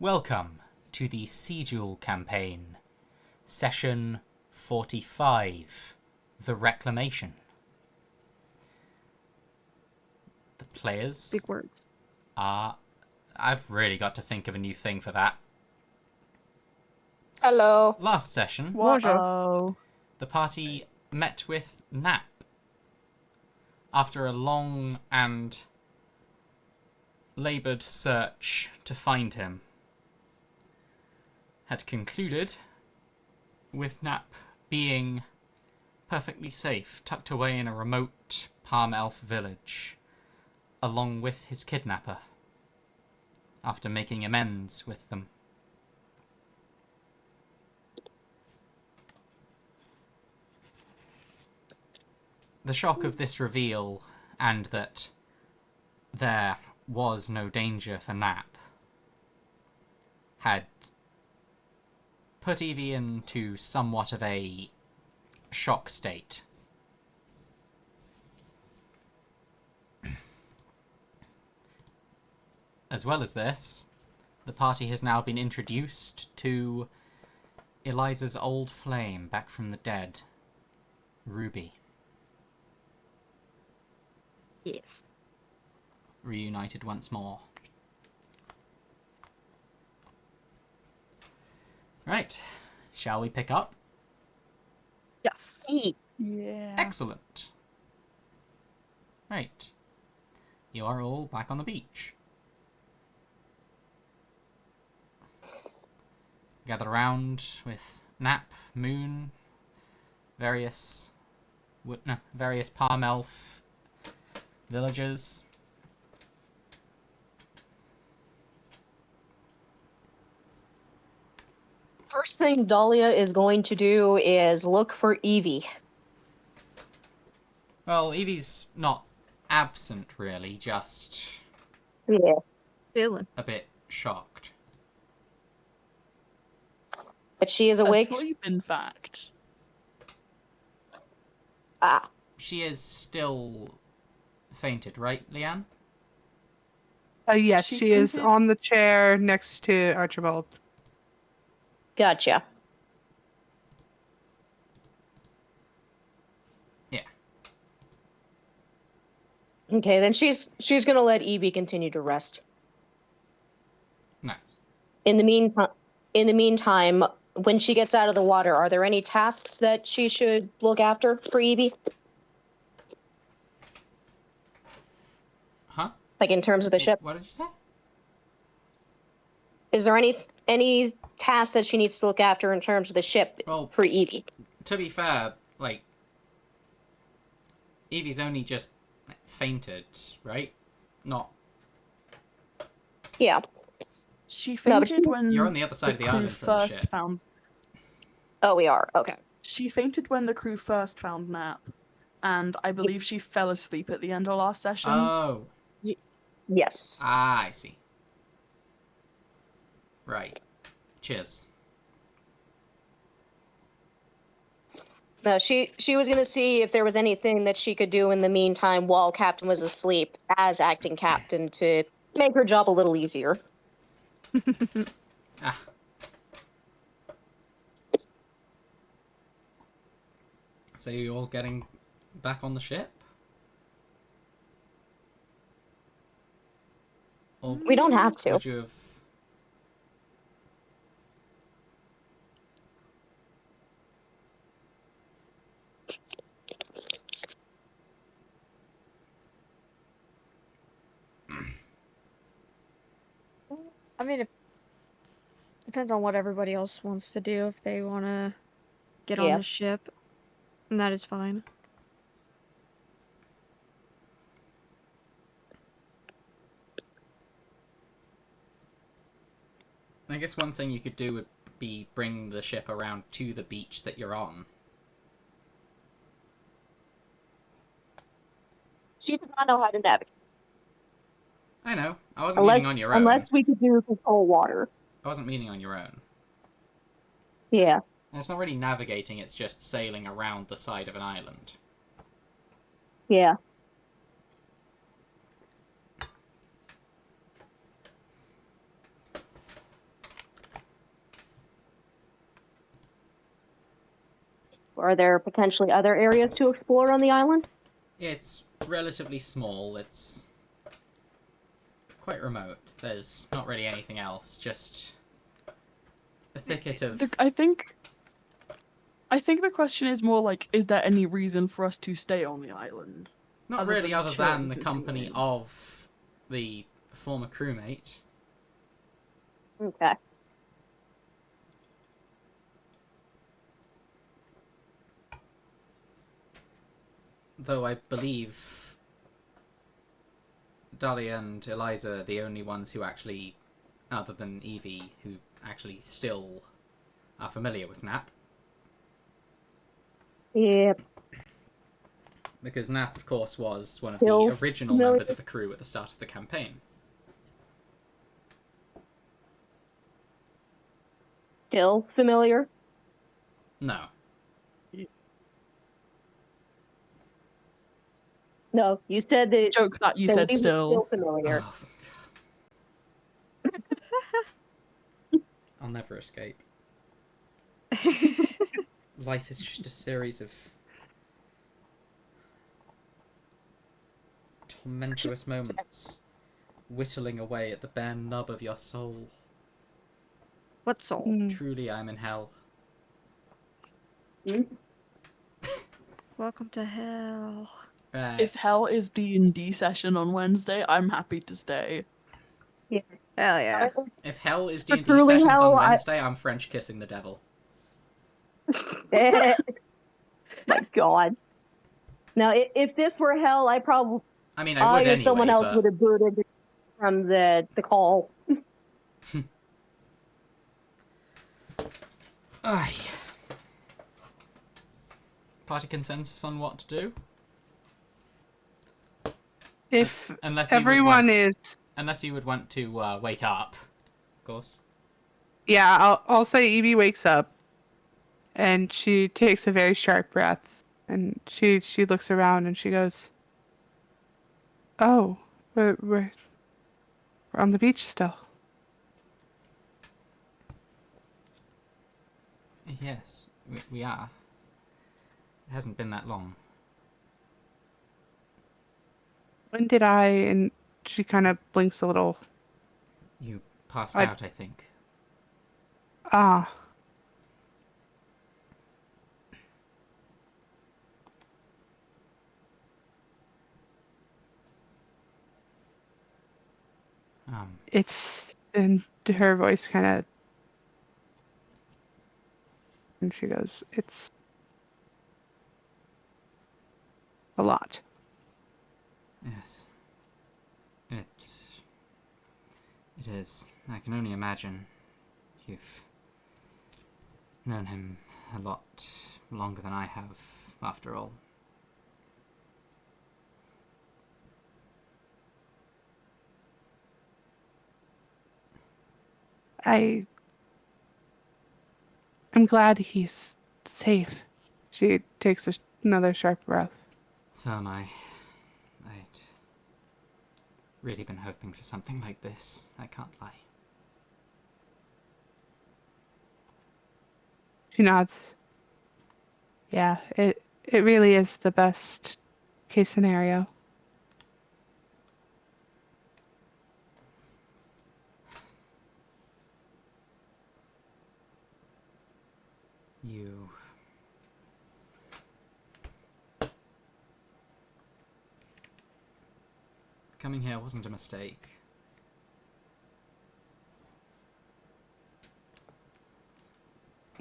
Welcome to the Sigil campaign, session 45, the Reclamation. The players Big words. are... I've really got to think of a new thing for that. Hello. Last session, Whoa. the party met with Nap. After a long and laboured search to find him, had concluded with Nap being perfectly safe, tucked away in a remote palm elf village, along with his kidnapper, after making amends with them. The shock of this reveal, and that there was no danger for Nap, had put Evie into somewhat of a shock state. As well as this, the party has now been introduced to Eliza's old flame back from the dead, Ruby, Yes. reunited once more. Right, shall we pick up? Yes. Yeah. Excellent. Right. You are all back on the beach. Gather around with Nap, Moon, various palm elf villagers. First thing Dahlia is going to do is look for Evie. Well, Evie's not absent, really, just Yeah. Feeling. a bit shocked. But she is awake. Asleep, in fact. Ah, She is still fainted, right, Leanne? Yes, She she is fainted? on the chair next to Archibald. gotcha. Yeah. Okay, then she's gonna let Evie continue to rest. Nice. In the meantime, when she gets out of the water, are there any tasks that she should look after for Evie? Huh? Like in terms of the ship? What did you say? Is there any tasks that she needs to look after in terms of the ship Well, for Evie? to be fair, like, Evie's only just fainted, right? Not... Yeah. She No, but fainted when You're on the other side of the crew island from the first ship. found. Oh, we are. Okay. She fainted when the crew first found Nap, and I believe she fell asleep at the end of last session. Oh. Yes. Ah, I see. Right. Cheers. No, she was gonna see if there was anything that she could do in the meantime while Captain was asleep as acting captain to make her job a little easier. Ah. So you're all getting back on the ship? Or We don't have to. would you have... I mean, it depends on what everybody else wants to do. If they want to get on Yeah. the ship, and that is fine. I guess one thing you could do would be bring the ship around to the beach that you're on. She does not know how to navigate. I know. I wasn't meaning on your own. Unless we could do control water. I wasn't meaning on your own. Yeah. And it's not really navigating, it's just sailing around the side of an island. Yeah. Are there potentially other areas to explore on the island? It's relatively small. It's quite remote. There's not really anything else. Just a thicket of. I think the question is more like, is there any reason for us to stay on the island? Not other really, than other chill than and the company continue. of the former crewmate. Okay. Though I believe Dahlia and Eliza are the only ones who actually, other than Evie, who actually still are familiar with Nap. Yep. Because Nap, of course, was one of Still the original familiar. members of the crew at the start of the campaign. Still familiar? No. No, you said that, Joke that you that said we were still. still familiar. Oh. I'll never escape. Life is just a series of tormentuous moments, whittling away at the bare nub of your soul. What soul? Hmm. Truly, I'm in hell. Welcome to hell. If hell is D&D session on Wednesday, I'm happy to stay. Yeah. Hell yeah. If hell is For D&D truly sessions hell, on Wednesday, I'm French kissing the devil. My God. Now, if this were hell, I probably I mean, I would or someone anyway, else but would have booted from the call. Aye. Party consensus on what to do? If Unless you would everyone want, is, unless you would want to wake up, of course. yeah, I'll say Evie wakes up, and she takes a very sharp breath, and she looks around and she goes, "Oh, we're on the beach still." Yes, we are. It hasn't been that long. When did I? And she kind of blinks a little. You passed I- out, I think. Ah. It's, and her voice kind of, and she goes, "It's a lot." Yes. It is. I can only imagine. You've known him a lot longer than I have, after all. I'm glad he's safe. She takes another sharp breath. So am I. I'd really been hoping for something like this. I can't lie. She nods. Yeah, it really is the best case scenario. You... Coming here wasn't a mistake.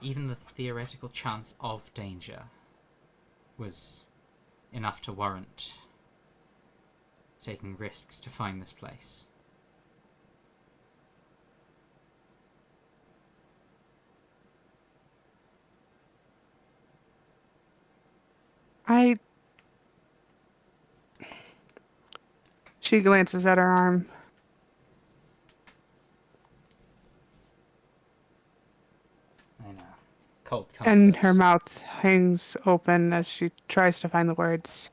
Even the theoretical chance of danger was enough to warrant taking risks to find this place. She glances at her arm. I know. Cold comfort. And her mouth hangs open as she tries to find the words.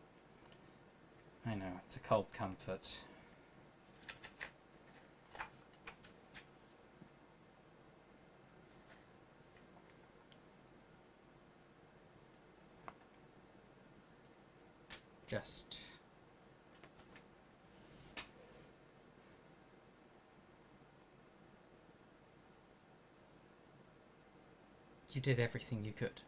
I know, it's a cold comfort. Just... You did everything you could.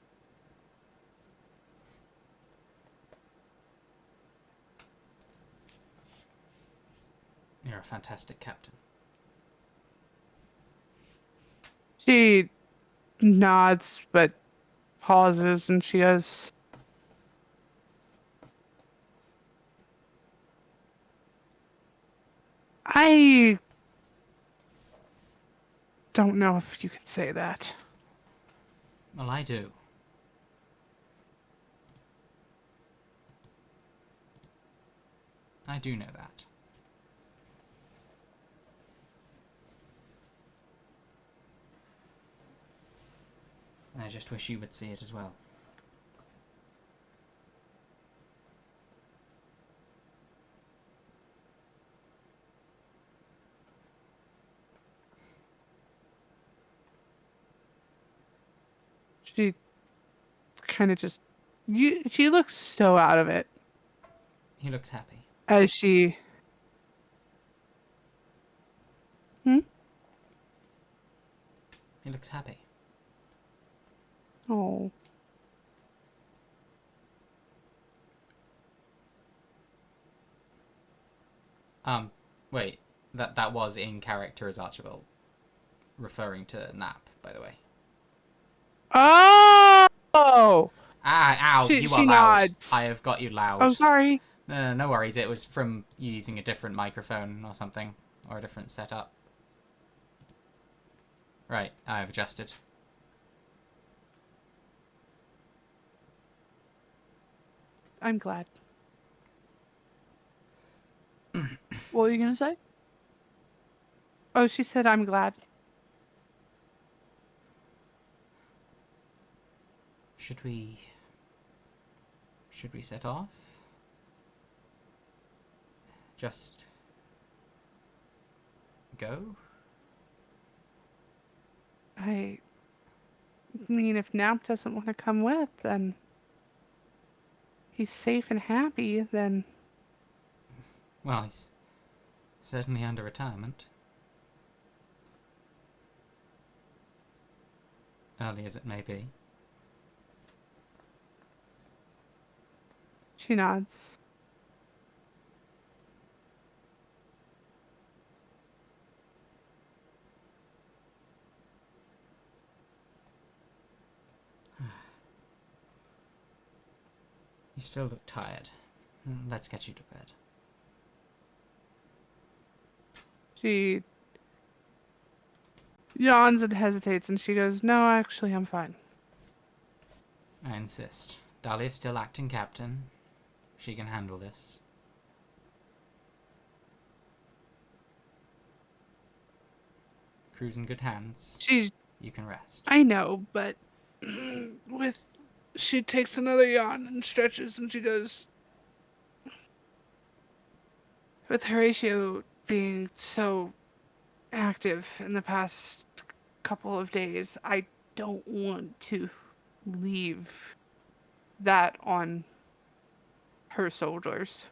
You're a fantastic captain. She nods, but pauses, and she goes, I don't know if you can say that. Well, I do. I do know that. I just wish you would see it as well. She kind of just, she looks so out of it He looks happy. as she, He looks happy. oh, Wait. That was in character as Archibald. Referring to Nap, by the way. oh, Ah, ow, She- you she are loud. nods. I have got you loud. oh, sorry. No worries, it was from you using a different microphone or something. Or a different setup. Right, I've adjusted. I'm glad. What were you gonna say? Oh, she said, I'm glad. Should we set off? Just go? I mean, if Nap doesn't want to come with, then he's safe and happy, then Well, he's certainly under retirement. Early as it may be. she nods. You still look tired. Let's get you to bed. She yawns and hesitates, and she goes, no, actually, I'm fine. I insist. Dahlia's still acting captain. She can handle this. Crew's in good hands. You can rest. I know, but with, she takes another yawn and stretches, and she goes, with Horatio being so active in the past couple of days, I don't want to leave that on her soldiers.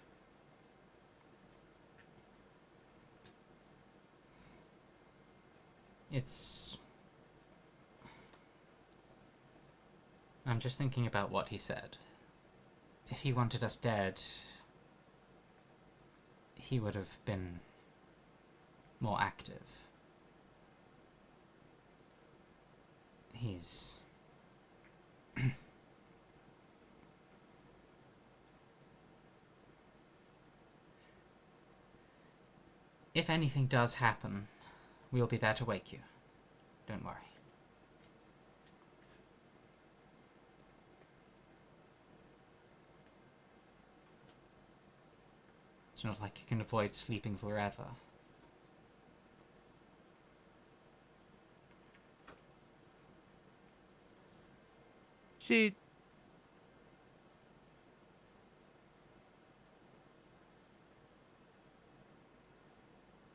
I'm just thinking about what he said. If he wanted us dead, he would have been more active. He's... If anything does happen, we'll be there to wake you. Don't worry. It's not like you can avoid sleeping forever. She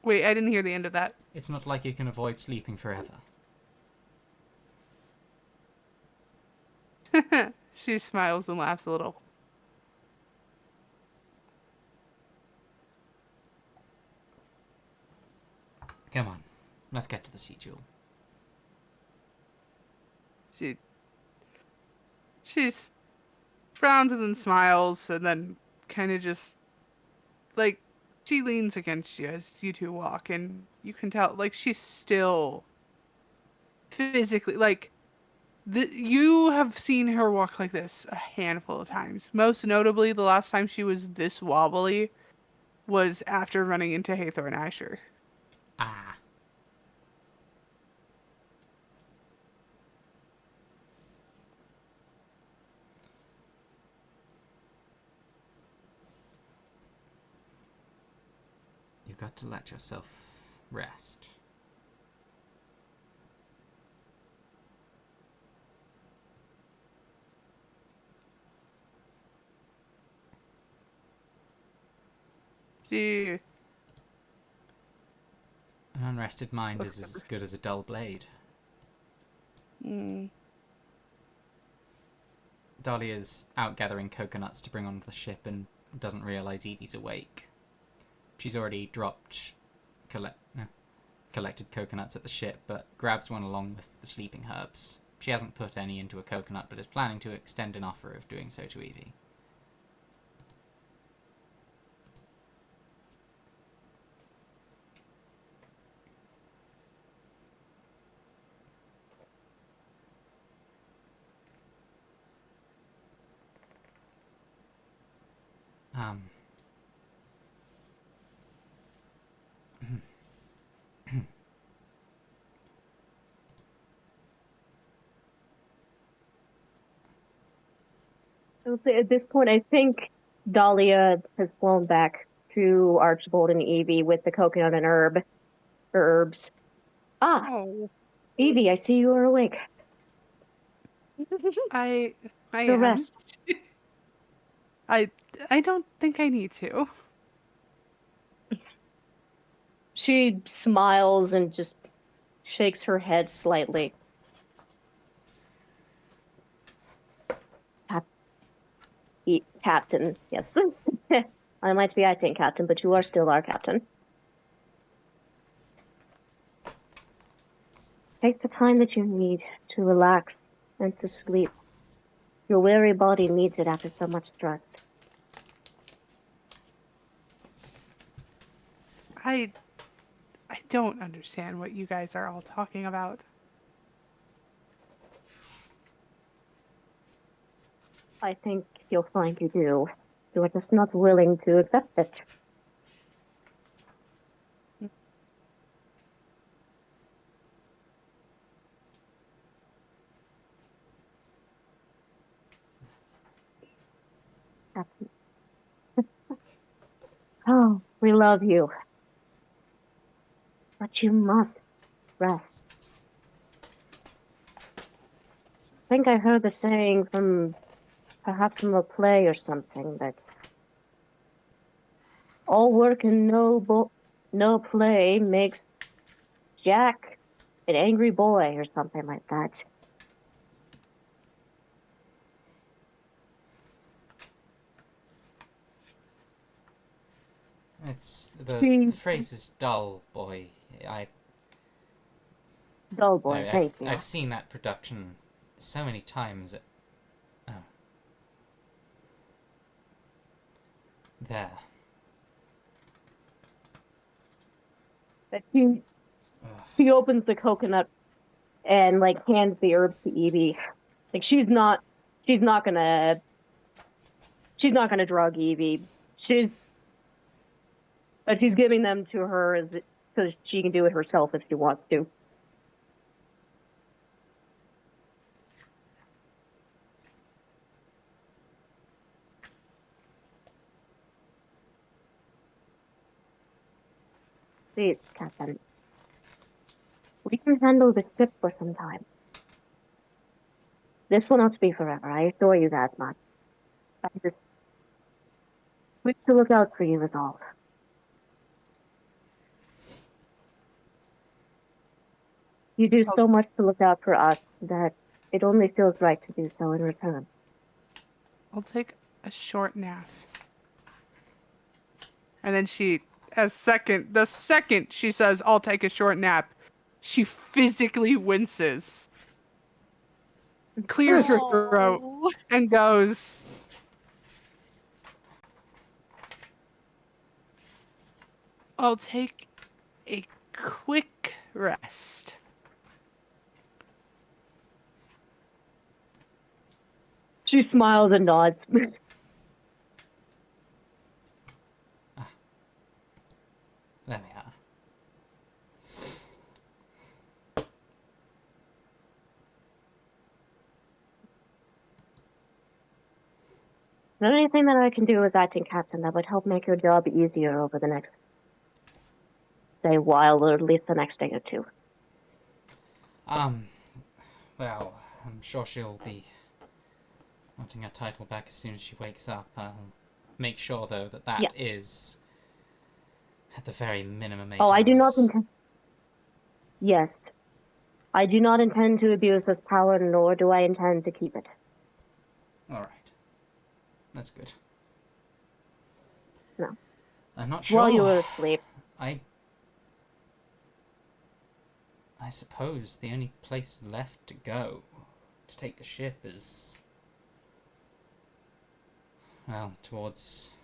Wait, I didn't hear the end of that. It's not like you can avoid sleeping forever. She smiles and laughs a little. Come on, let's get to the sea jewel. She frowns and then smiles and then kind of just like she leans against you as you two walk, and you can tell like she's still physically like you have seen her walk like this a handful of times. Most notably, the last time she was this wobbly was after running into Hathor and Asher. Ah. You've got to let yourself rest. She An unrested mind looks is as over. good as a dull blade. Dahlia's out gathering coconuts to bring onto the ship and doesn't realise Evie's awake. She's already collected coconuts at the ship, but grabs one along with the sleeping herbs. She hasn't put any into a coconut, but is planning to extend an offer of doing so to Evie. I will say at this point, I think Dahlia has flown back to Archibald and Evie with the coconut and herbs. Ah, Oh, Evie, I see you are awake. I Go am. rest. I don't think I need to. She smiles and just shakes her head slightly. Captain, yes. I might be acting captain, but you are still our captain. Take the time that you need to relax and to sleep. Your weary body needs it after so much stress. I don't understand what you guys are all talking about. I think you'll find you do. You are just not willing to accept it. Captain. Oh, we love you. But you must rest. I think I heard the saying perhaps from a play or something that all work and no play makes Jack an angry boy or something like that. It's the phrase is dull, boy. Dull boy, thank you. I've seen that production so many times. Oh. There. But she opens the coconut and like hands the herbs to Evie. Like she's not gonna drug Evie. But she's giving them to her so she can do it herself if she wants to. Please, Captain. We can handle the ship for some time. This will not be forever, I assure you that much. I just wish to look out for you is all. You do so much to look out for us that it only feels right to do so in return. I'll take a short nap. And then she the second she says, "I'll take a short nap," she physically winces, clears her throat, Oh. and goes, "I'll take a quick rest." She smiles and nods. There we are. Is there anything that I can do as acting captain that would help make your job easier over the next, say, while, or at least the next day or two? Well, I'm sure she'll be wanting her title back as soon as she wakes up. I'll make sure, though, that is at the very minimum 8 Oh, I do not hours. intend... Yes. I do not intend to abuse this power, nor do I intend to keep it. Alright. That's good. No. I'm not sure. While you were asleep. I suppose the only place left to go to take the ship is, well, towards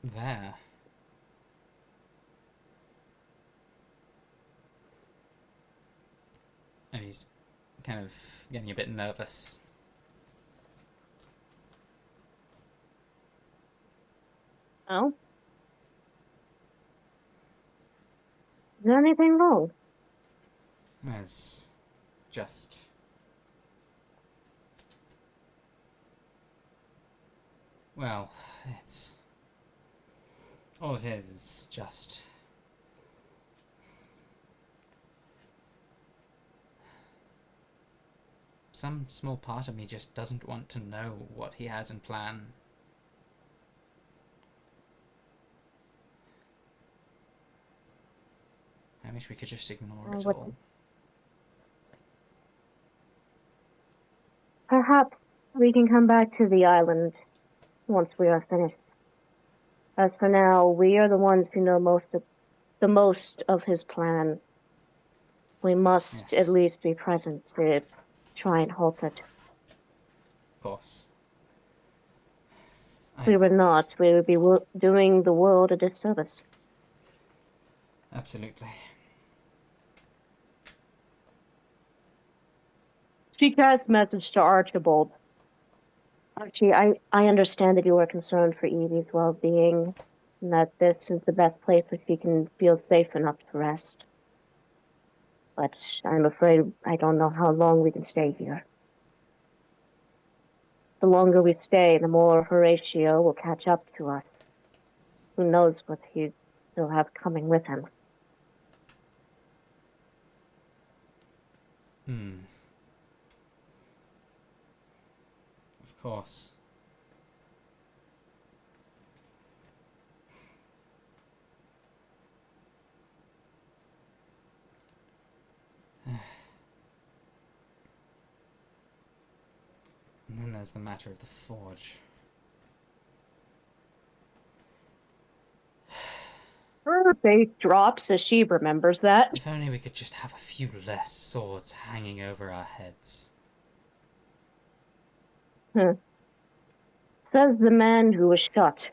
there. And he's kind of getting a bit nervous. Oh? Is there anything wrong? There's just... Well, it's... all it is just... some small part of me just doesn't want to know what he has in plan. I wish we could just ignore it all. Perhaps we can come back to the island once we are finished. As for now, we are the ones who know the most of his plan. We must at least be present to try and halt it. Of course. If we were not, we would be doing the world a disservice. Absolutely. She casts message to Archibald. Archie, I understand that you are concerned for Evie's well-being, and that this is the best place where she can feel safe enough to rest. But I'm afraid I don't know how long we can stay here. The longer we stay, the more Horatio will catch up to us. Who knows what he still have coming with him. Of course. And then there's the matter of the forge. Her face drops as she remembers that. If only we could just have a few less swords hanging over our heads. Says the man who was shot.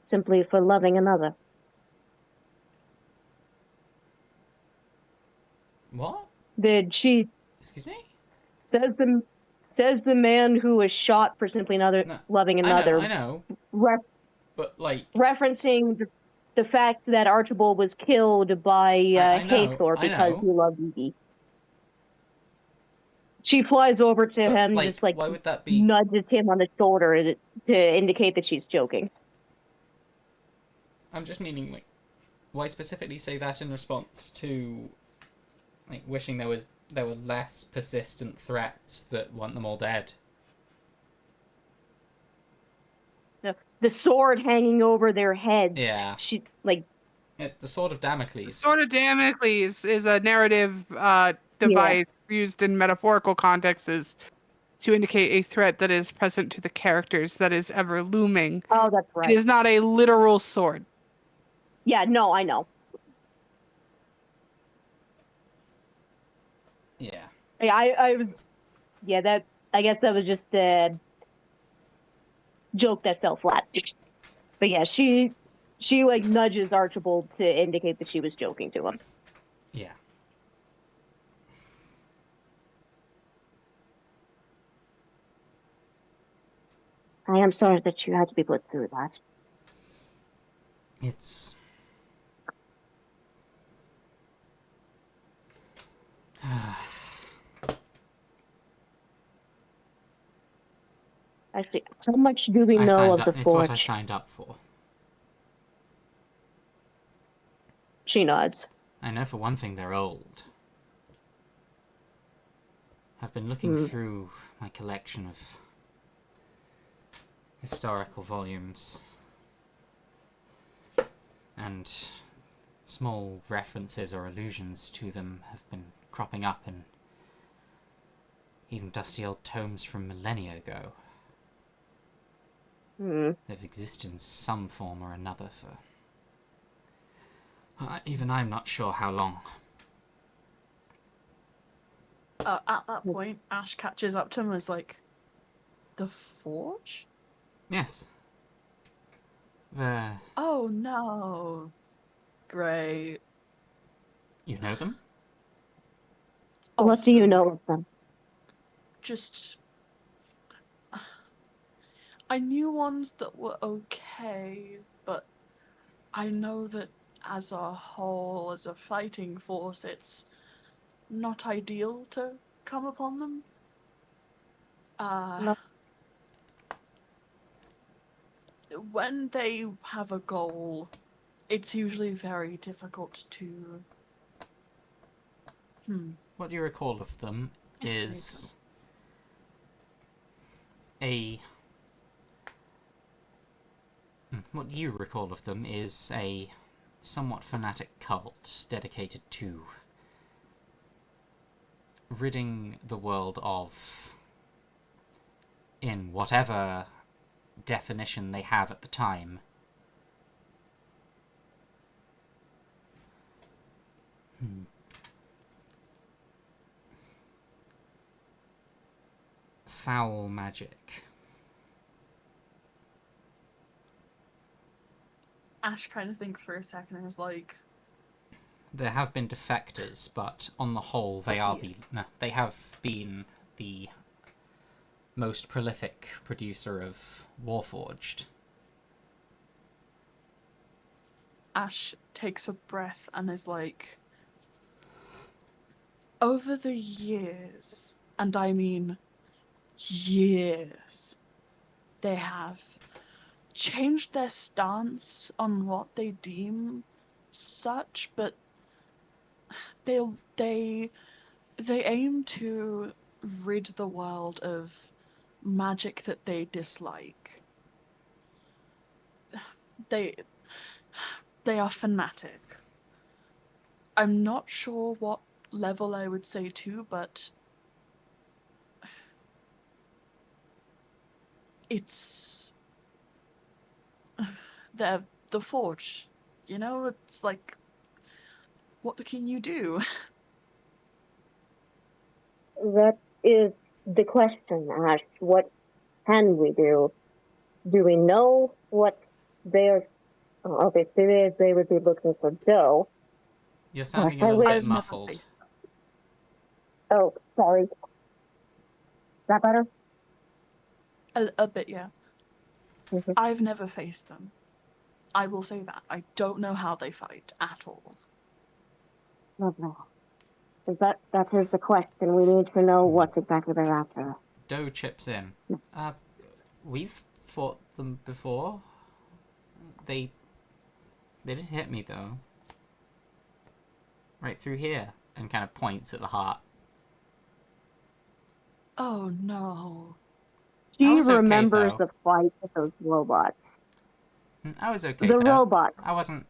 Simply for loving another. What? Did she... Excuse me? Says the man who was shot for simply loving another. I know. But, like... Referencing the fact that Archibald was killed by Haythor because he loved Evie. She flies over to him, just why would that be? Nudges him on the shoulder to indicate that she's joking. I'm just meaning, like, why specifically say that in response to, like, wishing there were less persistent threats that want them all dead? The sword hanging over their heads. Yeah. She, like... The Sword of Damocles. The Sword of Damocles is a narrative device used in metaphorical contexts to indicate a threat that is present to the characters that is ever looming. Oh, that's It right. is not a literal sword. Yeah, no, I know. Yeah. Yeah, I was. Yeah, that. I guess that was just a joke that fell flat. But yeah, she like nudges Archibald to indicate that she was joking to him. Yeah. I am sorry that you had to be put through that. It's... Actually, how much do we know of the It's what I forge? signed up for. She nods. I know for one thing they're old. I've been looking through my collection of historical volumes, and small references or allusions to them have been cropping up in even dusty old tomes from millennia ago. They've existed in some form or another for... even I'm not sure how long. At that point, Ash catches up to him and is like, the forge? Yes. Oh no. Great. You know them? What do you know of them? Just... I knew ones that were okay, but I know that as a whole, as a fighting force, it's not ideal to come upon them. No. When they have a goal, it's usually very difficult to... What you recall of them is a... What you recall of them is a somewhat fanatic cult dedicated to ridding the world of, in whatever definition they have at the time, foul magic. Ash kind of thinks for a second and is like, There have been defectors, but on the whole, they are they have been the most prolific producer of Warforged. Ash takes a breath and is like, over the years, and I mean years, they have changed their stance on what they deem such, but they aim to rid the world of magic that they dislike. They are fanatic. I'm not sure what level I would say to, but it's the forge. You know, it's like, what can you do? That is the question, Ash. What can we do? Do we know what they're... Obviously, they would be looking for Joe. You're sounding a little bit I've never muffled. faced them. Oh, sorry. Is that better? A bit, yeah. Mm-hmm. I've never faced them. I will say that. I don't know how they fight at all. No. That is the question. We need to know what exactly they're after. Doe chips in. We've fought them before. They didn't hit me though. Right through here, and kind of points at the heart. Oh no. She I was okay, remembers though. the fight with those robots. I was okay. The though. robots. I wasn't.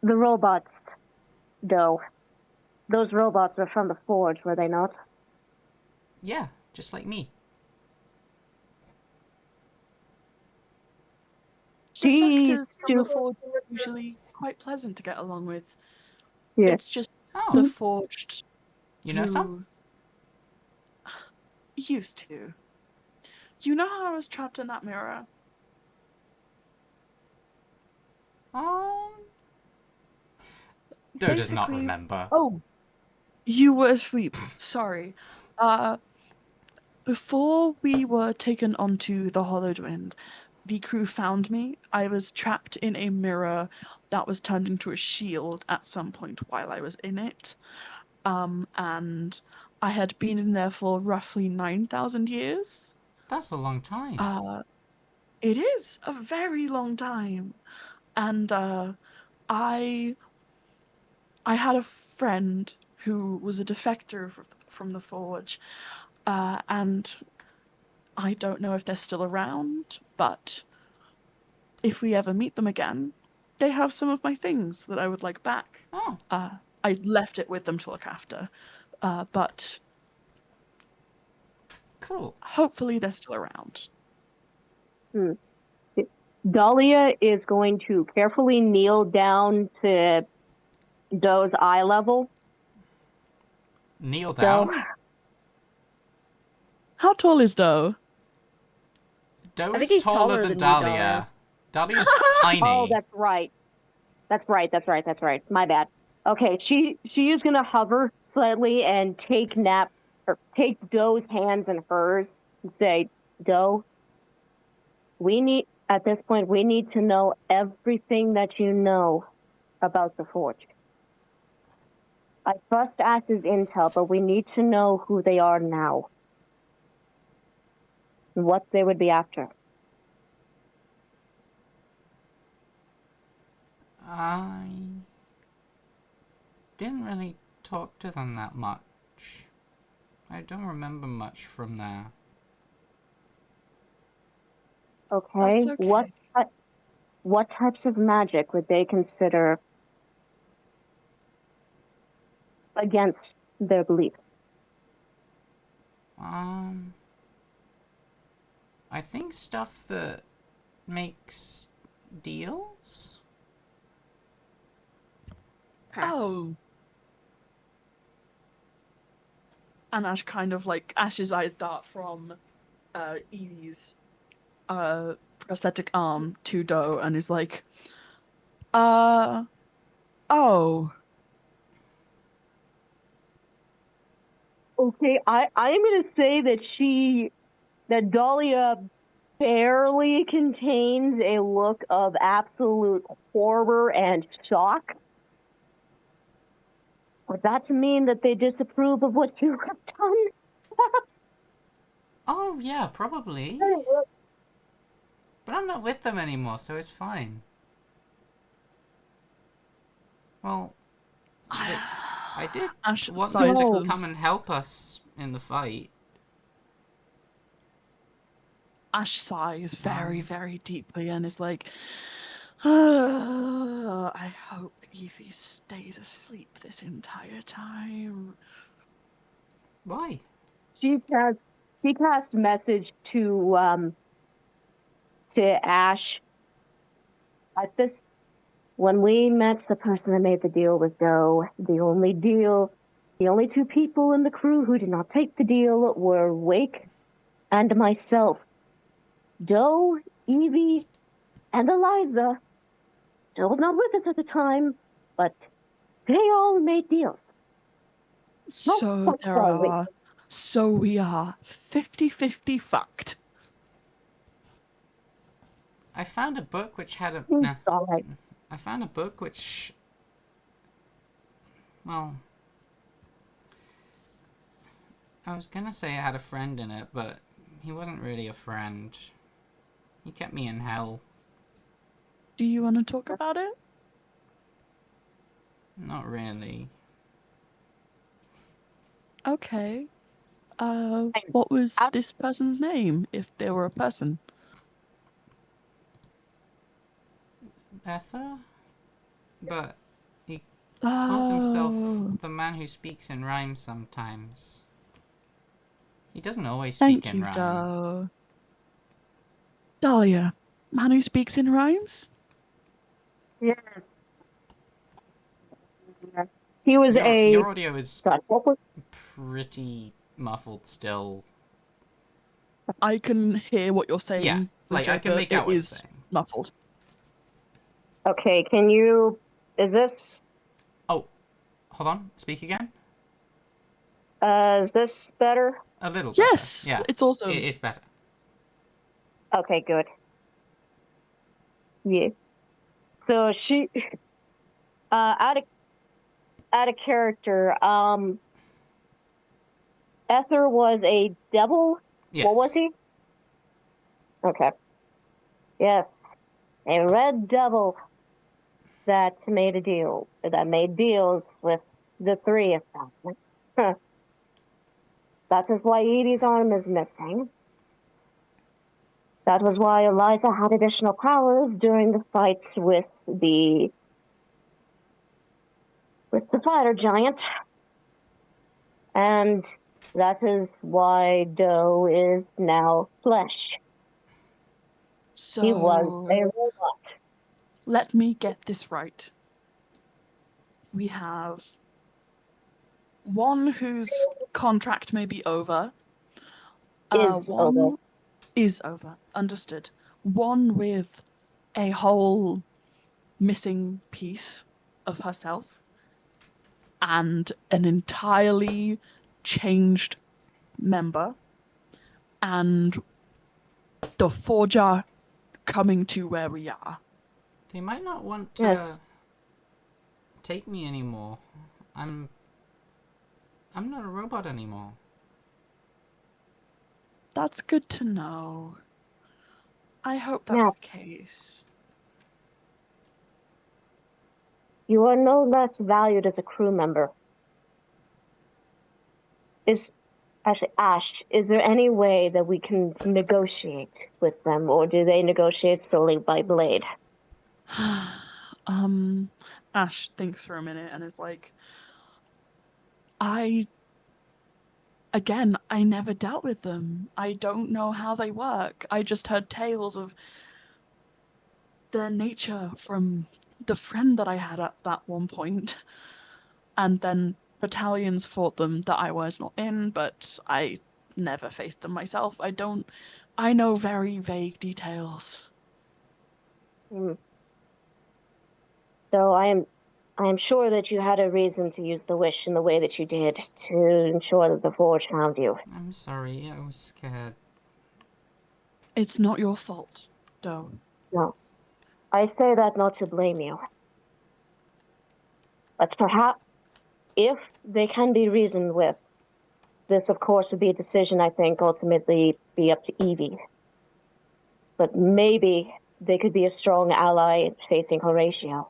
The robots Doe. Those robots are from the Forge, were they not? Yeah, just like me. She Defectors from the Forge are usually quite pleasant to get along with. Yeah. It's just Oh, the Forged you know some? who used to. You know how I was trapped in that mirror? Um, Doe does not Basically, remember. oh, you were asleep. Sorry. Before we were taken onto the Hollowed Wind, the crew found me. I was trapped in a mirror that was turned into a shield at some point while I was in it. And I had been in there for roughly 9,000 years. That's a long time. It is a very long time. And I I had a friend who was a defector from the Forge, and I don't know if they're still around, but if we ever meet them again, they have some of my things that I would like back. Oh, I left it with them to look after, but cool. hopefully they're still around. Dahlia is going to carefully kneel down to Doe's eye level. Kneel Doe. down. How tall is Doe? Doe I think is he's taller taller than than me, Dahlia. Dahlia's tiny. Oh, that's right. That's right. My bad. Okay, she is gonna hover slightly and take Doe's hands in hers and say, Doe, at this point we need to know everything that you know about the Forge. I trust Ash's intel, but we need to know who they are now. And what they would be after. I didn't really talk to them that much. I don't remember much from there. Okay. That's okay. What types of magic would they consider against their belief? I think stuff that makes deals? Perhaps. Oh. And Ash's eyes dart from Evie's prosthetic arm to Doe and is like, oh. Okay, I am going to say that Dahlia barely contains a look of absolute horror and shock. Would that mean that they disapprove of what you have done? Oh, yeah, probably. But I'm not with them anymore, so it's fine. Well, I did Ash want them to sighs. come and help us in the fight. Ash sighs very, very deeply and is like, I hope Evie stays asleep this entire time. Why? She cast message to Ash. When we met the person that made the deal with Doe, the only two people in the crew who did not take the deal were Wake and myself. Doe, Evie, and Eliza. Doe was not with us at the time, but they all made deals. So we are 50-50 fucked. I found a book which had a... It's all right. I found a book which... Well... I was gonna say it had a friend in it, but he wasn't really a friend. He kept me in hell. Do you want to talk about it? Not really. Okay. What was this person's name, if they were a person? Ether? But he Calls himself Oh, the man who speaks in rhyme sometimes. He doesn't always speak thank in you, rhyme. Dahlia, man who speaks in rhymes? Yes. He was Your audio is God, what was pretty muffled still. I can hear what you're saying, Yeah, like, I Vijay, can but make out it what you're is saying. muffled. Okay, can you? Is this? Oh, hold on. Speak again? Is this better? A little better. Yes, Yeah, it's awesome. it's better. Okay, good. Yeah. So she, out of character. Ether was a devil. Yes. What was he? Okay. Yes, a red devil that made deals with the three of them. Huh. That is why Edie's arm is missing. That was why Eliza had additional powers during the fights with the fighter giant. And that is why Doe is now flesh. He was So, a robot. let me get this right. We have one whose contract may be over. Is over. One is over. Understood. One with a whole missing piece of herself and an entirely changed member, and the Forger coming to where we are. They might not want to Yes. take me anymore. I'm not a robot anymore. That's good to know. I hope that's Now, the case. you are no less valued as a crew member. Ash, is there any way that we can negotiate with them, or do they negotiate solely by blade? Ash thinks for a minute and is like, I never dealt with them. I don't know how they work. I just heard tales of their nature from the friend that I had at that one point. And then battalions fought them that I was not in, but I never faced them myself. I know very vague details. Hmm. So I am sure that you had a reason to use the wish in the way that you did to ensure that the Forge found you. I'm sorry, I was scared. It's not your fault, though. No. I say that not to blame you. But perhaps, if they can be reasoned with, this of course would be a decision I think ultimately be up to Evie. But maybe they could be a strong ally facing Horatio.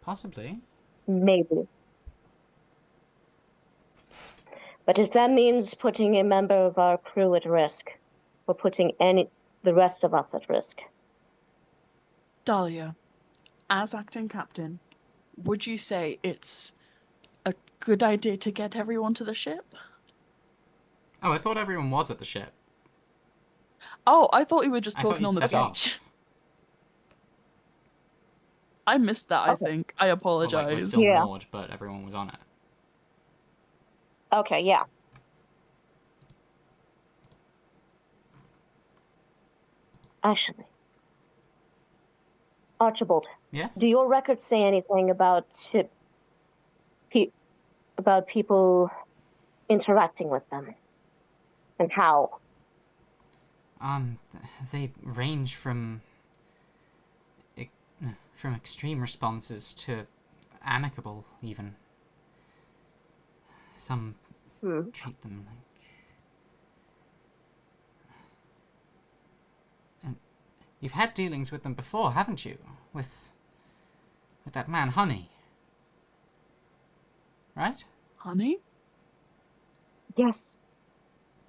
Possibly. Maybe. But if that means putting a member of our crew at risk, or putting the rest of us at risk. Dahlia, as acting captain, would you say it's a good idea to get everyone to the ship? Oh, I thought everyone was at the ship. Oh, I thought we were just I thought talking you'd on the set beach. off. I missed that, I Okay. think. I Well, apologize. like, we're still Yeah. moored, but everyone was on it. Okay, yeah. Actually, Archibald, Yes? do your records say anything about about people interacting with them? And how? They range from extreme responses to amicable, even. Some treat them like... And you've had dealings with them before, haven't you? With that man, Honey. Right? Honey? Yes.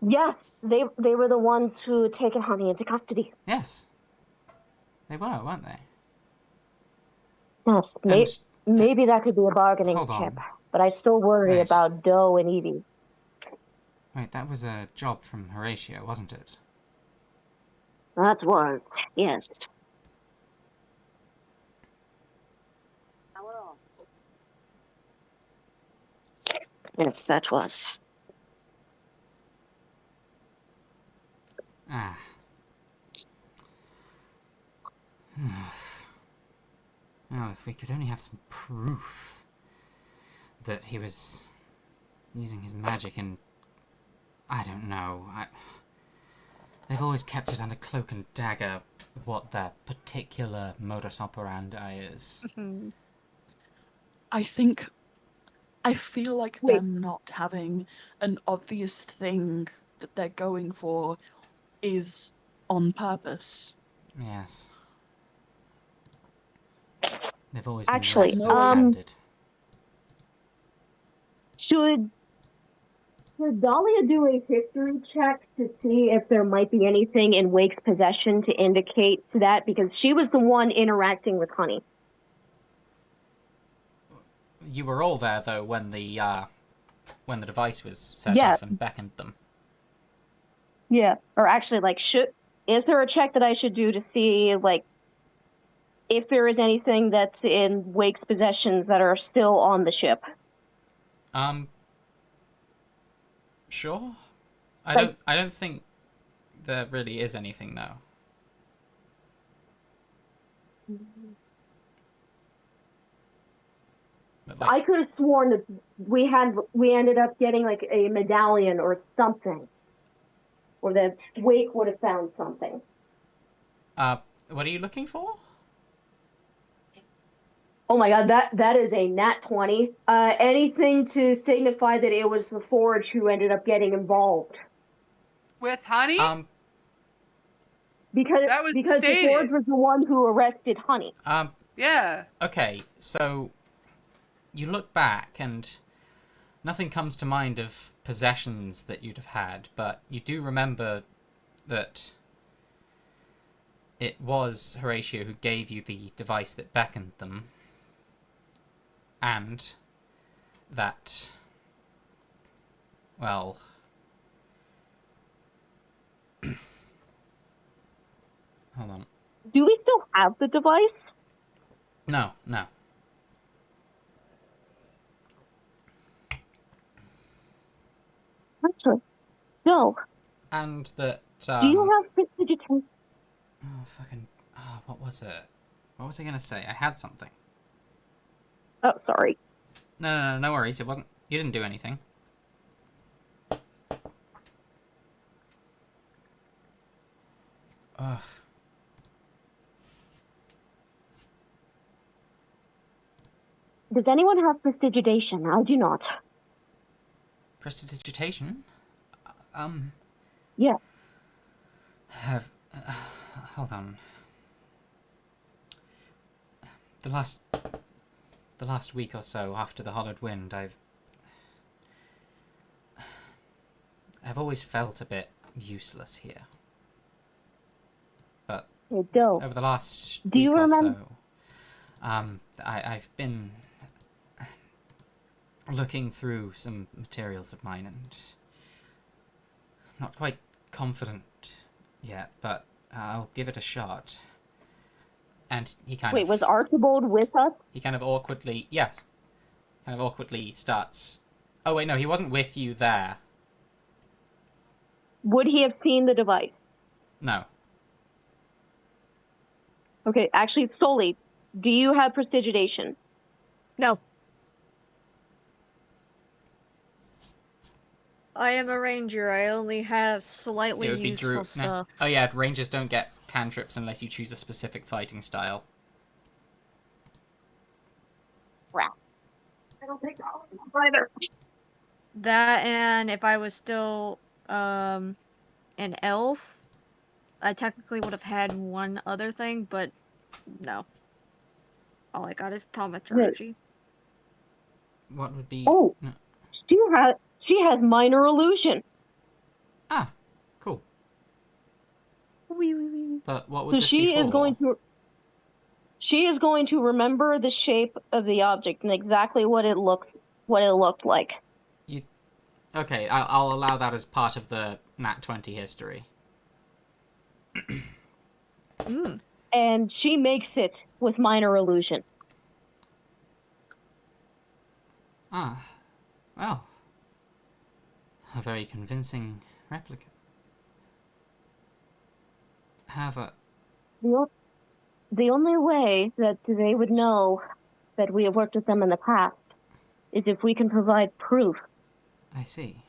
Yes, they were the ones who had taken Honey into custody. Yes. They were, weren't they? Yes, And maybe that could be a bargaining Hold chip. on. But I still worry Wait. about Doe and Evie. Wait, that was a job from Horatio, wasn't it? That was, yes. Yes, that was. Ah. Well, if we could only have some proof that he was using his magic in... I don't know. They've always kept it under cloak and dagger what their particular modus operandi is. I feel like Wait. them not having an obvious thing that they're going for is on purpose. Yes. They've always been Actually, less no- handed. Should Dahlia do a history check to see if there might be anything in Wake's possession to indicate to that? Because she was the one interacting with Honey. You were all there, though, when the device was set Yeah. off and beckoned them. Yeah. Or actually, like, is there a check that I should do to see, like, if there is anything that's in Wake's possessions that are still on the ship? Sure. I Like- don't think there really is anything, though. But, like, I could have sworn that we ended up getting like a medallion or something, or that Wake would have found something. what are you looking for? Oh my god, that is a nat 20. Anything to signify that it was the Forge who ended up getting involved. With Honey? Because That was the stated. Forge was the one who arrested Honey. Yeah. Okay, so you look back and nothing comes to mind of possessions that you'd have had, but you do remember that it was Horatio who gave you the device that beckoned them, and that, well... Hold on. Do we still have the device? No. Actually, no. And that, Do you have prestidigitation? what was it? What was I gonna say? I had something. Oh, sorry. No worries. It wasn't... You didn't do anything. Ugh. Does anyone have prestidigitation? I do not. Prestidigitation? Yes. Hold on. The last week or so after the Hollowed Wind, I've always felt a bit useless here. But Hey, Doe. over the last Do week you or remember- so, I've been looking through some materials of mine, and I'm not quite confident yet, but I'll give it a shot. And he kind Wait, of... was Archibald with us? He kind of awkwardly... Yes. Kind of awkwardly starts... Oh, wait, no, he wasn't with you there. Would he have seen the device? No. Okay, actually, Sully, do you have prestidigitation? No. I am a ranger. I only have slightly It would be useful Drew... stuff. No. Oh, yeah, rangers don't get cantrips unless you choose a specific fighting style. Crap. I don't think that was either. That, and if I was still an elf, I technically would have had one other thing, but no. All I got is thaumaturgy. What would be... Oh. No. She has minor illusion. Ah, cool. Wee, wee, wee. But what would So this she be for? is going to... She is going to remember the shape of the object and exactly what it looked like. Okay, I'll allow that as part of the Nat 20 history. And she makes it with minor illusion. Ah, well. A very convincing replica. However, The only way that they would know that we have worked with them in the past is if we can provide proof. I see.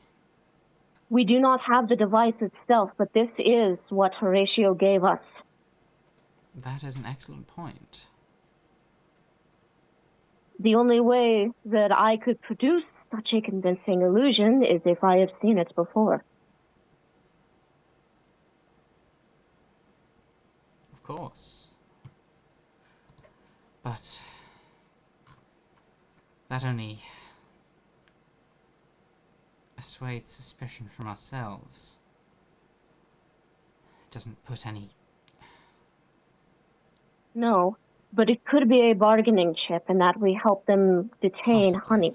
We do not have the device itself, but this is what Horatio gave us. That is an excellent point. The only way that I could produce such a convincing illusion is if I have seen it before. Of course. But that only assuades suspicion from ourselves. It doesn't put any... No, but it could be a bargaining chip in that we help them detain Possibly. honey.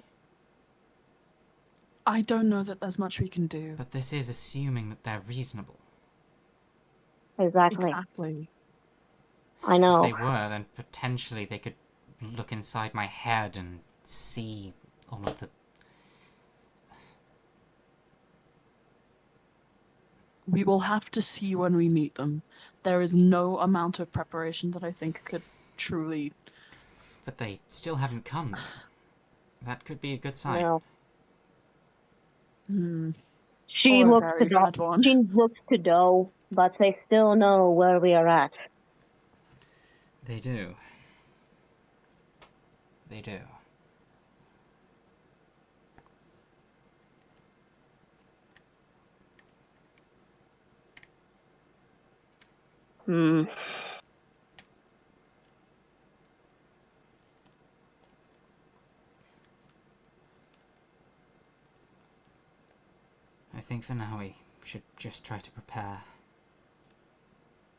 I don't know that there's much we can do. But this is assuming that they're reasonable. Exactly. Exactly. I know. If they were, then potentially they could look inside my head and see all of the... We will have to see when we meet them. There is no amount of preparation that I think could truly... But they still haven't come, though. That could be a good sign. No. Hmm. She Or a looks very bad one. She looks to dough, but they still know where we are at. They do. They do. Hmm. I think for now we should just try to prepare.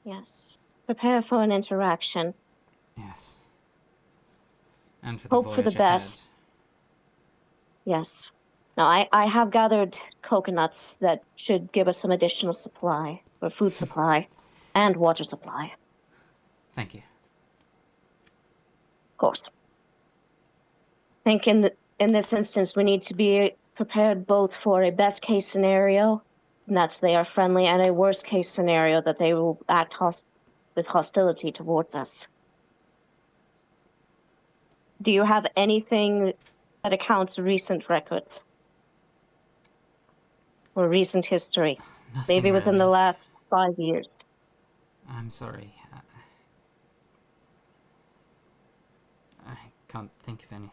Yes. Prepare for an interaction. Yes. And for the Hope voyage for the ahead. best. Yes. Now, I have gathered coconuts that should give us some additional supply, or food supply, and water supply, Thank you. of course. I think in this instance, we need to be prepared both for a best case scenario, and that they are friendly, and a worst case scenario that they will act with hostility towards us. Do you have anything that accounts recent records? Or recent history? Nothing Maybe within the really. last 5 years. I'm sorry. I can't think of anything.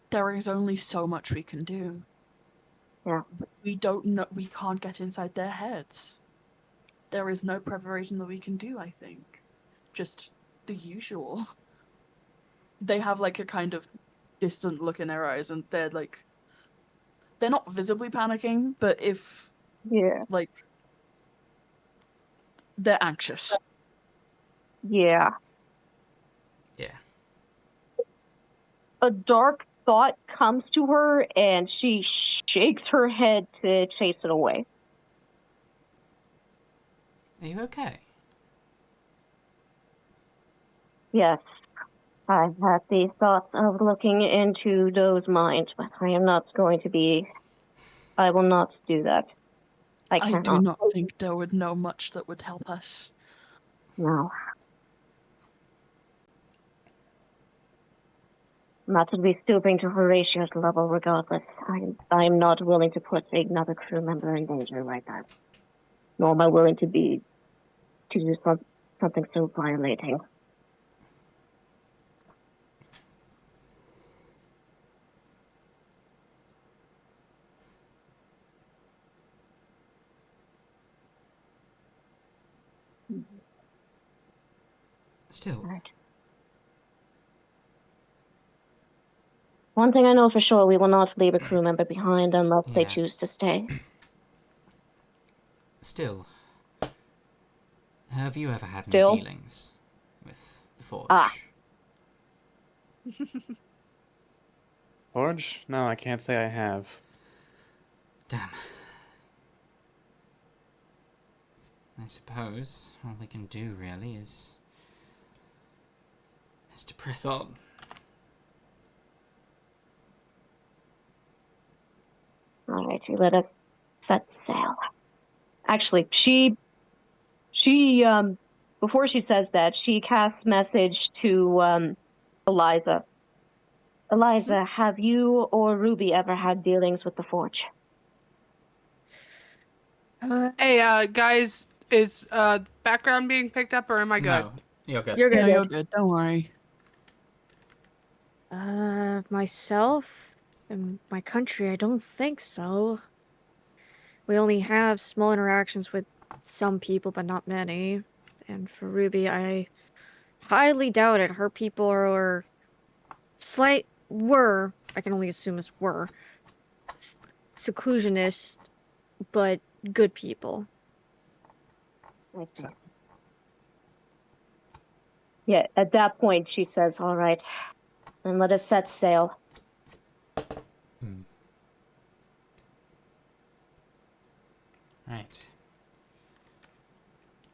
There is only so much we can do. Yeah. We don't know. We can't get inside their heads. There is no preparation that we can do, I think. Just the usual. They have like a kind of distant look in their eyes, and they're not visibly panicking, but if Yeah. they're anxious. Yeah. Yeah. A dark thought comes to her and she shakes her head to chase it away. Are you okay? Yes. I've had the thoughts of looking into Doe's mind, but I am not going to be... I will not do that. I cannot. do not think Doe would know much that would help us. No. Not to be stooping to Horatio's level regardless. I'm not willing to put another crew member in danger right now. Nor am I willing to do something so violating. Still. Right. One thing I know for sure, we will not leave a crew member behind unless they Yeah. choose to stay. Still. Have you ever had Still? any dealings with the Forge? Ah. Forge? No, I can't say I have. Damn. I suppose all we can do really is to press on. Alrighty, let us set sail. Actually, she before she says that, she casts message to Eliza. Eliza, have you or Ruby ever had dealings with the Forge? Hey, guys, is background being picked up, or am I good? No, you're good. You're Yeah, good. you're good. Don't worry. Myself and my country, I don't think so. We only have small interactions with some people, but not many. And for Ruby, I highly doubt it. Her people are I can only assume as were, seclusionist, but good people. I see. Yeah, at that point, she says, all right, then let us set sail. Right.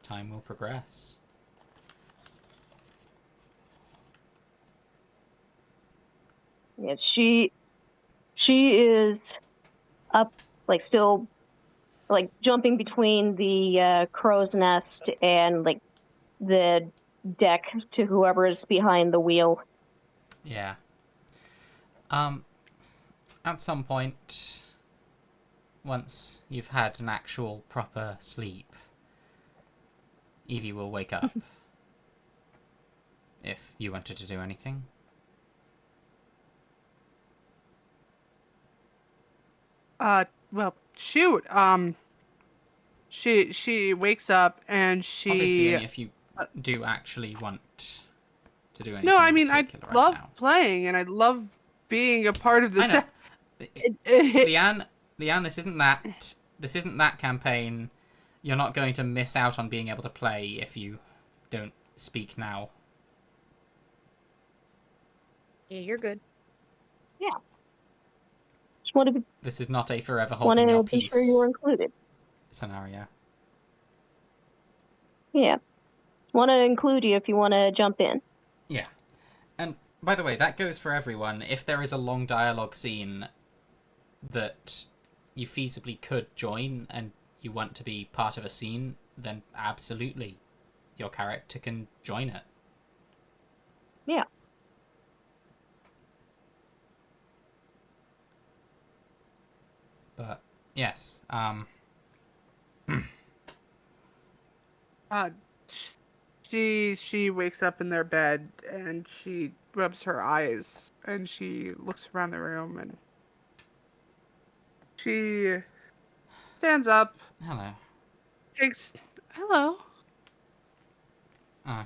Time will progress. Yeah, she is up, like, still, like, jumping between the crow's nest and, like, the deck to whoever is behind the wheel. Yeah. At some point, once you've had an actual proper sleep, Evie will wake up. If you wanted to do anything. Well, shoot. She wakes up and Obviously, she. only if you do actually want to do anything No, I in mean I particular love right now. playing and I love being a part of the. I know. Leanne, Leanne, this isn't that. This isn't that campaign. You're not going to miss out on being able to play if you don't speak now. Yeah, you're good. Yeah. Just want to This is not a forever holding your be peace sure you're included. scenario. Yeah. Want to include you if you want to jump in. Yeah. And by the way, that goes for everyone. If there is a long dialogue scene that you feasibly could join and you want to be part of a scene, then absolutely your character can join it. Yeah. But yes, uh, she wakes up in their bed and she rubs her eyes and she looks around the room and she stands up, hello. takes. Hello,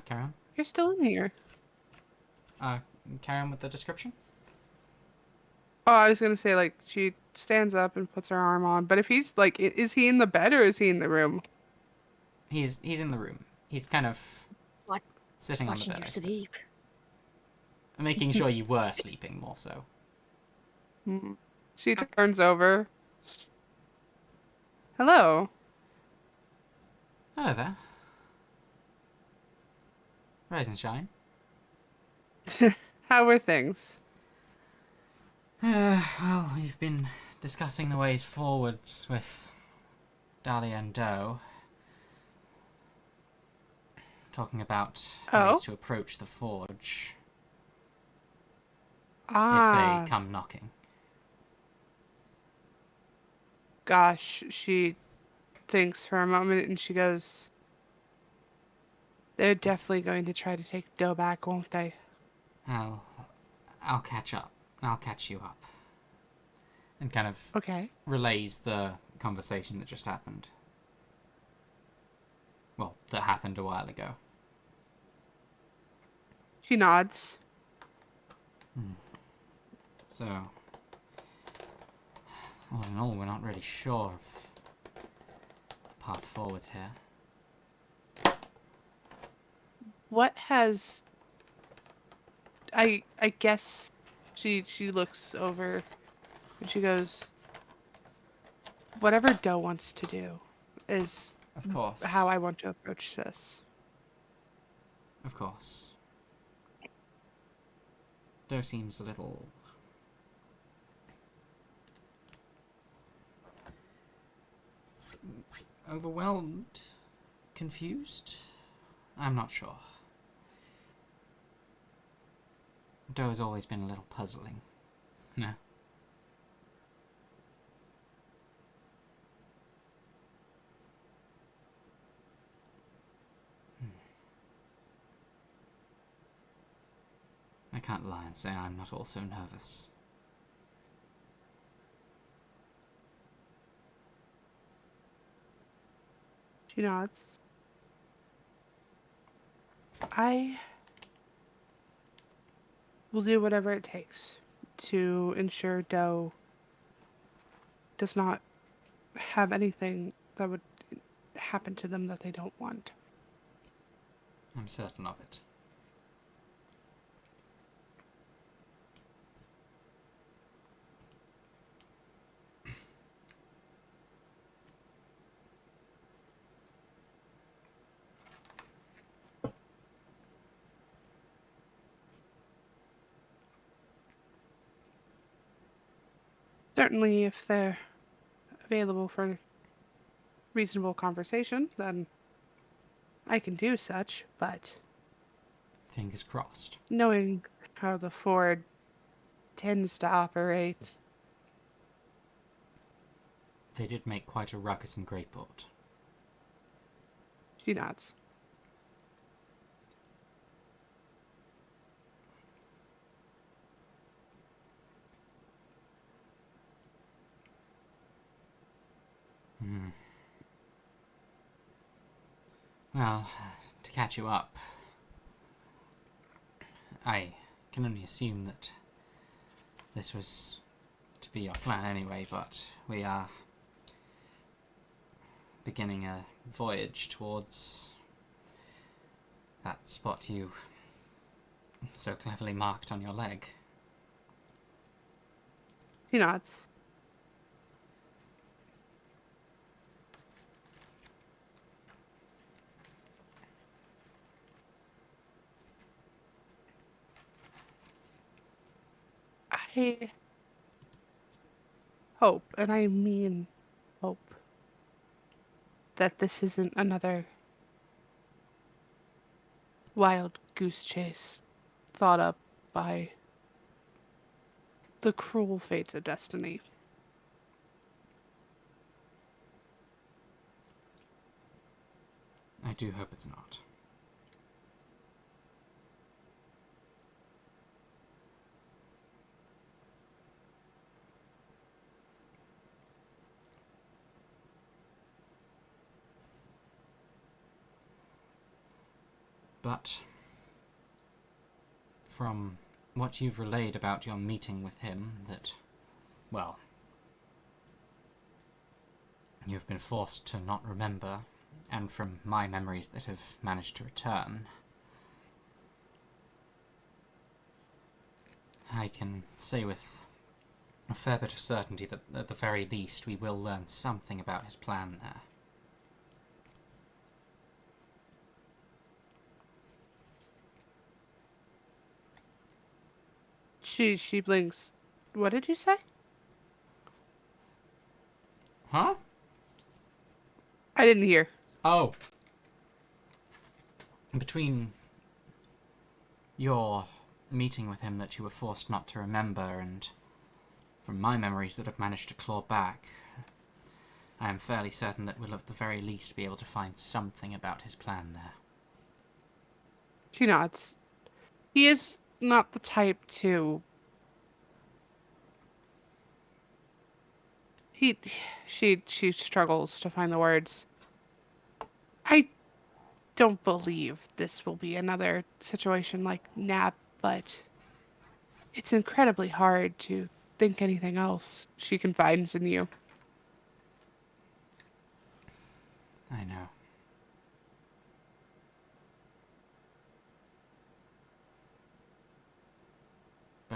Karen. you're still in here. Carry on with the description. Oh, I was gonna say, like, she stands up and puts her arm on, but if he's like, is he in the bed or is he in the room? He's in the room. He's kind of What? sitting on the Watching bed, you I suppose. sleep. Making sure you were sleeping more so. She turns over. Hello. Hello there. Rise and shine. How are things? Well, we've been discussing the ways forwards with Dahlia and Doe. Talking about ways to approach the Forge. If they come knocking. Gosh, she thinks for a moment and she goes, they're definitely going to try to take Doe back, won't they? I'll catch up. I'll catch you up. And kind of relays the conversation that just happened. Well, that happened a while ago. She nods. So, all in all, we're not really sure of the path forwards here. what has... I guess she looks over and she goes, whatever Doe wants to do is Of course. how I want to approach this. Of course. Doe seems a little... overwhelmed? Confused? I'm not sure. Doe has always been a little puzzling. No? I can't lie and say I'm not also nervous. She nods. I will do whatever it takes to ensure Doe does not have anything that would happen to them that they don't want. I'm certain of it. Certainly, if they're available for reasonable conversation, then I can do such, but Fingers crossed. knowing how the Ford tends to operate, They did make quite a ruckus in Greatport. she nods. Well, to catch you up, I can only assume that this was to be your plan anyway, but we are beginning a voyage towards that spot you so cleverly marked on your leg. She nods. I hope, and I mean hope, that this isn't another wild goose chase thought up by the cruel fates of destiny. I do hope it's not. But from what you've relayed about your meeting with him, that, well, you've been forced to not remember, and from my memories that have managed to return, I can say with a fair bit of certainty that at the very least we will learn something about his plan there. She blinks. What did you say? Huh? I didn't hear. Oh. Between your meeting with him that you were forced not to remember and from my memories that have managed to claw back, I am fairly certain that we'll at the very least be able to find something about his plan there. She nods. He is not the type to... She struggles to find the words. I don't believe this will be another situation like Nap, but it's incredibly hard to think anything else. She confides in you. I know.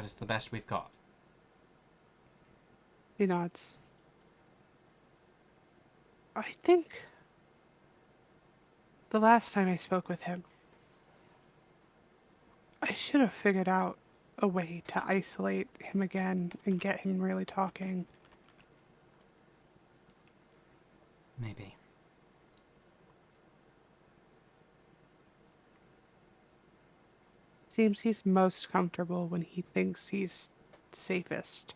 That is the best we've got. She nods. I think the last time I spoke with him, I should have figured out a way to isolate him again and get him really talking. Maybe. Seems he's most comfortable when he thinks he's safest.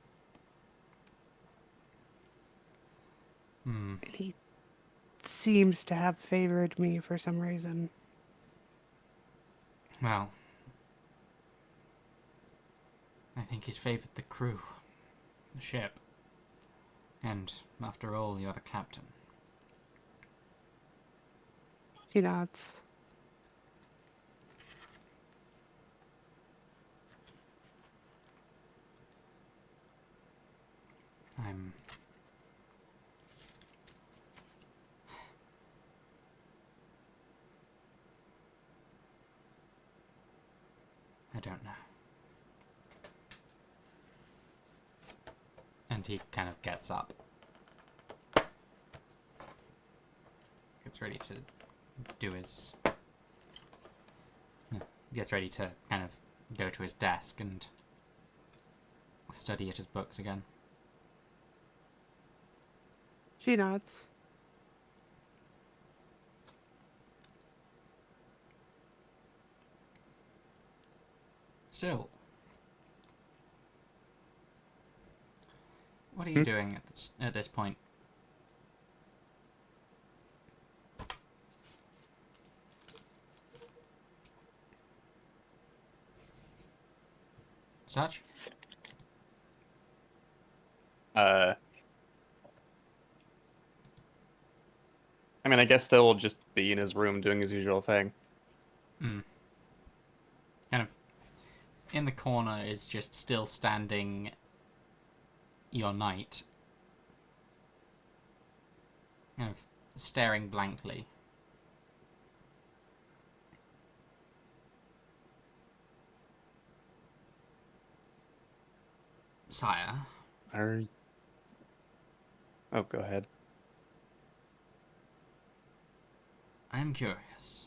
Hmm. And he seems to have favored me for some reason. Well, I think he's favoured the crew, the ship. And, after all, you're the captain. She nods. I don't know. And he kind of gets up. Gets ready to do his... Gets ready to kind of go to his desk and study at his books again. She nods. Still. What are you doing at this point? Such? I mean, I guess still just be in his room doing his usual thing. Kind of in the corner is just still standing your knight. Kind of staring blankly. Sire. Oh, go ahead. I am curious.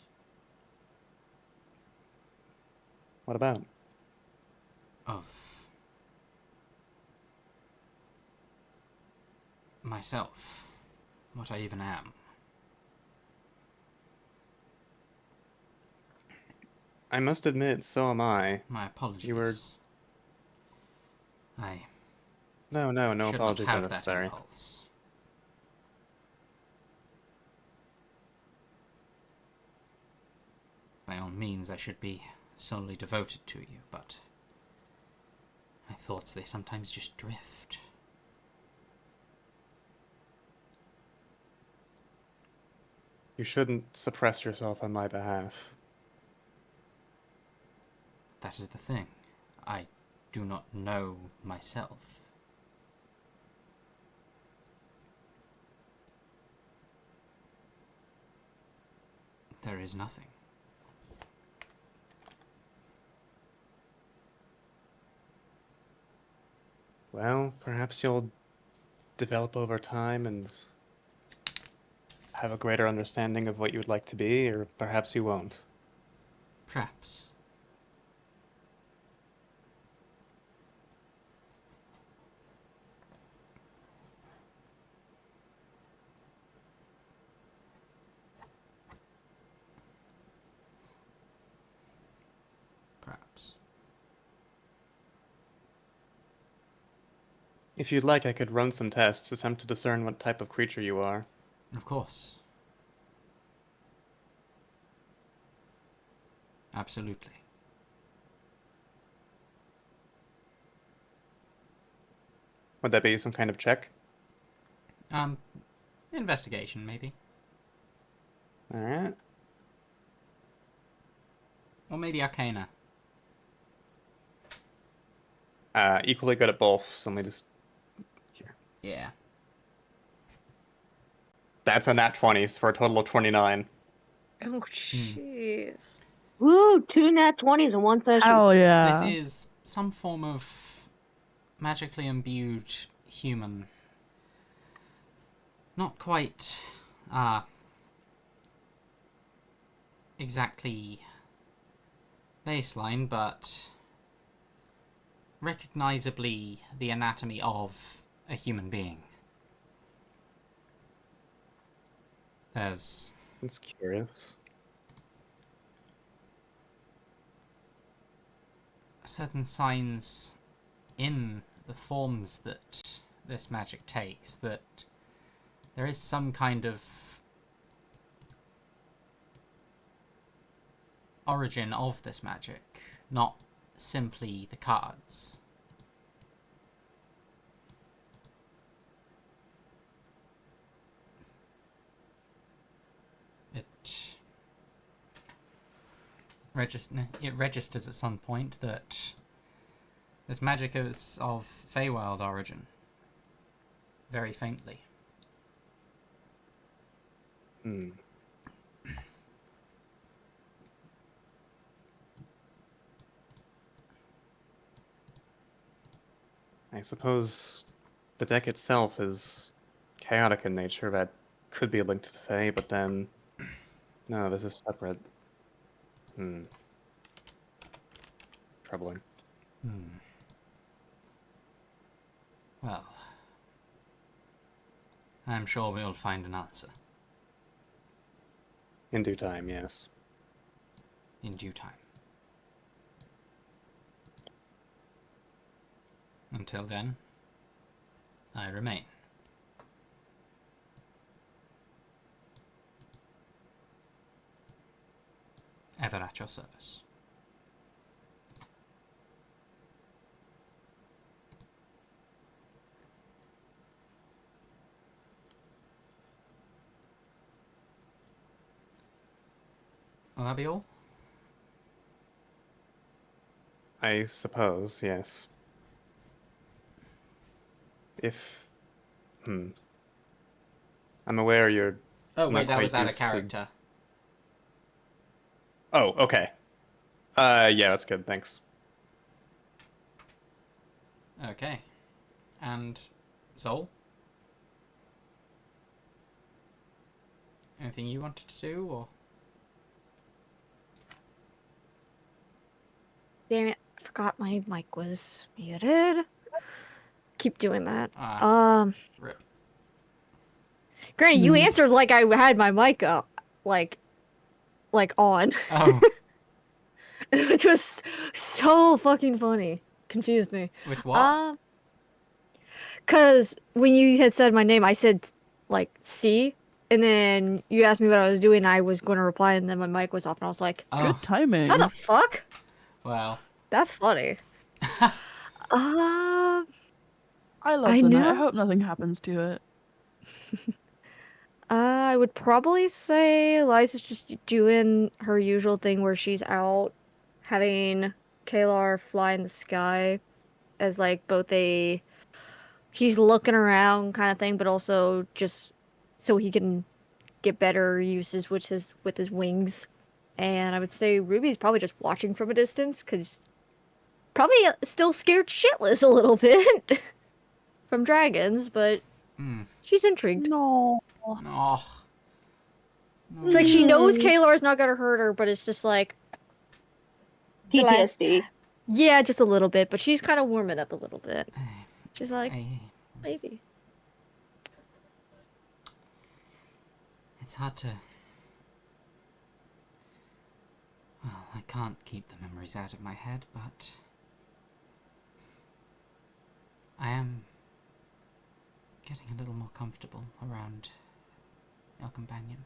What about? Of myself. What I even am. I must admit, so am I. My apologies. You were... I No should apologies not are have that necessary. impulse. By all means, I should be solely devoted to you, but my thoughts, they sometimes just drift. You shouldn't suppress yourself on my behalf. That is the thing. I do not know myself. There is nothing. Well, perhaps you'll develop over time and have a greater understanding of what you would like to be, or perhaps you won't. Perhaps. Perhaps. If you'd like, I could run some tests, attempt to discern what type of creature you are. Of course. Absolutely. Would that be some kind of check? Investigation, maybe. Alright. Or maybe Arcana. Equally good at both, so let me just... Here. Yeah. That's a nat 20 for a total of 29. Oh, jeez. Woo, 2 nat 20s and 1 session. Hell yeah. This is some form of magically imbued human. Not quite exactly baseline, but recognizably the anatomy of a human being. There's That's curious. certain signs in the forms that this magic takes that there is some kind of origin of this magic, not simply the cards. It registers at some point that this magic is of Feywild origin, very faintly. Hmm. I suppose the deck itself is chaotic in nature. That could be linked to the Fae, but then no, this is separate. Hmm. Troubling. Well, I'm sure we'll find an answer In due time, yes. in due time. Until then, I remain. Ever at your service. Will that be all? I suppose, yes. If... Hmm. I'm aware you're Oh not wait, that quite was out of used to- character. Oh, okay. Yeah, that's good, thanks. Okay. And Soul? Anything you wanted to do, or? Damn it, I forgot my mic was muted. Keep doing that. Rip. Granny, you answered like I had my mic up, like on, Oh, which was so fucking funny. Confused me. with what? Cause when you had said my name, I said like C, and then you asked me what I was doing. I was going to reply, and then my mic was off, and I was like, Oh, Good timing. "How the fuck? well. That's funny." I love I the night. I know. hope nothing happens to it. I would probably say Eliza's just doing her usual thing where she's out having Kalar fly in the sky as like both a he's looking around kind of thing, but also just so he can get better uses with his wings. And I would say Ruby's probably just watching from a distance because probably still scared shitless a little bit from dragons, but she's intrigued. No. Oh. It's like she knows Kalar's not gonna hurt her, but it's just like the last- PTSD. yeah, just a little bit, but she's kind of warming up a little bit. She's like, maybe. It's hard to... Well, I can't keep the memories out of my head, but... I am getting a little more comfortable around your companion.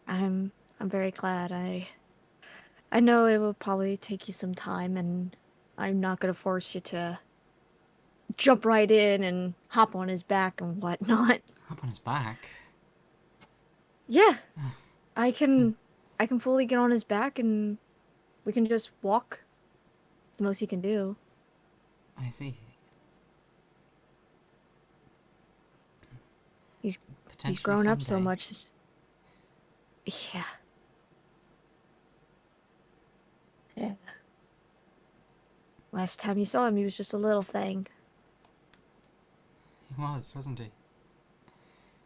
I'm very glad. I know it will probably take you some time, and I'm not gonna force you to jump right in and hop on his back and whatnot. Up on his back? Yeah, I can fully get on his back, and we can just walk. It's the most he can do. I see. He's Potentially grown up so someday. much. Yeah. Yeah. Last time you saw him, he was just a little thing. He was, wasn't he?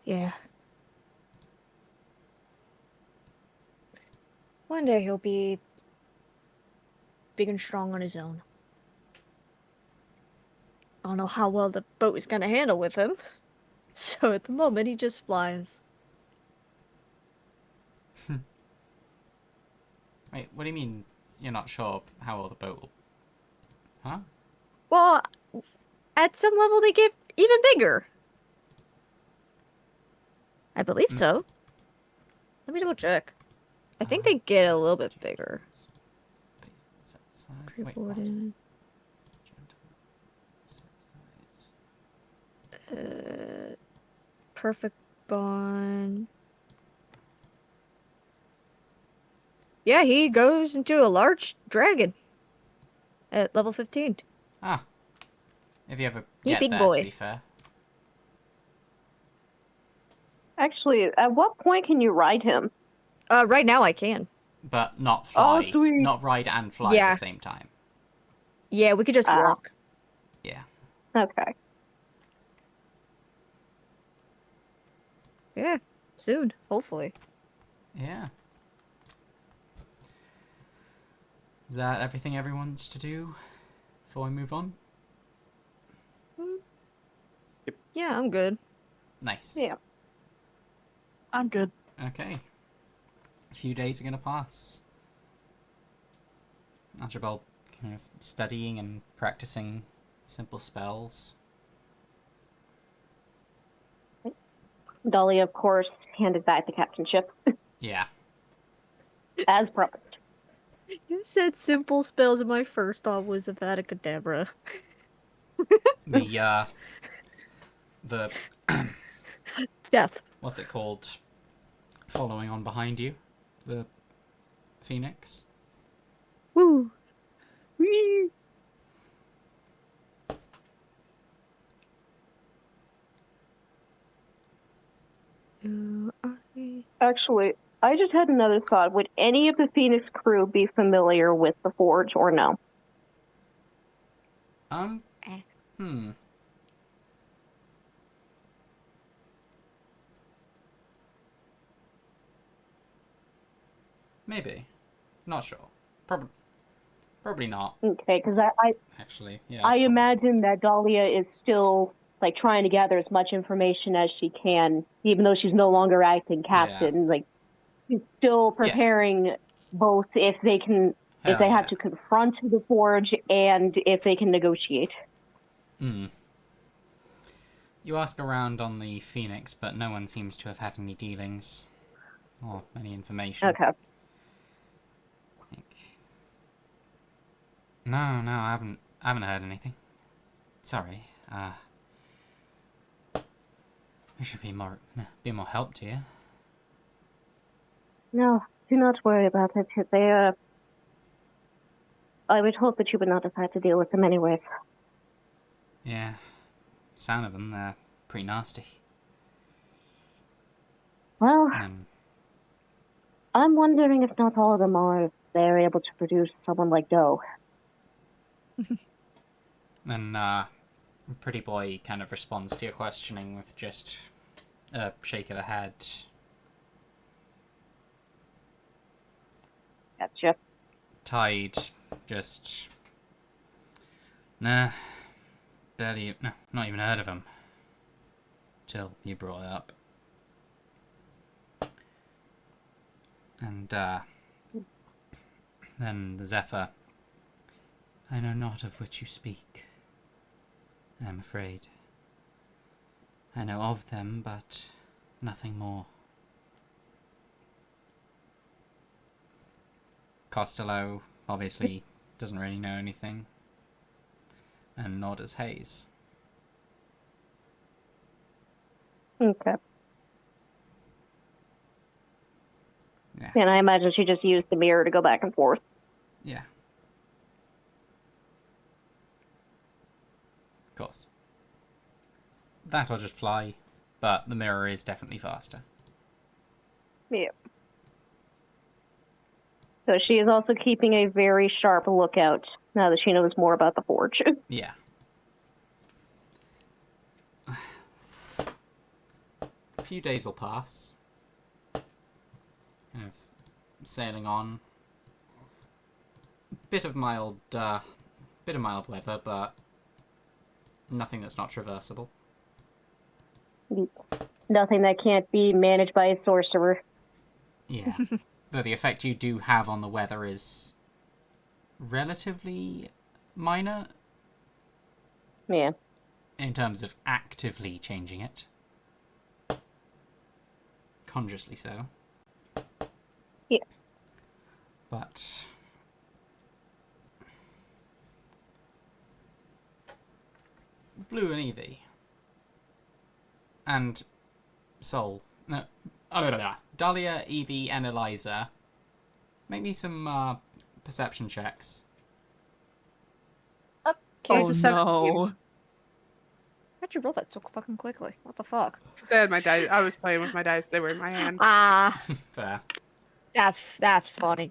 Yeah. One day he'll be big and strong on his own. I don't know how well the boat is gonna handle with him. So at the moment, he just flies. Wait, what do you mean you're not sure how well the boat will... Huh? Well, at some level, they get even bigger. I believe so. Let me double check. I think they get a little bit bigger. Set size. Wait, what? Pre-boarded. Set size. Perfect bond. Yeah, he goes into a large dragon at level 15. Ah. If you ever He get big there, boy. to be fair. Actually, at what point can you ride him? Right now I can. But not fly. Oh, sweet. Not ride and fly Yeah. at the same time. Yeah, we could just Ah. walk. Yeah. Okay. Yeah, soon, hopefully. Yeah. Is that everything everyone's to do before we move on? Yeah, I'm good. Nice. Yeah. I'm good. Okay. A few days are going to pass. Archibald kind of studying and practicing simple spells. Dolly, of course, handed back the captainship, Yeah. as promised. You said simple spells, and my first thought was Avada Kedavra. The Death. what's it called? Following on behind you, the phoenix. Woo! Whee! Actually, I just had another thought. Would any of the Phoenix crew be familiar with the Forge or no? Eh. Maybe. Not sure. Probably not, Okay, because I actually. Yeah. I probably. imagine that Dahlia is still like trying to gather as much information as she can, even though she's no longer acting captain. Like she's still preparing both if they can, if Hell they yeah. have to confront the Forge and if they can negotiate. You ask around on the Phoenix, but no one seems to have had any dealings or any information. Okay. No, I haven't heard anything. Sorry. I should be more help to you. No, do not worry about it. They I would hope that you would not have had to deal with them anyways. Yeah. Sound of them, they're pretty nasty. Well, And I'm wondering if not all of them are, if they're able to produce someone like Doe. then Pretty Boy kind of responds to your questioning with just a shake of the head. Gotcha. Tide, just... Nah. Barely... No, not even heard of him. Till you brought it up. And, then the Zephyr. I know not of which you speak. I am afraid. I know of them, but nothing more. Costello obviously doesn't really know anything. And nor does Hayes. Okay. Yeah. And I imagine she just used the mirror to go back and forth. Yeah. Of course. That'll just fly, but the mirror is definitely faster. Yeah. So she is also keeping a very sharp lookout now that she knows more about the forge. Yeah. A few days will pass. Kind of sailing on. Bit of mild weather, but nothing that's not traversable. Nothing that can't be managed by a sorcerer. Yeah. Though the effect you do have on the weather is relatively minor Yeah. in terms of actively changing it. Consciously so. Yeah. But Blue and Evie and Sol. No, Dahlia, Evie, and Eliza. Make me some perception checks. Okay, Oh it's a 17. no. How'd you roll that so fucking quickly? What the fuck? I had my dice. I was playing with my dice. They were in my hand. Ah, Fair. that's funny.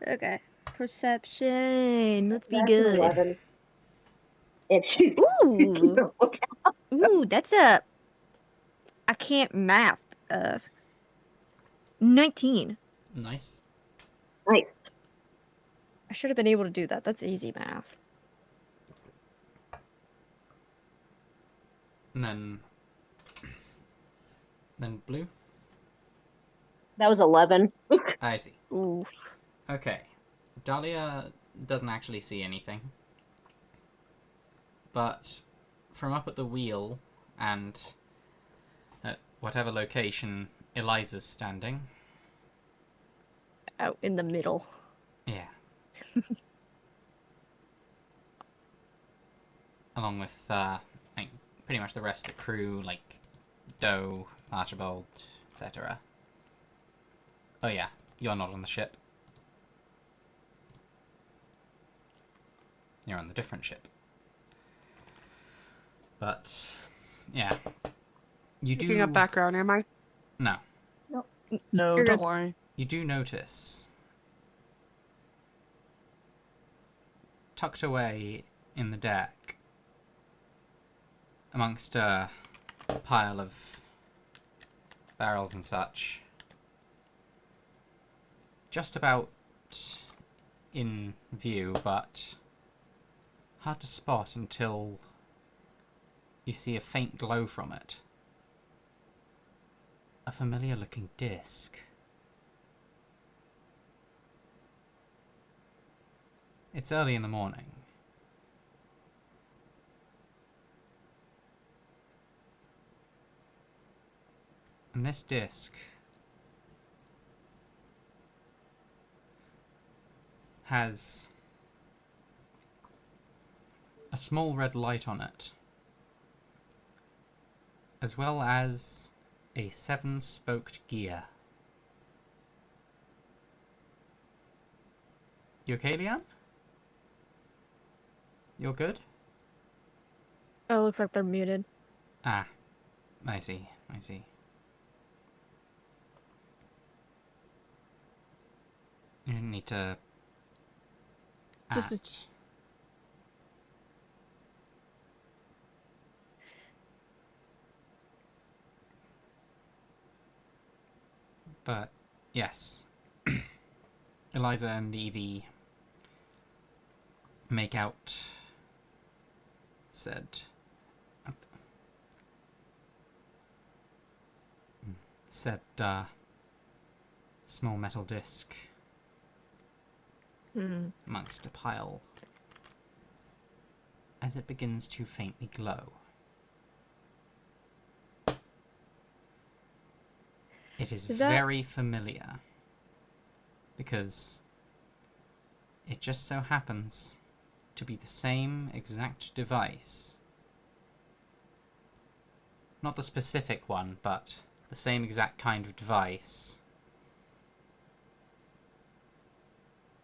Okay, perception. Let's be That's an good. 11. If she... Ooh, ooh, that's a. I can't math. 19. Nice. Nice. I should have been able to do that. That's easy math. And then Blue. That was 11. I see. Ooh. Okay. Dahlia doesn't actually see anything. But from up at the wheel and at whatever location Eliza's standing. Out in the middle. Yeah. Along with like, pretty much the rest of the crew, like Doe, Archibald, etc. Oh yeah, you're not on the ship. You're on the different ship. But yeah, you do. Picking up background, am I? No, No, You're don't good. worry. you do notice tucked away in the deck amongst a pile of barrels and such, just about in view, but hard to spot until you see a faint glow from it. A familiar looking disc. It's early in the morning. And this disc has a small red light on it, as well as a 7-spoked gear. You okay, Leanne? You're good? Oh, looks like they're muted. Ah, I see, I see. You didn't need to This is- act. But, yes. Eliza and Evie make out said small metal disc amongst a pile as it begins to faintly glow. It is Is that- very familiar because it just so happens to be the same exact device. Not the specific one, but the same exact kind of device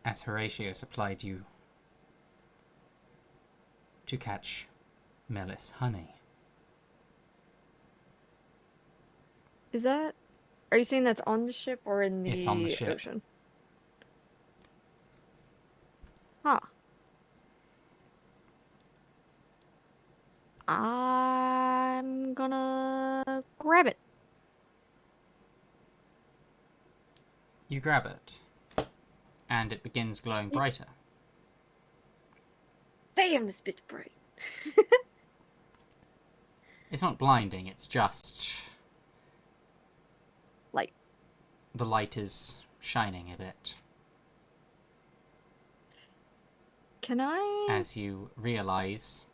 as Horatio supplied you to catch Melis honey. Is that? Are you saying that's on the ship or in the It's on the ship. ocean? I'm gonna grab it. You grab it, and it begins glowing brighter. Damn, this bitch bright. It's not blinding, it's just Light. the light is shining a bit. Can I? As you realise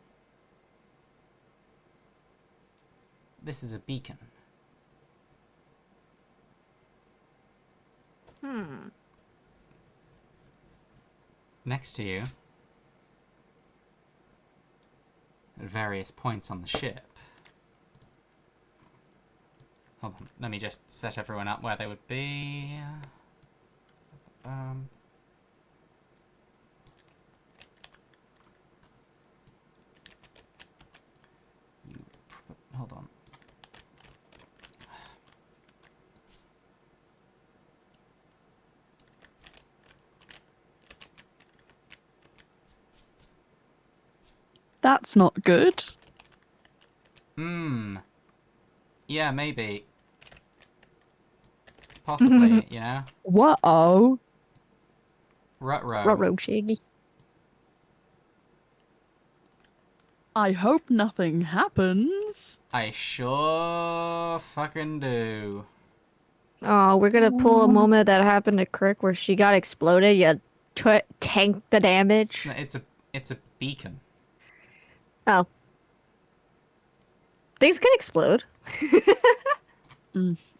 this is a beacon. Next to you, at various points on the ship. Hold on, let me just set everyone up where they would be. Hold on. That's not good. Yeah, maybe. Possibly, you know? Whoa. Ruh-roh. Ruh-roh, Shaggy. I hope nothing happens. I sure fucking do. Oh, we're gonna pull a moment that happened to Crick where she got exploded. You tanked the damage. No, it's a beacon. Oh. Things can explode.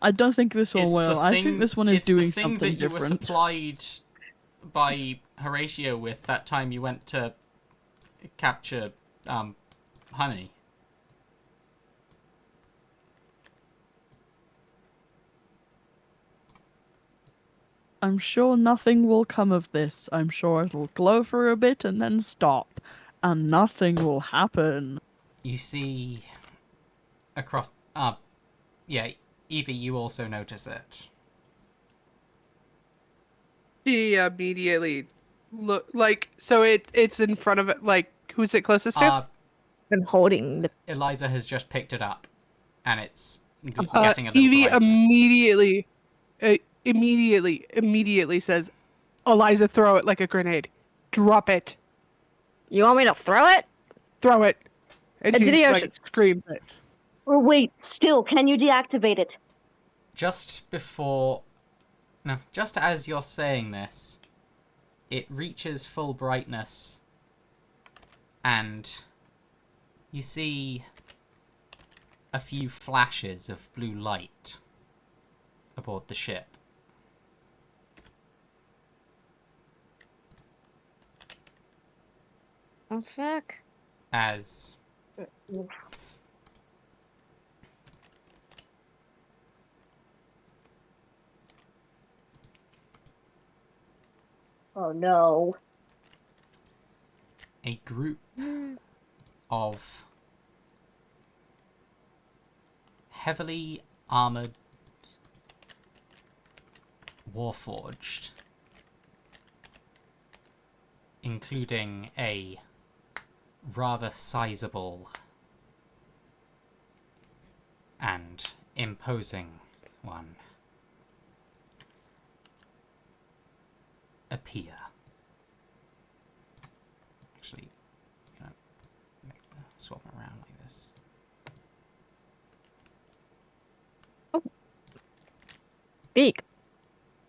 I don't think this one It's will. the I thing, think this one is it's doing the thing something that you were different. supplied by Horatio with that time you went to capture honey. I'm sure nothing will come of this. I'm sure it'll glow for a bit and then stop. And nothing will happen. You see across yeah, Evie, you also notice it. She immediately look like so it's in front of it. Like who's it closest to? I'm holding the. Eliza has just picked it up, and it's getting a little Evie brighter. immediately says, "Eliza, throw it like a grenade. Drop it. You want me to throw it? Throw it." And Into she the like ocean. screams it. Or wait, still, can you deactivate it? Just as you're saying this, it reaches full brightness, and you see a few flashes of blue light aboard the ship. Oh, fuck. As Oh no. a group of heavily armored warforged, including a rather sizable and imposing one, appear. Actually, swap them around like this. Big.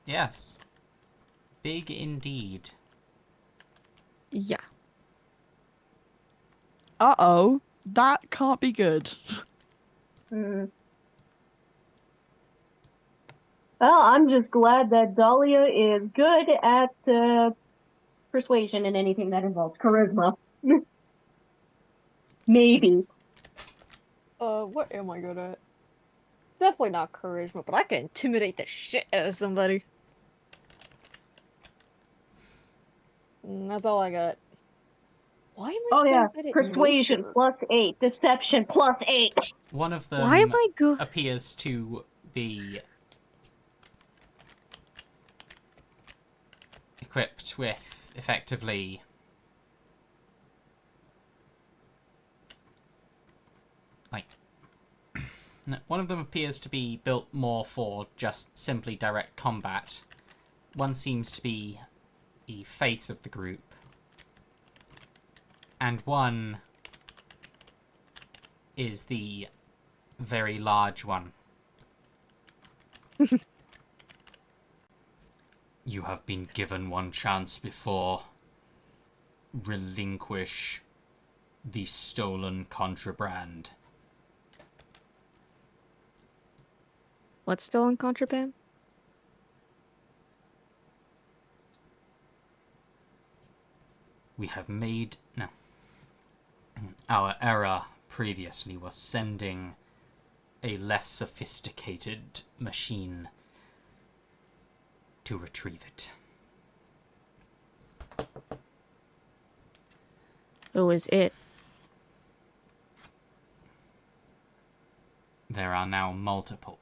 Yes. Big indeed. Yeah. Uh-oh. That can't be good. Hmm. Well, I'm just glad that Dahlia is good at persuasion and anything that involves charisma. Maybe. What am I good at? Definitely not charisma, but I can intimidate the shit out of somebody. That's all I got. Why am I Oh so yeah, good at persuasion nature? +8, deception +8. One of Why am them I good? appears to be equipped with, effectively, One of them appears to be built more for just simply direct combat. One seems to be the face of the group. And one is the very large one. You have been given one chance before. Relinquish the stolen contraband. What's stolen contraband? We have made... No. Our error previously was sending a less sophisticated machine to retrieve it. Who is it? There are now multiple.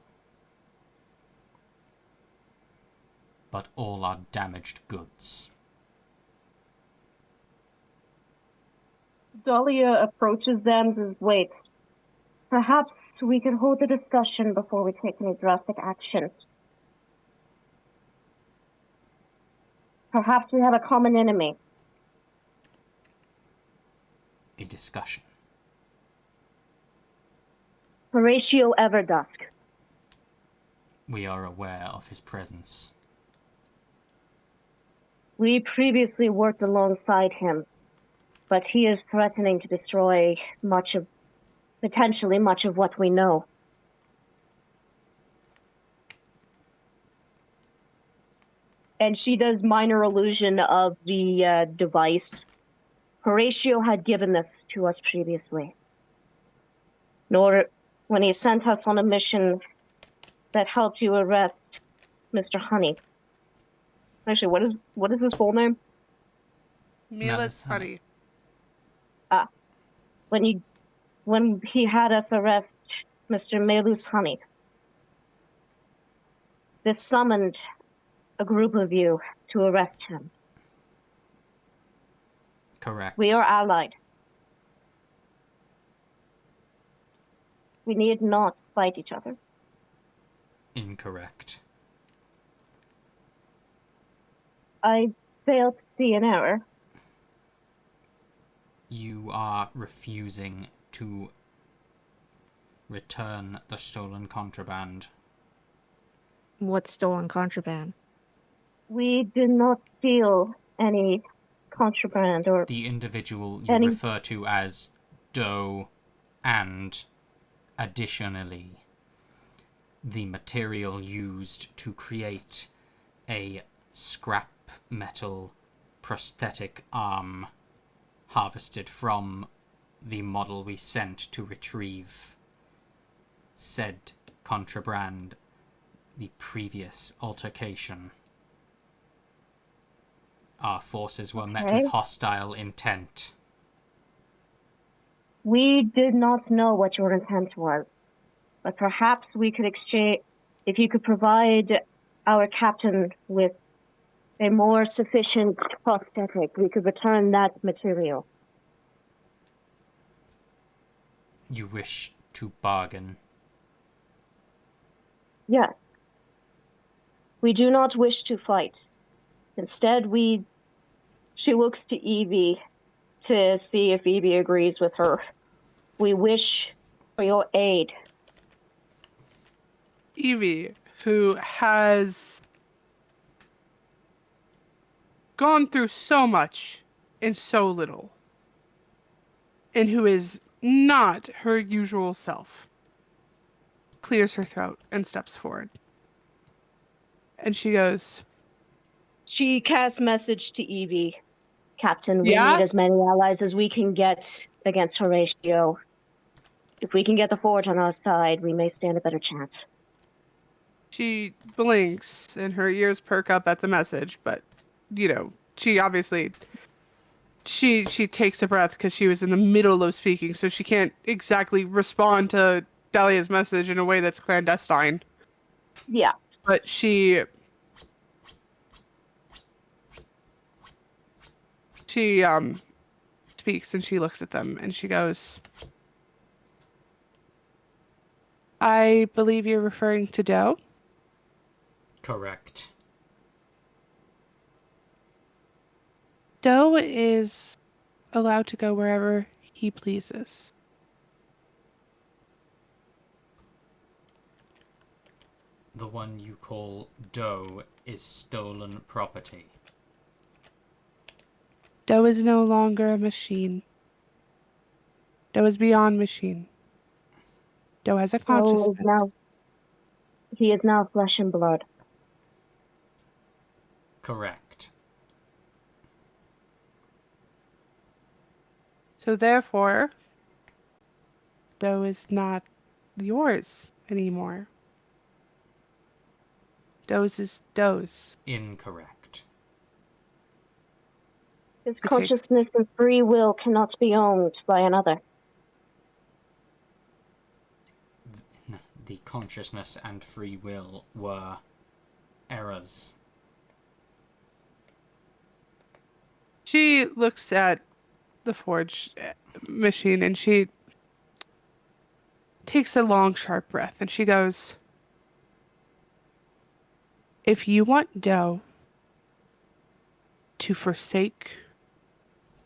But all are damaged goods. Dahlia approaches them and says, wait, perhaps we could hold a discussion before we take any drastic action. Perhaps we have a common enemy. A discussion. Horatio Everdusk. We are aware of his presence. We previously worked alongside him, but he is threatening to destroy potentially much of what we know. And she does minor allusion of the device. Horatio had given this to us previously. When he sent us on a mission that helped you arrest Mr. Honey. Actually, what is his full name? Melis Honey. When he had us arrest Mr. Melus Honey, this summoned a group of you to arrest him. Correct. We are allied. We need not fight each other. Incorrect. I fail to see an error. You are refusing to return the stolen contraband. What's stolen contraband? We did not steal any contraband or The individual you any... refer to as Doe, and additionally, the material used to create a scrap metal prosthetic arm harvested from the model we sent to retrieve said contraband the previous altercation. Our forces were met with hostile intent. We did not know what your intent was, but perhaps we could exchange, if you could provide our captain with a more sufficient prosthetic, we could return that material. You wish to bargain? Yes. We do not wish to fight. Instead, she looks to Evie to see if Evie agrees with her. We wish for your aid. Evie, who has gone through so much in so little, and who is not her usual self, clears her throat and steps forward. And she goes... She casts message to Evie. Captain, we Yeah? need as many allies as we can get against Horatio. If we can get the fort on our side, we may stand a better chance. She blinks and her ears perk up at the message, but, you know, she obviously... She takes a breath because she was in the middle of speaking, so she can't exactly respond to Dahlia's message in a way that's clandestine. Yeah. But she speaks and she looks at them and she goes, I believe you're referring to Doe. Correct. Doe is allowed to go wherever he pleases. The one you call Doe is stolen property. Doe is no longer a machine. Doe is beyond machine. Doe has a consciousness. He is now flesh and blood. Correct. So therefore, Doe is not yours anymore. Doe's is Doe's. Incorrect. His He consciousness and free will cannot be owned by another. The consciousness and free will were errors. She looks at the forge machine and she takes a long, sharp breath and she goes, if you want Doe to forsake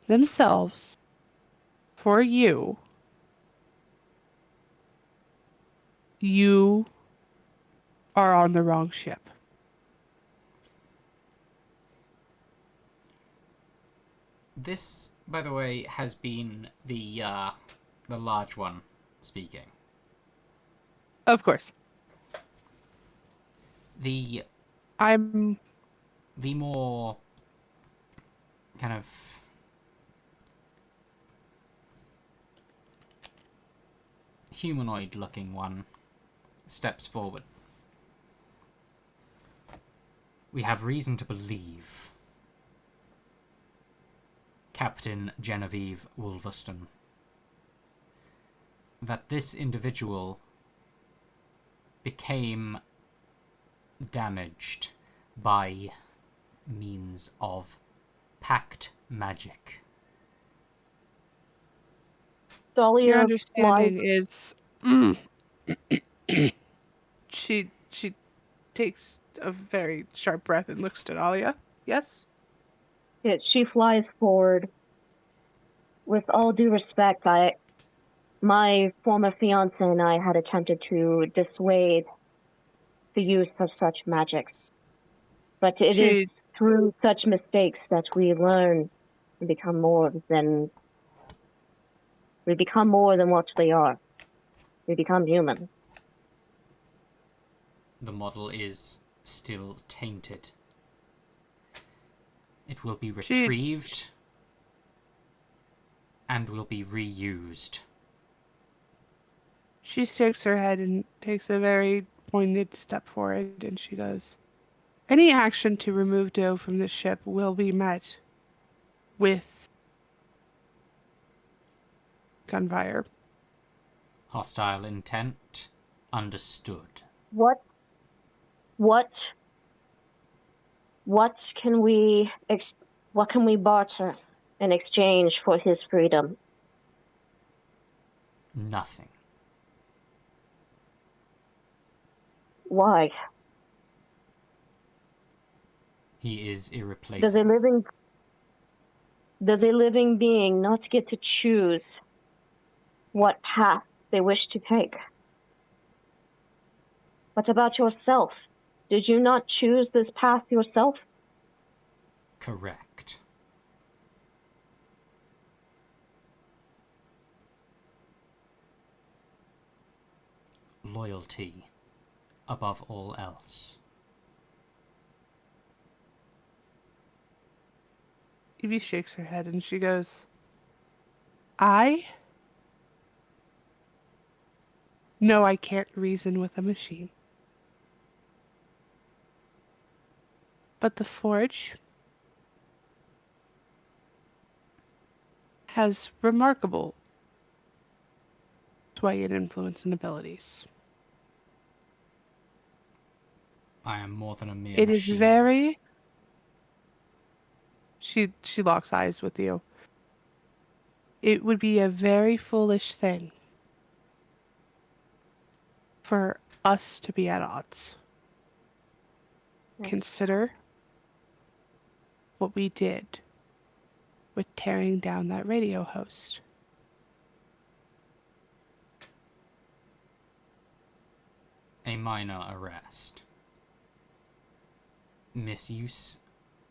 themselves for you, you are on the wrong ship. This, by the way, has been the large one speaking. Of course. The more kind of humanoid-looking one steps forward. We have reason to believe, Captain Genevieve Wolverston, that this individual became damaged by means of pact magic. Dahlia Your understanding is she takes a very sharp breath and looks at Alia. Yes? she flies forward. With all due respect, my former fiance and I had attempted to dissuade the use of such magics. But it is through such mistakes that we learn and become more than what we are. We become human. The model is still tainted. It will be retrieved and will be reused. She shakes her head and takes a very pointed step forward and she goes, any action to remove Doe from the ship will be met with gunfire. Hostile intent. Understood. What can we barter in exchange for his freedom? Nothing. Why? He is irreplaceable. Does a living being not get to choose what path they wish to take? What about yourself? Did you not choose this path yourself? Correct. Loyalty above all else. Evie shakes her head and she goes, No, I can't reason with a machine. But the Forge has remarkable sway and influence and abilities. I am more than a mere It machine. is very... She locks eyes with you. It would be a very foolish thing for us to be at odds. Yes. Consider what we did with tearing down that radio host. A minor arrest. Misuse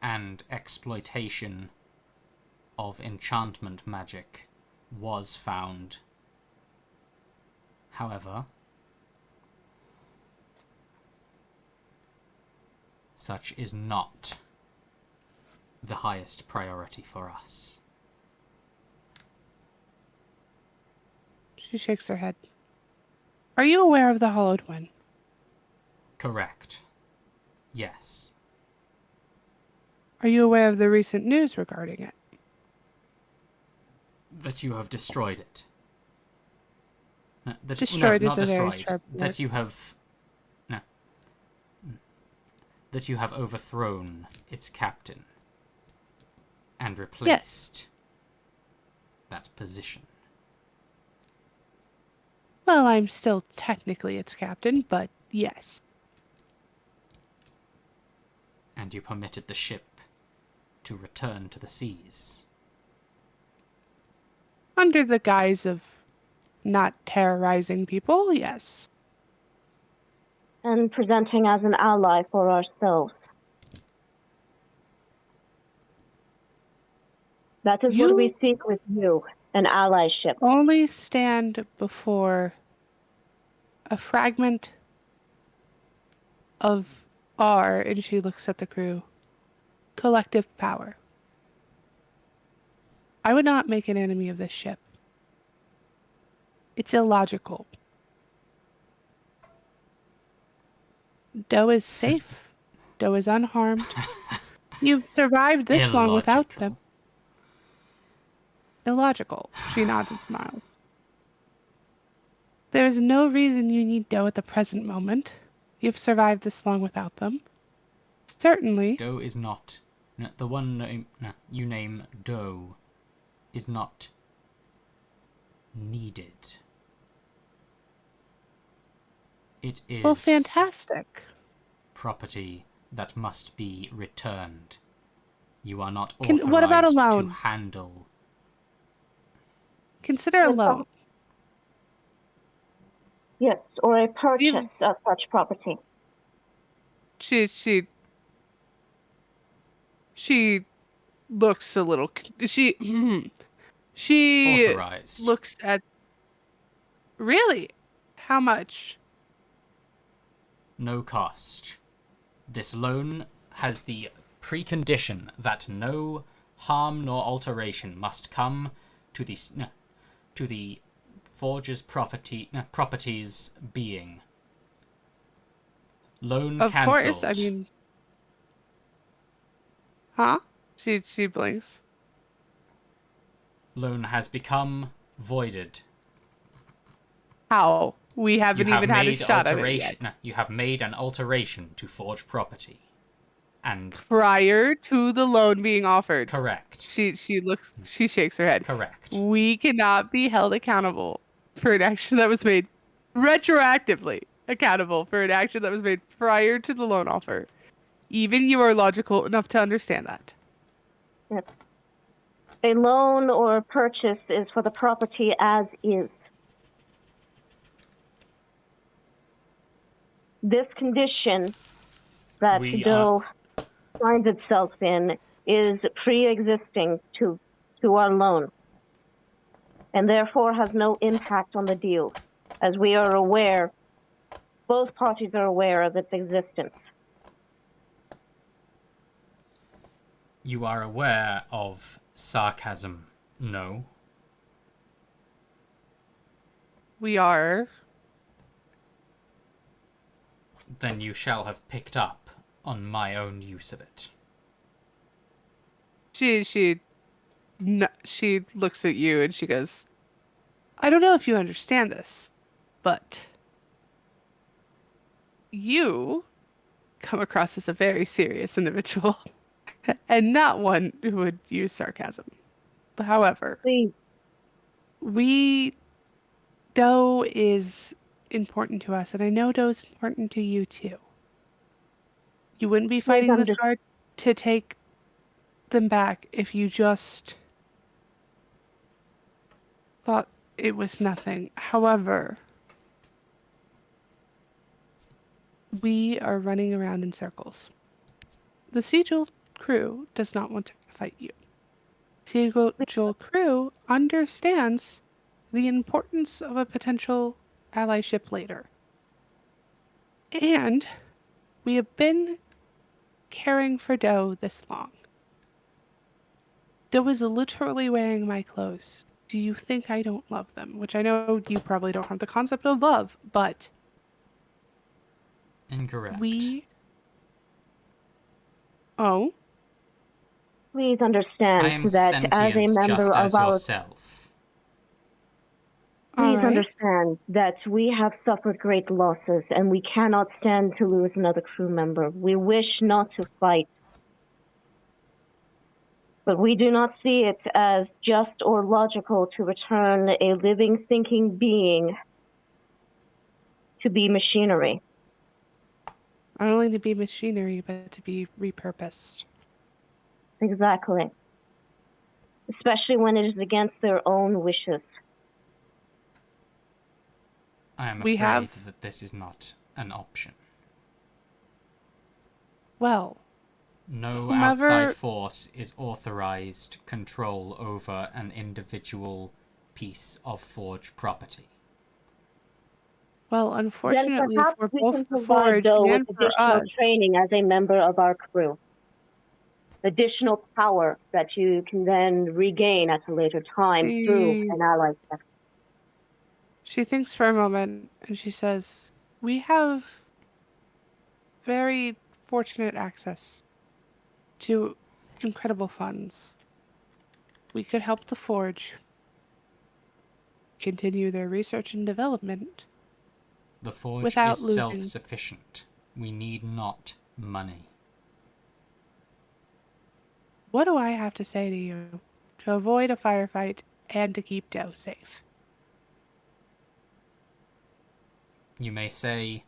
and exploitation of enchantment magic was found. However, such is not the highest priority for us. She shakes her head. Are you aware of the Hollowed One? Correct. Yes. Are you aware of the recent news regarding it? That you have destroyed it. No, Destroyed no, is not a very destroyed. sharp word. That you have... No. That you have overthrown its captain and replaced that position. Well, I'm still technically its captain, but yes. And you permitted the ship to return to the seas. Under the guise of not terrorizing people, yes. And presenting as an ally for ourselves. That is what we You seek with you, an allyship. only stand before a fragment of our, and she looks at the crew, collective power. I would not make an enemy of this ship. It's illogical. Doe is safe. Doe is unharmed. You've survived this long without them. Illogical. She nods and smiles. There is no reason you need Doe at the present moment. You've survived this long without them. Certainly. Doe is not... No, the one you name Doe is not needed. It is Well, fantastic. property that must be returned. You are not What authorized about a to loan? handle... Consider a loan. Yes, or a purchase of such property. She looks a little. She Authorized. looks at. Really? How much? No cost. This loan has the precondition that no harm nor alteration must come to the forger's property's being. Loan Of cancelled. course. I mean. Huh? She blinks. Loan has become voided. How? We haven't even had a shot at it yet. No, you have made an alteration to forge property. And Prior to the loan being offered. correct. She shakes her head. Correct. We cannot be held accountable for an action that was made retroactively accountable for an action that was made prior to the loan offer. Even you are logical enough to understand that. Yes. A loan or purchase is for the property as is. This condition that Doe finds itself in is pre-existing to our loan, and therefore has no impact on the deal, as we are aware, both parties are aware of its existence. You are aware of sarcasm, no? We are. Then you shall have picked up on my own use of it. She looks at you and she goes, I don't know if you understand this, but you come across as a very serious individual and not one who would use sarcasm. However, Please. Doe is important to us, and I know Doe's important to you too. You wouldn't be Please fighting this hard to take them back if you just thought it was nothing. However, we are running around in circles. The Sigil crew does not want to fight you. Sigil crew understands the importance of a potential allyship later. And we have been caring for Doe this long. Doe is literally wearing my clothes. Do you think I don't love them? Which I know you probably don't have the concept of love, but Incorrect. Oh? Please I understand am that as a sentient member just of as our yourself. Please Alright. understand that we have suffered great losses and we cannot stand to lose another crew member. We wish not to fight, but we do not see it as just or logical to return a living, thinking being to be machinery. Not only to be machinery, but to be repurposed. Exactly. Especially when it is against their own wishes. I am We afraid have- that this is not an option. Well, No Whomever- outside force is authorized control over an individual piece of Forge property. well, Then unfortunately perhaps for we can both the provide Forge Doe with and for additional us, training as a member of our crew. Additional power that you can then regain at a later time through an ally step. she thinks for a moment and she says, we have very fortunate access to incredible funds. We could help the Forge continue their research and development. The Forge Without is losing. self-sufficient. We need not money. What do I have to say to you to avoid a firefight and to keep Doe safe? You may say,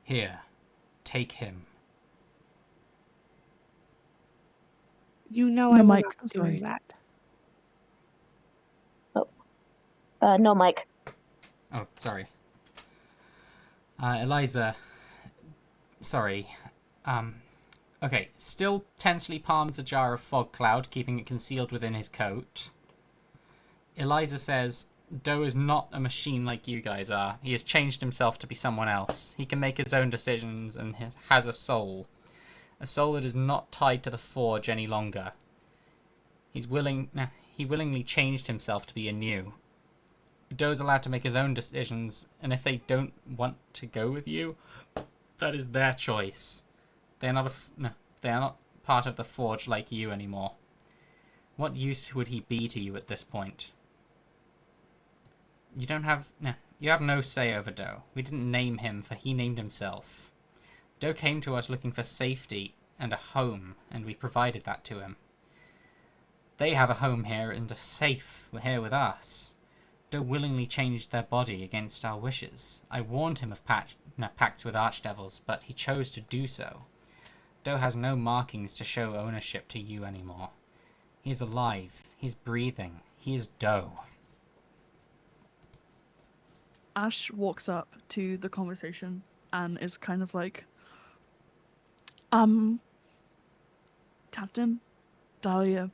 "Here, take him." You know No, I'm Mike, not sorry. doing that. No, Mike. Oh, sorry. Eliza. Sorry. Okay, still tensely palms a jar of fog cloud, keeping it concealed within his coat. Eliza says, Doe is not a machine like you guys are. He has changed himself to be someone else. He can make his own decisions and has a soul. A soul that is not tied to the Forge any longer. He willingly changed himself to be anew. Doe's allowed to make his own decisions, and if they don't want to go with you, that is their choice. They are not part of the Forge like you anymore. What use would he be to you at this point? You have no say over Doe. We didn't name him, for he named himself. Doe came to us looking for safety and a home, and we provided that to him. They have a home here and are safe here with us. Doe willingly changed their body against our wishes. I warned him of pacts with archdevils, but he chose to do so. Doe has no markings to show ownership to you anymore. He's alive. He's breathing. He is Doe. Ash walks up to the conversation and is kind of like, Captain, Dahlia,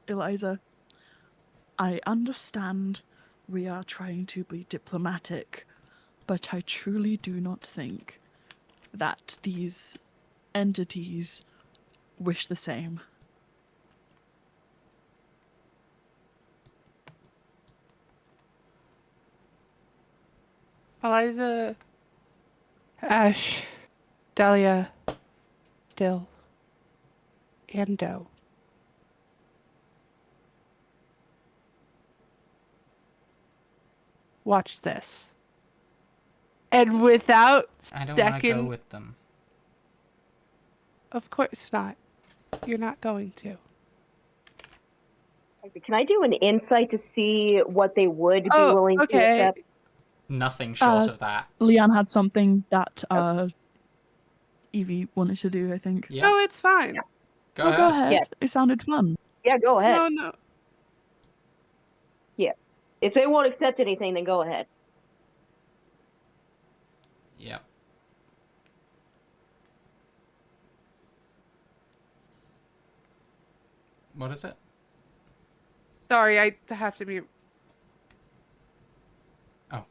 Eliza, I understand we are trying to be diplomatic, but I truly do not think that these entities wish the same. Eliza, Ash, Dahlia, Still, and Doe. Watch this. And without I don't want to go second, with them. of course not. You're not going to. Can I do an insight to see what they would be Oh, willing to okay. accept? Nothing short of that. Leanne had something that Evie wanted to do, I think. Yeah. No, it's fine. Go Oh, ahead. go ahead. Yeah. It sounded fun. Yeah, go ahead. No. If they won't accept anything, then go ahead. Yep. What is it? Sorry, I have to mute. Oh.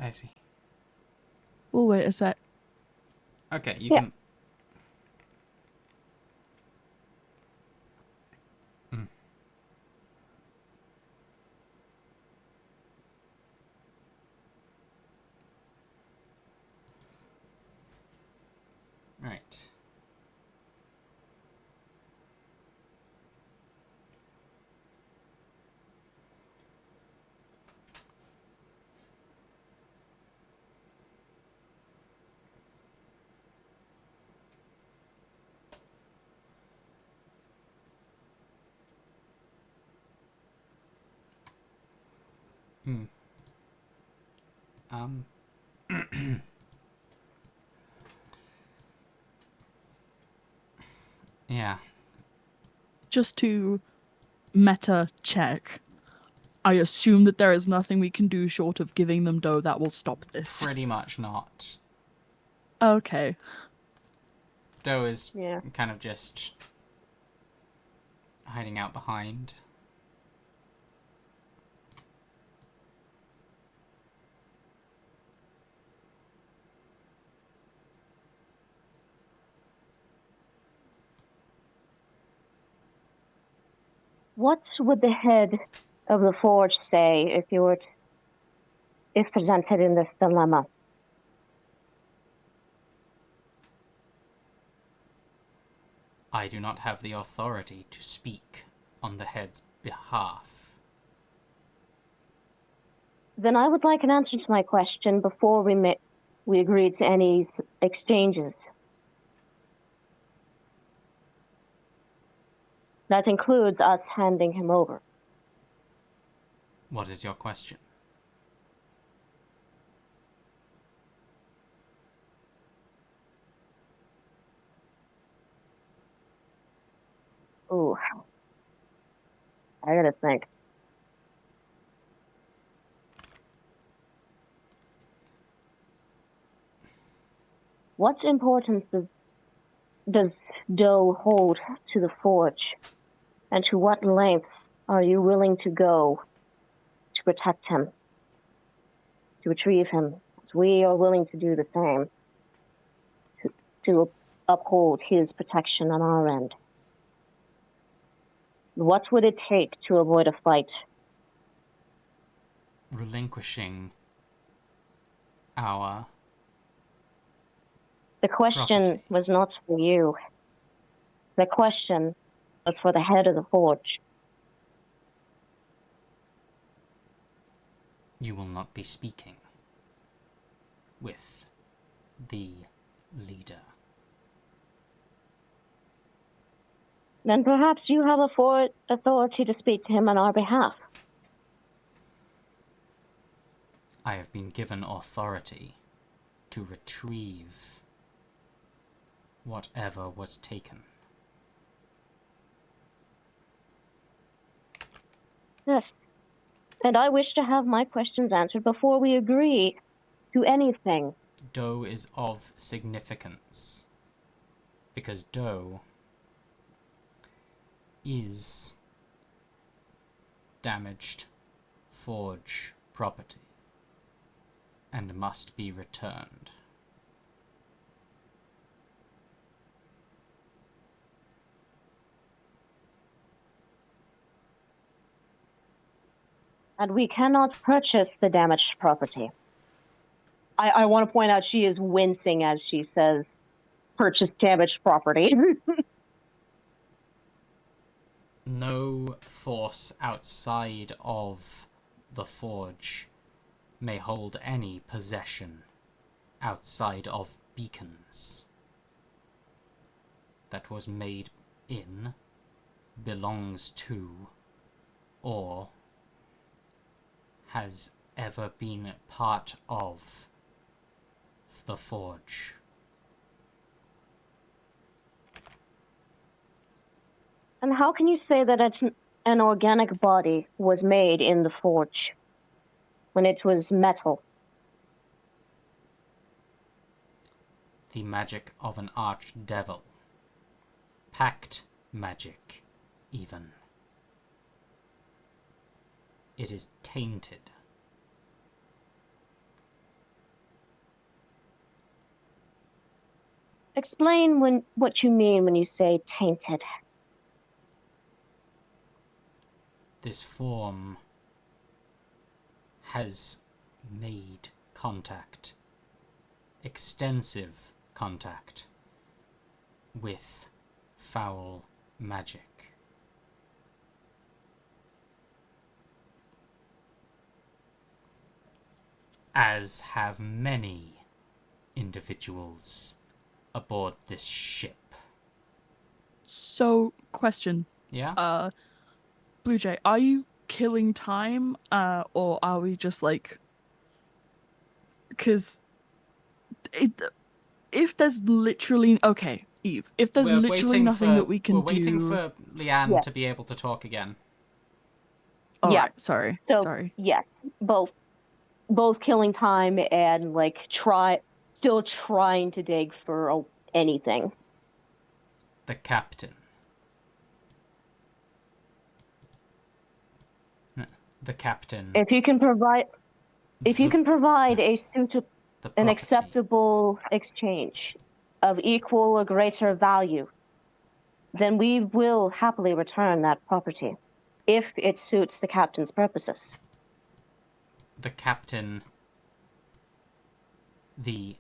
I see. We'll wait a sec. Okay, you Yeah. can... Right. Hmm. Um... Yeah. Just to meta check, I assume that there is nothing we can do short of giving them dough that will stop this. Pretty much not. Okay. Doe is Yeah. kind of just hiding out behind. What would the head of the forge say if presented in this dilemma? I do not have the authority to speak on the head's behalf. Then I would like an answer to my question before we agree to any exchanges. That includes us handing him over. What is your question? Ooh. I gotta think. What importance does Doe hold to the forge? And to what lengths are you willing to go to protect him? To retrieve him? As we are willing to do the same. To uphold his protection on our end. What would it take to avoid a fight? Relinquishing our The question property. was not for you. The question was for the head of the forge. You will not be speaking with the leader. Then perhaps you have authority to speak to him on our behalf. I have been given authority to retrieve whatever was taken. Yes. And I wish to have my questions answered before we agree to anything. Doe is of significance because Doe is damaged forge property and must be returned. And we cannot purchase the damaged property. I want to point out she is wincing as she says, purchase damaged property. No force outside of the forge may hold any possession outside of beacons that was made in, belongs to, or has ever been part of the Forge. And how can you say that an organic body was made in the forge when it was metal? The magic of an archdevil. Pact magic, even. It is tainted. Explain what you mean when you say tainted. This form has made contact, extensive contact, with foul magic. As have many individuals aboard this ship. So, question. Yeah? Blue Jay, are you killing time, or are we just like... Because if there's literally... Okay, Eve. If there's literally nothing that we can do... We're waiting for Leanne Yeah. to be able to talk again. All Yeah. right, sorry. So Sorry. yes, both killing time and like still trying to dig for anything. The captain. The captain. If you can provide a an acceptable exchange of equal or greater value, then we will happily return that property if it suits the captain's purposes. The captain, the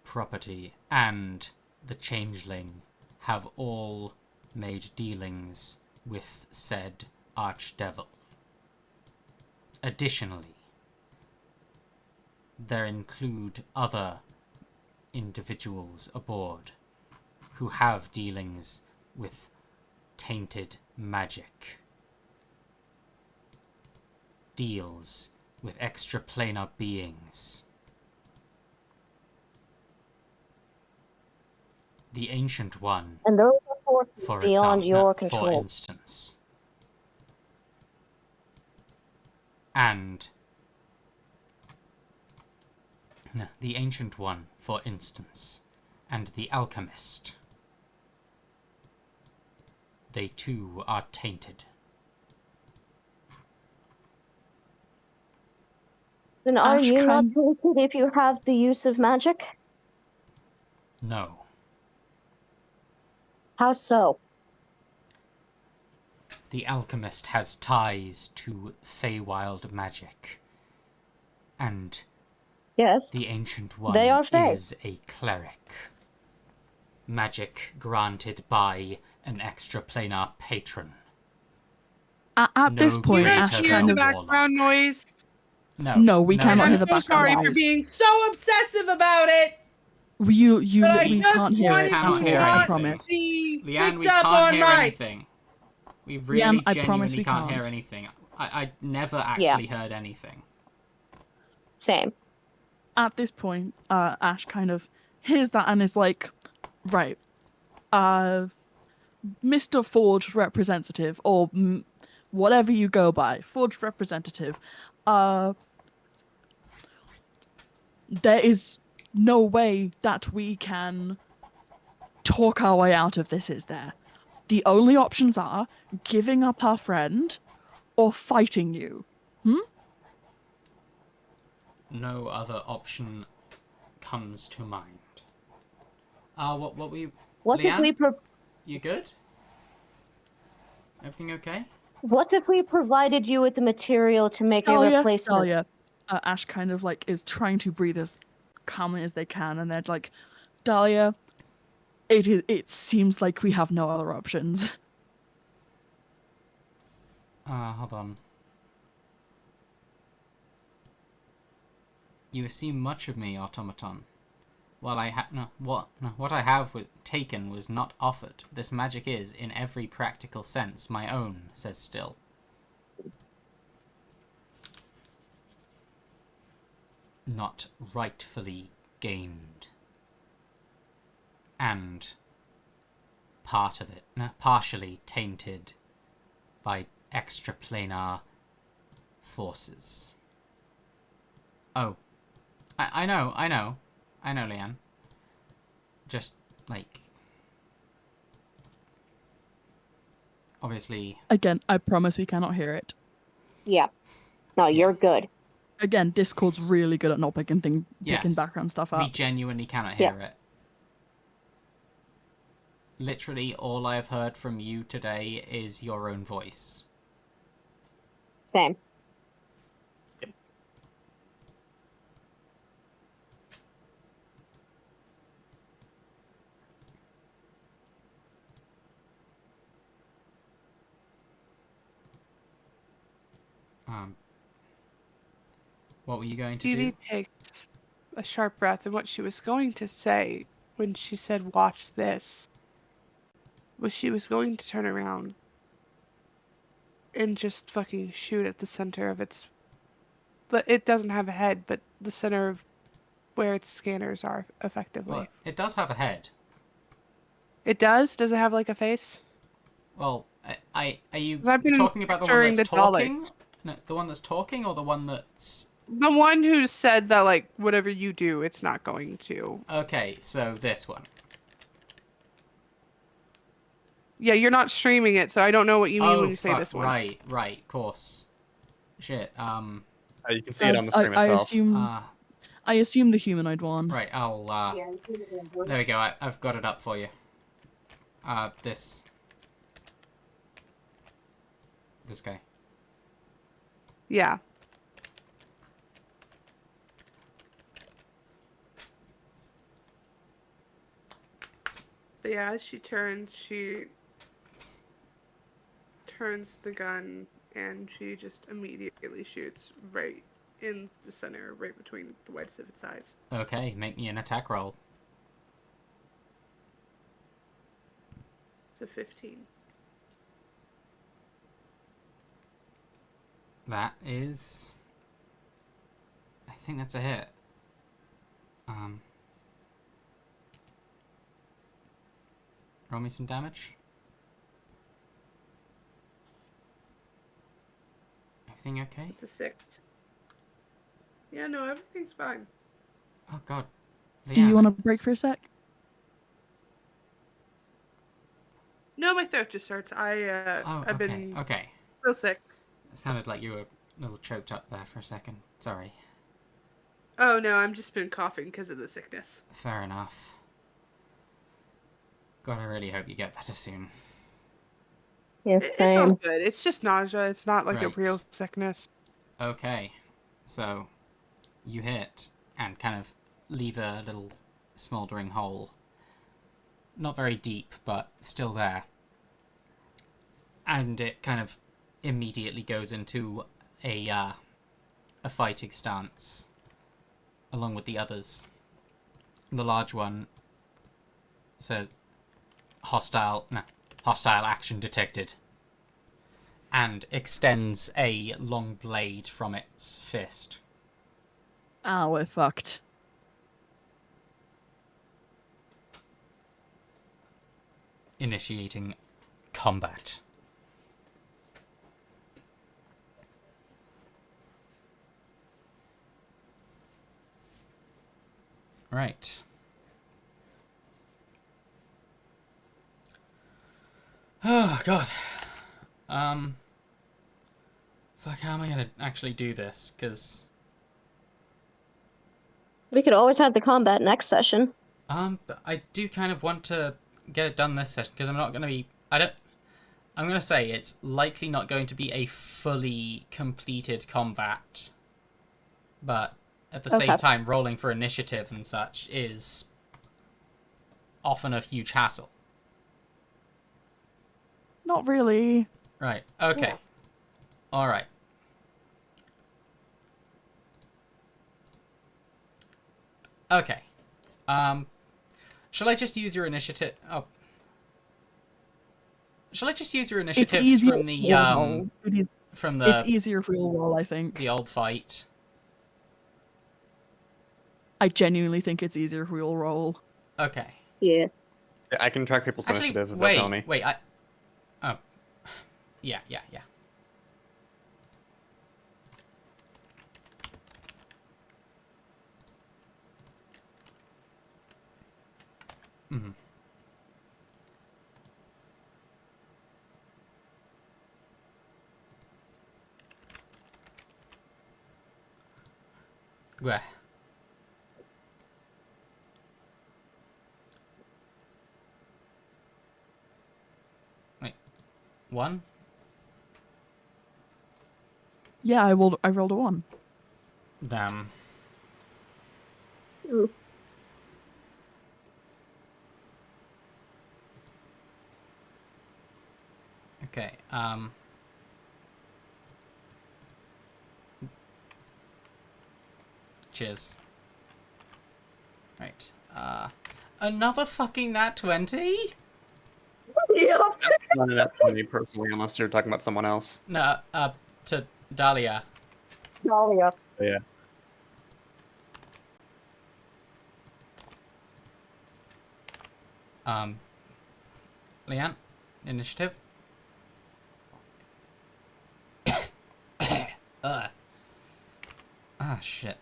property, and the changeling have all made dealings with said archdevil. Additionally, there include other individuals aboard who have dealings with tainted magic. Deals with extraplanar beings. The Ancient One, And those are forces for beyond your for control. instance. And the Ancient One, for instance, and the Alchemist. They too are tainted. Then are Ash you not kind- tainted if you have the use of magic? No. How so? The Alchemist has ties to Feywild magic. And Yes. the Ancient One They are Fey. is a cleric. Magic granted by an extraplanar patron. At this No point, You greater guys Ash than hear kind the of... background noise? No, we no, cannot no, hear I'm the so background sorry for noise. being so obsessive about it. You But I we just can't hear wanted it at cannot all, hear I anything. promise. Be Leanne, picked we up can't on hear mic. anything. We really Leanne, I promise genuinely we can't hear can't. anything. I never actually heard anything. Same. At this point, Ash kind of hears that and is like, right, Mr. Forge representative, or whatever you go by, Forge representative, there is no way that we can talk our way out of this, is there? The only options are giving up our friend or fighting you. No other option comes to mind. What we... What if Leanne? we You good? Everything okay? What if we provided you with the material to make a Dahlia, replacement? Dahlia. Ash kind of like is trying to breathe as calmly as they can, and they're like, Dahlia, it seems like we have no other options. Hold on. You have seen much of me, automaton. What I have taken was not offered. This magic is, in every practical sense, my own, says Still. not rightfully gained. And part of it, partially tainted by extraplanar forces. Oh, I know, Leanne. Just, like, obviously... Again, I promise we cannot hear it. Yeah. No, you're good. Again, Discord's really good at not picking Yes, background stuff up. we genuinely cannot hear Yes. it. Literally, all I have heard from you today is your own voice. Same. What were you going to do? Evie takes a sharp breath, and what she was going to say when she said, "Watch this," was she was going to turn around and just fucking shoot at the center of its... But it doesn't have a head, but the center of where its scanners are, effectively. Well, it does have a head. It does? Does it have, like, a face? Well, are you 'Cause I've been talking about the one picturing that's the talking? Daleks. No, the one that's talking, or the one that's... The one who said that, like, whatever you do, it's not going to... Okay, so this one. Yeah, you're not streaming it, so I don't know what you mean when you say fuck, this one. Right, of course. Shit, You can see it on the stream itself. I assume the humanoid one. right, I'll, there we go, I've got it up for you. This guy. Yeah. But yeah, as she turns the gun and she just immediately shoots right in the center, right between the whites of its eyes. Okay, make me an attack roll. It's a 15. That is... I think that's a hit. Roll me some damage. Everything okay? It's a 6. Yeah, no, everything's fine. Oh god. Do you Leanne. want to break for a sec? No, my throat just hurts. I've been Okay. real sick. It sounded like you were a little choked up there for a second. Sorry. Oh no, I've just been coughing because of the sickness. Fair enough. God, I really hope you get better soon. Yeah, It's all same. good. It's just nausea. It's not like a Right. real sickness. Okay. So, you hit and kind of leave a little smouldering hole. Not very deep, but still there. And it kind of immediately goes into a fighting stance along with the others. The large one says hostile action detected, and extends a long blade from its fist. Ah, we're fucked. Initiating combat. Right. Oh god. Fuck, how am I gonna actually do this? Because We could always have the combat next session. but I do kind of want to get it done this session, because I'm not gonna be... I'm gonna say it's likely not going to be a fully completed combat, but at the same Okay. time, rolling for initiative and such is often a huge hassle. Not really. Right. Okay. Yeah. All right. Okay. Shall I just use your initiative? Oh. Shall I just use your It's initiatives easier from if the we all roll. from It's the easier if we all roll, I think. old fight? I genuinely think it's easier if we all roll. Okay. Yeah. I can track people's Actually, initiative if they tell me. wait. Oh. Yeah. Mm-hmm. Where? Wait. 1? Yeah, I rolled a 1. Damn. Ooh. Okay. Cheers. Right. Another fucking nat 20? Yep. Not enough for me personally, unless you're talking about someone else. No, to Dahlia. Dahlia. But yeah. Leanne, initiative. Ah, shit.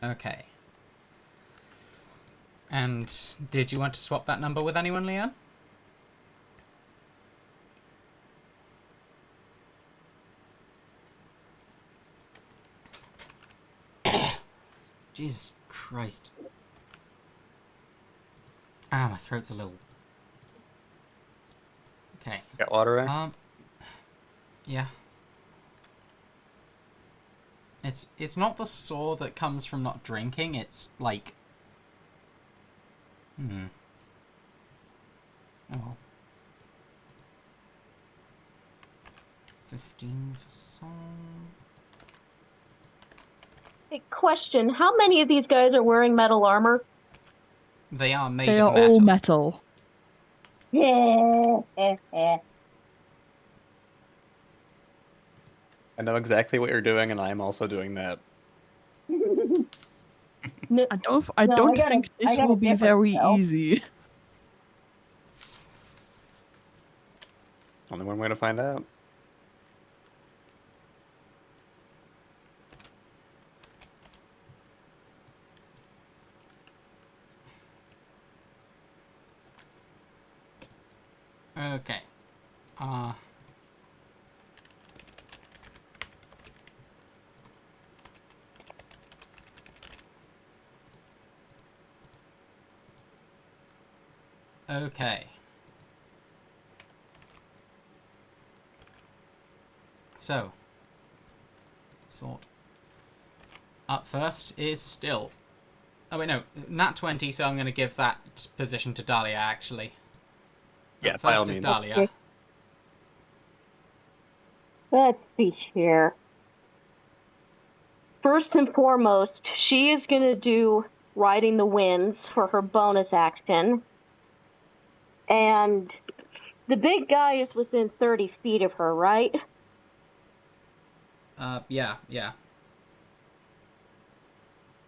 Okay. And did you want to swap that number with anyone, Leanne? Jesus Christ. Ah, my throat's a little... Okay. Got water, eh? Yeah. It's not the sore that comes from not drinking, it's like... Oh well. 15 for song. Hey, question. How many of these guys are wearing metal armor? They are made They of are metal. all metal. Yeah. I know exactly what you're doing, and I'm also doing that. No, I don't I think this got a will be different very spell. easy. Only one way to find out. Okay. Okay. So. Sort. Up first is still. Oh, wait, no. Nat 20, so I'm going to give that position to Dahlia, actually. Yeah, Up by all first is means. Dahlia. Okay. Let's see here. First and foremost, she is going to do Riding the Winds for her bonus action. And the big guy is within 30 feet of her, right? Yeah.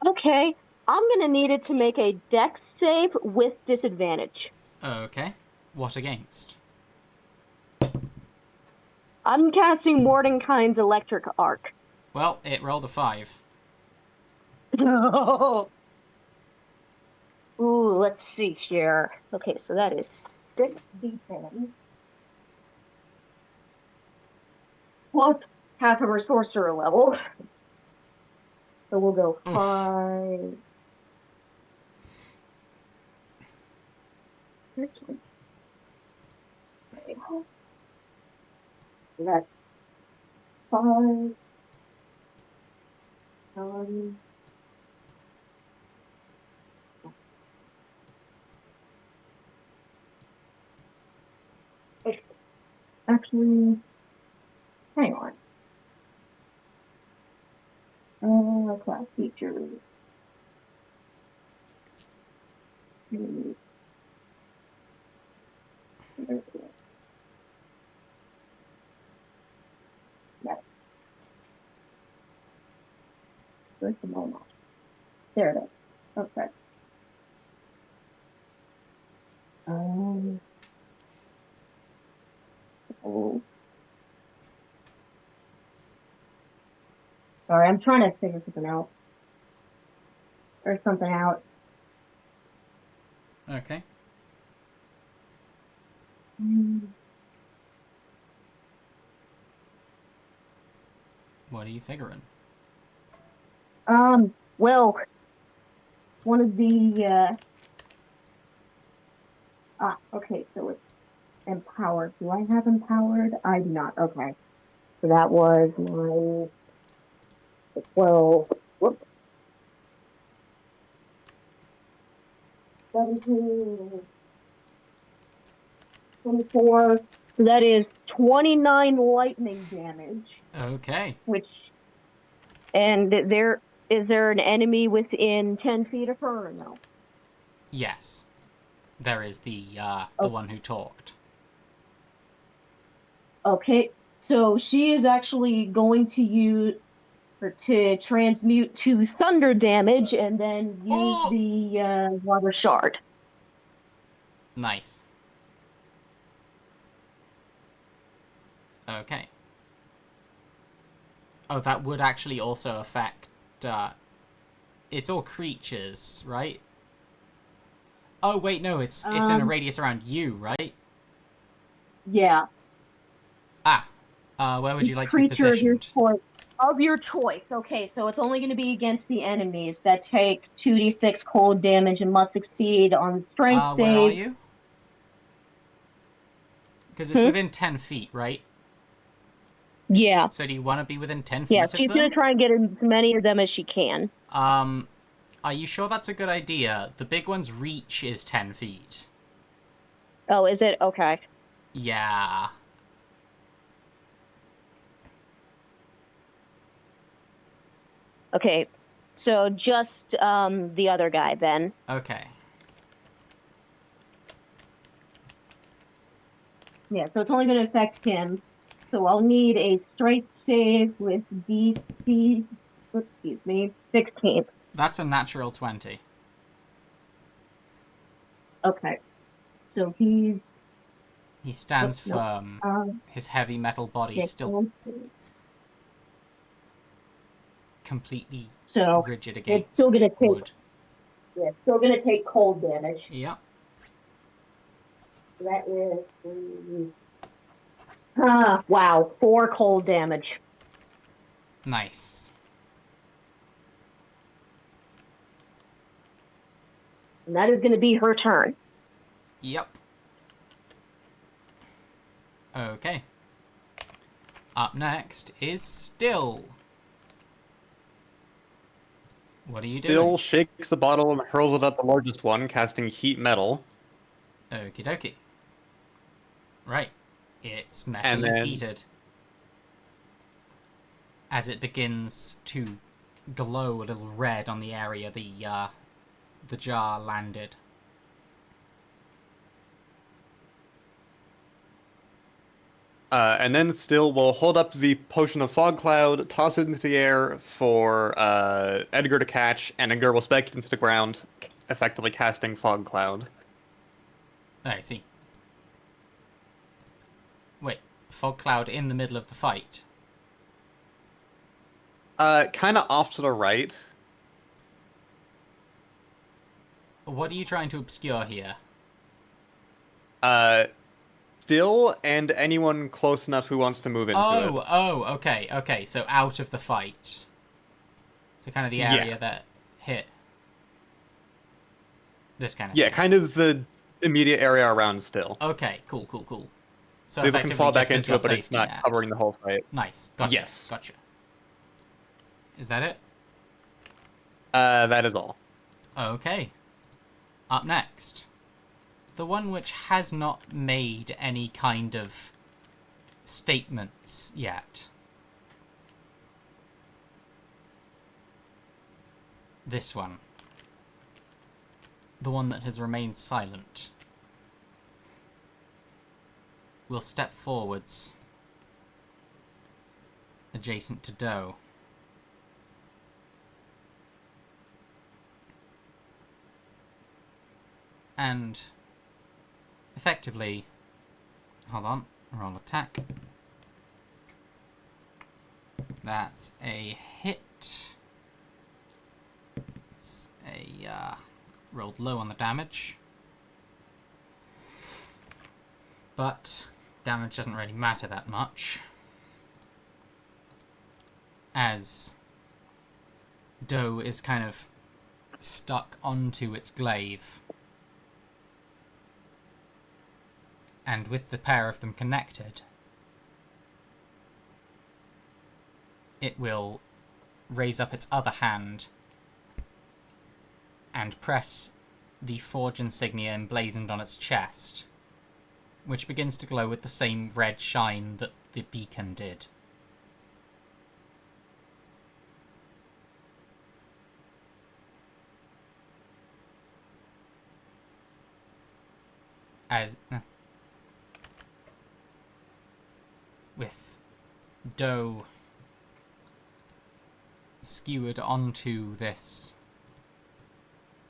Okay. I'm going to need it to make a dex save with disadvantage. Okay. What against? I'm casting Mordenkainen's Electric Arc. Well, it rolled a 5. Ooh, let's see here. Okay, so that is 6d10. Plus half of her sorcerer level. So we'll go Oof. 5. Okay. So that's 5. 9. Actually, hang on. Class features. Hmm. Yeah. Where's the moment? There it is. Okay. Oh. Sorry, I'm trying to figure something out. Or something out. Okay. Mm. What are you figuring? Well, one of the, okay, so it's empowered. Do I have empowered? I do not. Okay. So that was my, well, whoops, 17, 24. So that is 29 lightning damage, Okay. and is there an enemy within 10 feet of her or no? Yes. There is the Oh. one who talked. Okay, so she is actually going to use to transmute to thunder damage and then use Oh! the water shard. Nice. Okay. Oh, that would actually also affect... it's all creatures, right? Oh, wait, no, it's in a radius around you, right? Yeah. Ah. Where would you like to be Creature of your positioned? choice. Of your choice. Okay, so it's only going to be against the enemies that take 2d6 cold damage and must succeed on strength Where are save. you? Because it's within 10 feet, right? Yeah. So do you want to be within 10 Yeah, feet of she's going them? to try and get as many of them as she can. Are you sure that's a good idea? The big one's reach is 10 feet. Oh, is it? Okay. Yeah. Okay. So just the other guy then. Okay. Yeah, so it's only going to affect him. So I'll need a strength save with DC, excuse me, 16. That's a natural 20. Okay. So he's... He stands Nope. firm. His heavy metal body Yeah, still completely so rigid it's still against going to take... wood. Yeah, still going to take cold damage. Yep. So that is... wow. 4 cold damage. Nice. And that is going to be her turn. Yep. Okay. Up next is Still. What are you doing? Bill shakes the bottle and hurls it at the largest one, casting heat metal. Okie dokie. Right. Its metal And is then- heated. As it begins to glow a little red on the area the jar landed. And then Still will hold up the potion of fog cloud, toss it into the air for Edgar to catch, and Edgar will spike it into the ground, effectively casting fog cloud. I see. Wait, fog cloud in the middle of the fight? Kind of off to the right. What are you trying to obscure here? Still, and anyone close enough who wants to move into it. Okay, so out of the fight. So kind of the area that hit. This kind of thing. Yeah, kind of the immediate area around Still. Okay, cool. So people can fall back just as into your it, but it's safety not net. covering the whole fight. Nice, gotcha. Yes. Gotcha. Is that it? That is all. Okay. Up next. The one which has not made any kind of statements yet. This one. the one that has remained silent, will step forwards adjacent to Doe. And effectively, hold on, roll attack. That's a hit. It's a rolled low on the damage. But damage doesn't really matter that much, as Doe is kind of stuck onto its glaive. And with the pair of them connected, it will raise up its other hand and press the forge insignia emblazoned on its chest, which begins to glow with the same red shine that the beacon did. As with Doe skewered onto this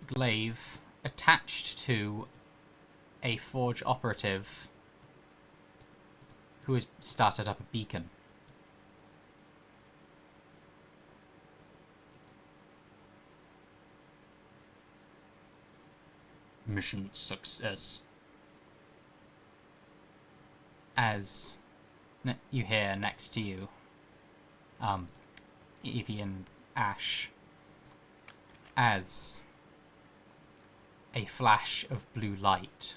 glaive attached to a forge operative who has started up a beacon. Mission success. As you hear next to you, Evie and Ash, as a flash of blue light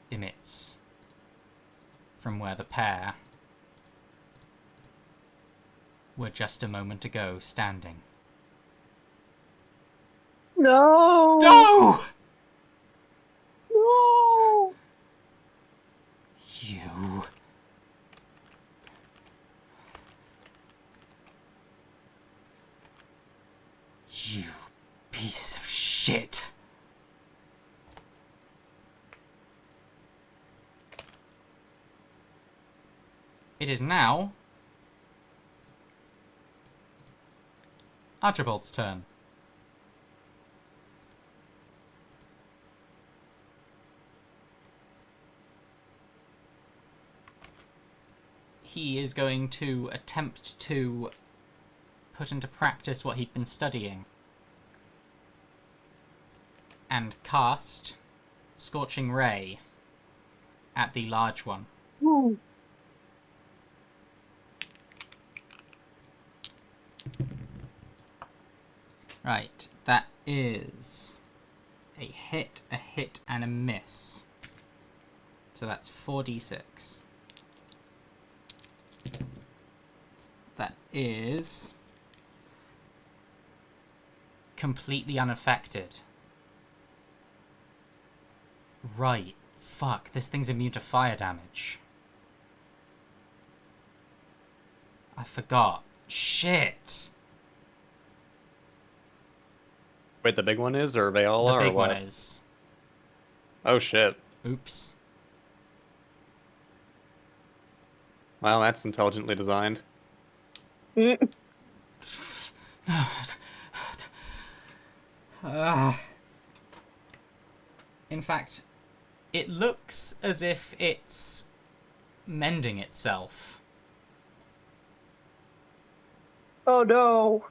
emits from where the pair were just a moment ago standing. No! Doe! No! You... You pieces of shit. It is now Archibald's turn. He is going to attempt to put into practice what he'd been studying and cast Scorching Ray at the large one. Ooh. Right, that is a hit, and a miss. So that's 4d6. That is completely unaffected. Right, fuck, this thing's immune to fire damage. I forgot. Shit! Wait, the big one is, or Viola, The big or what? one is. Oh shit! Oops. Wow, that's intelligently designed. Mm. In fact, it looks as if it's mending itself. Oh no.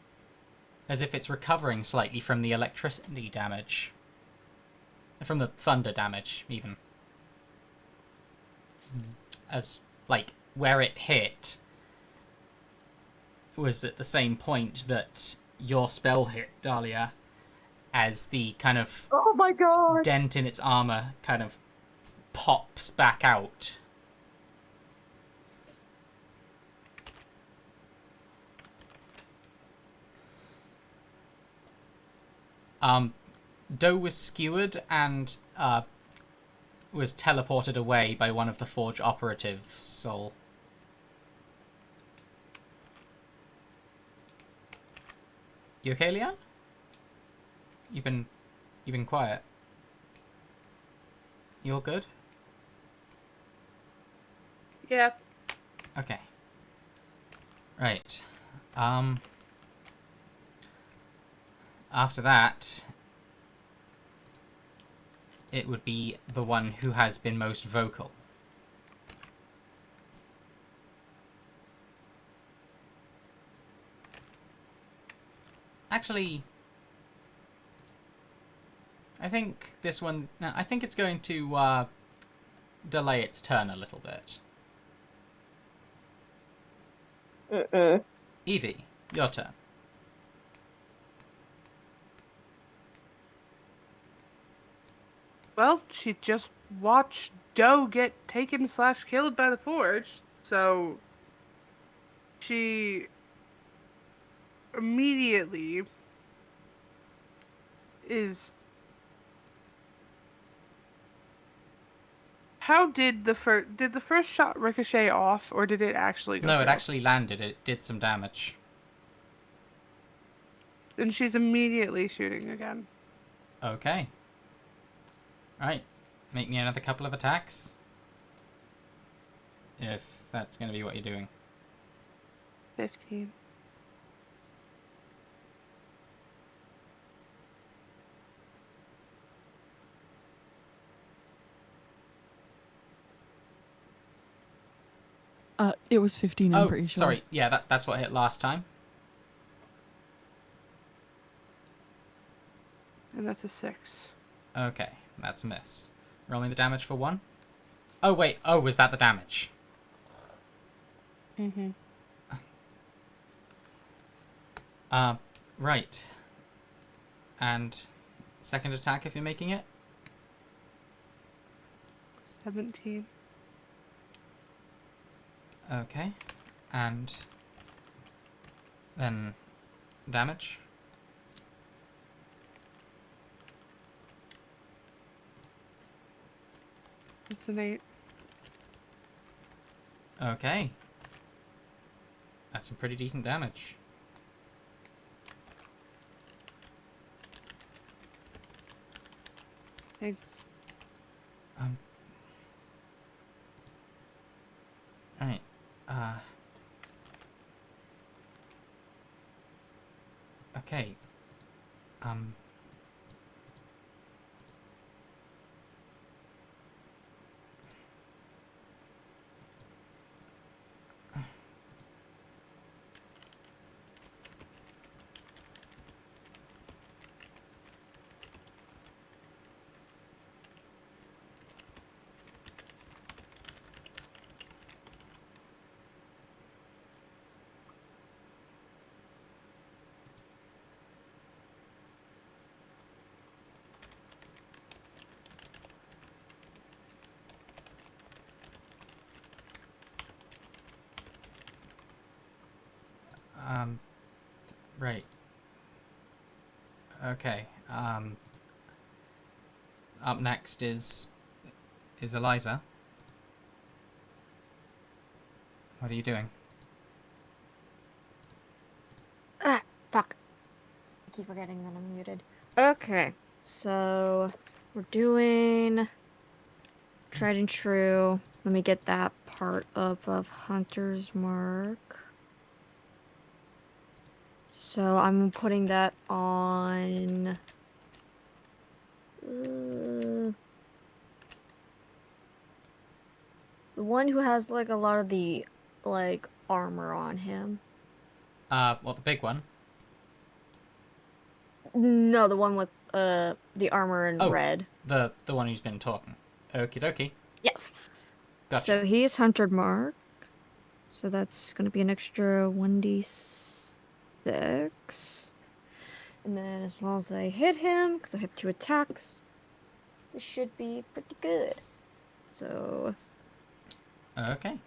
As if it's recovering slightly from the electricity damage. From the thunder damage, even. As, like, where it hit was at the same point that your spell hit, Dahlia, as the kind of Oh my god. dent in its armor kind of pops back out. Doe was skewered and was teleported away by one of the Forge operatives, Soul. You okay, Leanne? You've been You've been quiet. You all good? Yeah. Okay. Right. After that, it would be the one who has been most vocal. Actually, I think this one... No, I think it's going to delay its turn a little bit. Mm-mm. Evie, your turn. Well, she just watched Doe get taken / killed by the Forge, so she immediately is. How did the first shot ricochet off, or did it actually go No, through? it actually landed. It did some damage. Then she's immediately shooting again. Okay. Right. Make me another couple of attacks. If that's going to be what you're doing. 15. It was 15, I'm pretty sure. Sorry. Yeah, that's what hit last time. And that's a 6. Okay, that's a miss. Roll me the damage for 1. Oh, wait. Oh, was that the damage? Mm-hmm. Right. And second attack if you're making it. 17. Okay. And then damage. It's an 8. Okay. That's some pretty decent damage. Thanks. Right. Okay. Right. Okay. Up next is Eliza. What are you doing? Ah, fuck. I keep forgetting that I'm muted. Okay, so we're doing tried and true. Let me get that part up of Hunter's Mark. So I'm putting that on. The one who has like a lot of the like armor on him. Well, the big one. No, the one with the armor in Oh. red. The one who's been talking. Okie dokie. Yes. Gotcha. So he's Hunter Mark. So that's gonna be an extra 1d6. And then as long as I hit him, because I have 2 attacks, this should be pretty good. So Okay.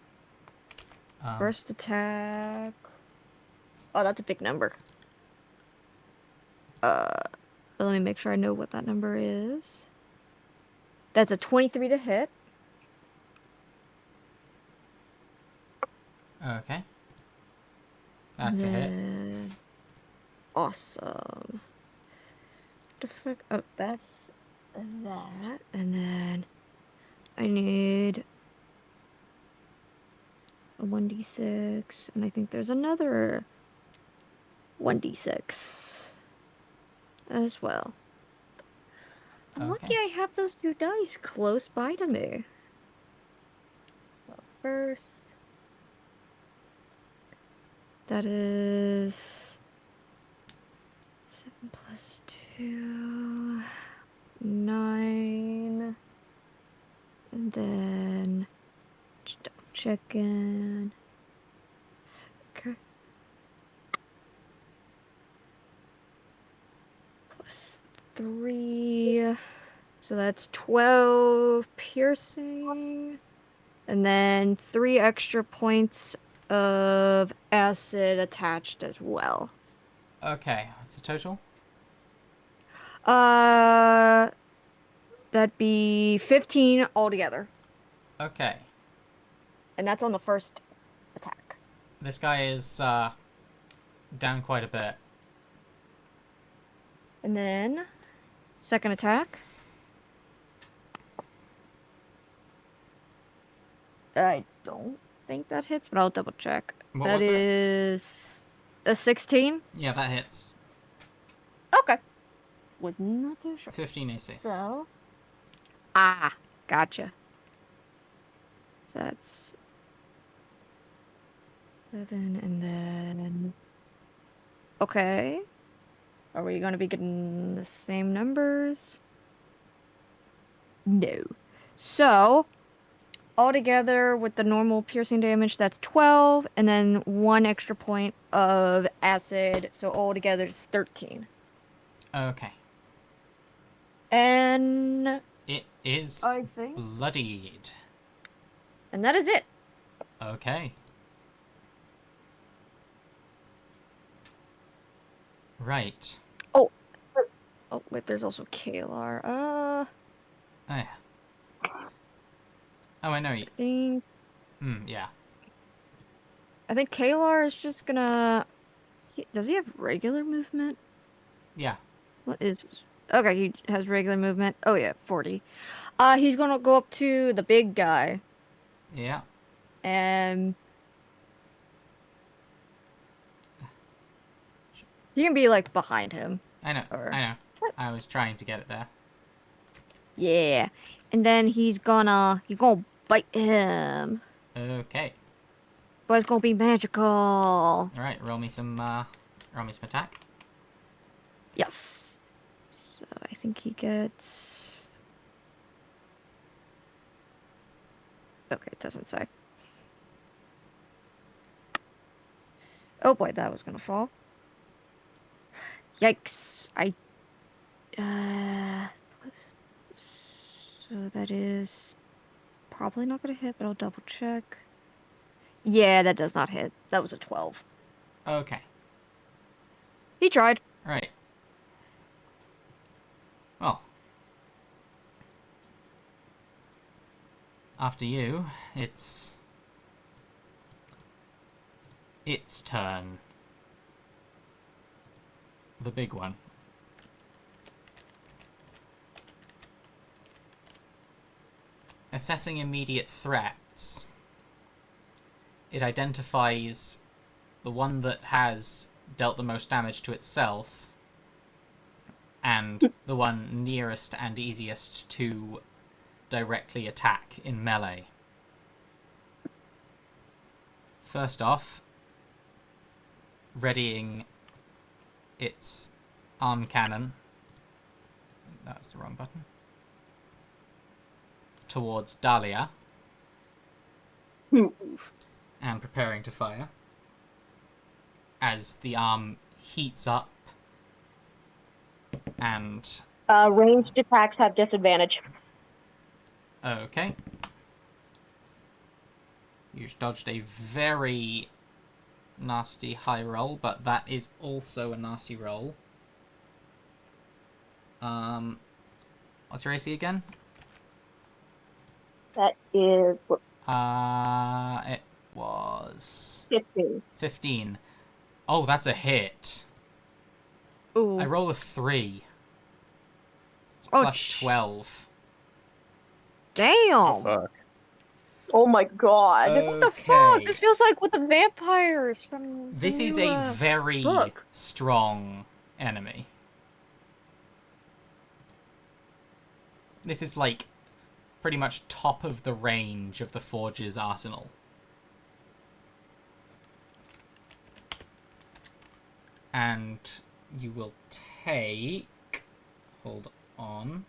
first attack. Oh, that's a big number. Let me make sure I know what that number is. That's a 23 to hit. Okay. That's a hit. Awesome. ranged effect. Oh, that's that. And then I need a 1d6. And I think there's another 1d6 as well. I'm lucky Okay. I have those 2 dice close by to me. So first, that is 7 plus 2, 9. And then just double checking. Okay. Plus 3. So that's 12 piercing. And then 3 extra points of acid attached as well. Okay, what's the total? That'd be 15 altogether. Okay. And that's on the first attack. This guy is down quite a bit. And then second attack. I don't think that hits, but I'll double check. What That was it? is a 16. Yeah, that hits. Okay. Was not too sure. 15 AC. So. Gotcha. So that's 7, and then. Okay. Are we going to be getting the same numbers? No. So, altogether with the normal piercing damage, that's 12, and then 1 extra point of acid. So, altogether, it's 13. Okay. And It is I think. bloodied. And that is it. Okay. Right. Oh, wait, there's also Kalar. Oh, yeah. Oh, I know you. Yeah. I think Kalar is just gonna. Does he have regular movement? Yeah. What is? Okay, he has regular movement. Oh yeah, 40. He's gonna go up to the big guy Yeah. and he can be like behind him. I know. Or- I know. I was trying to get it there. Yeah, and then he's gonna bite him, Okay. but it's gonna be magical. Alright, roll me some attack. Yes. So I think he gets. Okay, it doesn't say. Oh boy, that was gonna fall. Yikes! So that is probably not gonna hit, but I'll double check. Yeah, that does not hit. That was a 12. Okay. He tried. Right. Well. After you, it's turn. The big one. Assessing immediate threats. It identifies the one that has dealt the most damage to itself and the one nearest and easiest to directly attack in melee. First off, readying its arm cannon. That's the wrong button. Towards Dahlia. And preparing to fire. As the arm heats up and... Ranged attacks have disadvantage. Okay. You dodged a very nasty high roll, but that is also a nasty roll. What's your AC again? That is It was 15. 15. Oh, that's a hit. Ooh. I roll a 3. It's Oh, plus 12. Damn. Oh fuck. Oh my god. What the fuck? Okay. This feels like with the vampires from This the is new, a very book. strong enemy. This is like pretty much top of the range of the Forge's arsenal. And you will take... Hold on.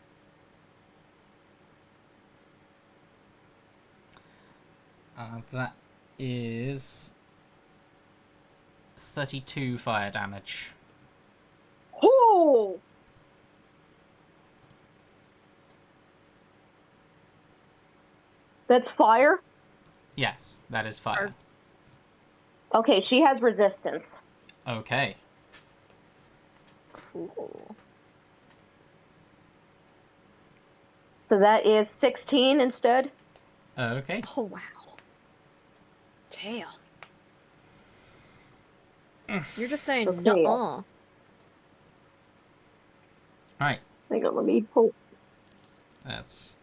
That is 32 fire damage. Oh! That's fire? Yes, that is fire. Okay, she has resistance. Okay. Cool. So that is 16 instead? Okay. Oh, wow. Damn. You're just saying Okay. nuh-uh. Alright. Hang on, let me pull. That's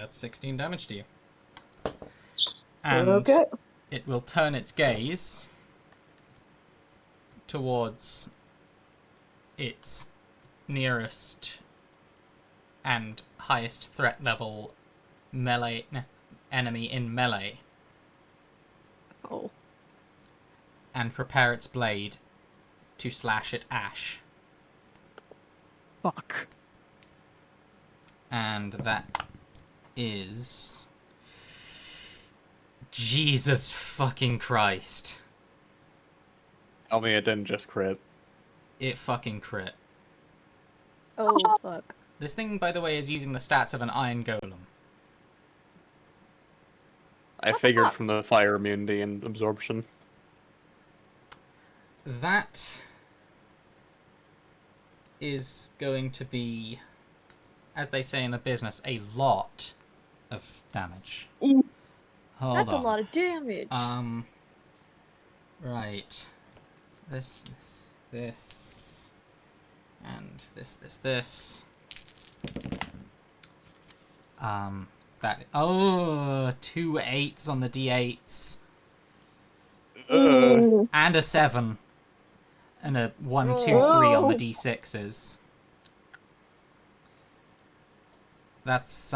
16 damage to you. And Okay. it will turn its gaze towards its nearest and highest threat level melee enemy in melee Oh. and prepare its blade to slash at Ash. Fuck. And that is... Jesus fucking Christ. Tell me it didn't just crit. It fucking crit. Oh, fuck. This thing, by the way, is using the stats of an Iron Golem. I figured from the fire immunity and absorption. That is going to be, as they say in the business, a lot of damage. Hold That's on. a lot of damage. Right. This, and this. That. Oh, 2 8s on the d8s. And a 7. And a 1, 2, 3 on the d6s. That's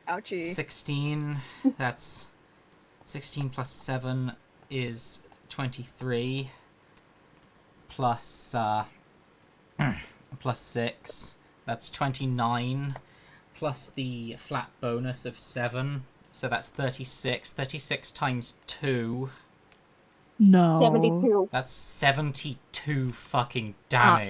Ouchie. 16. That's 16 plus 7 is 23. Plus plus 6. That's 29. Plus the flat bonus of 7. So that's 36. 36 times 2. No. 72. That's 72 fucking damage.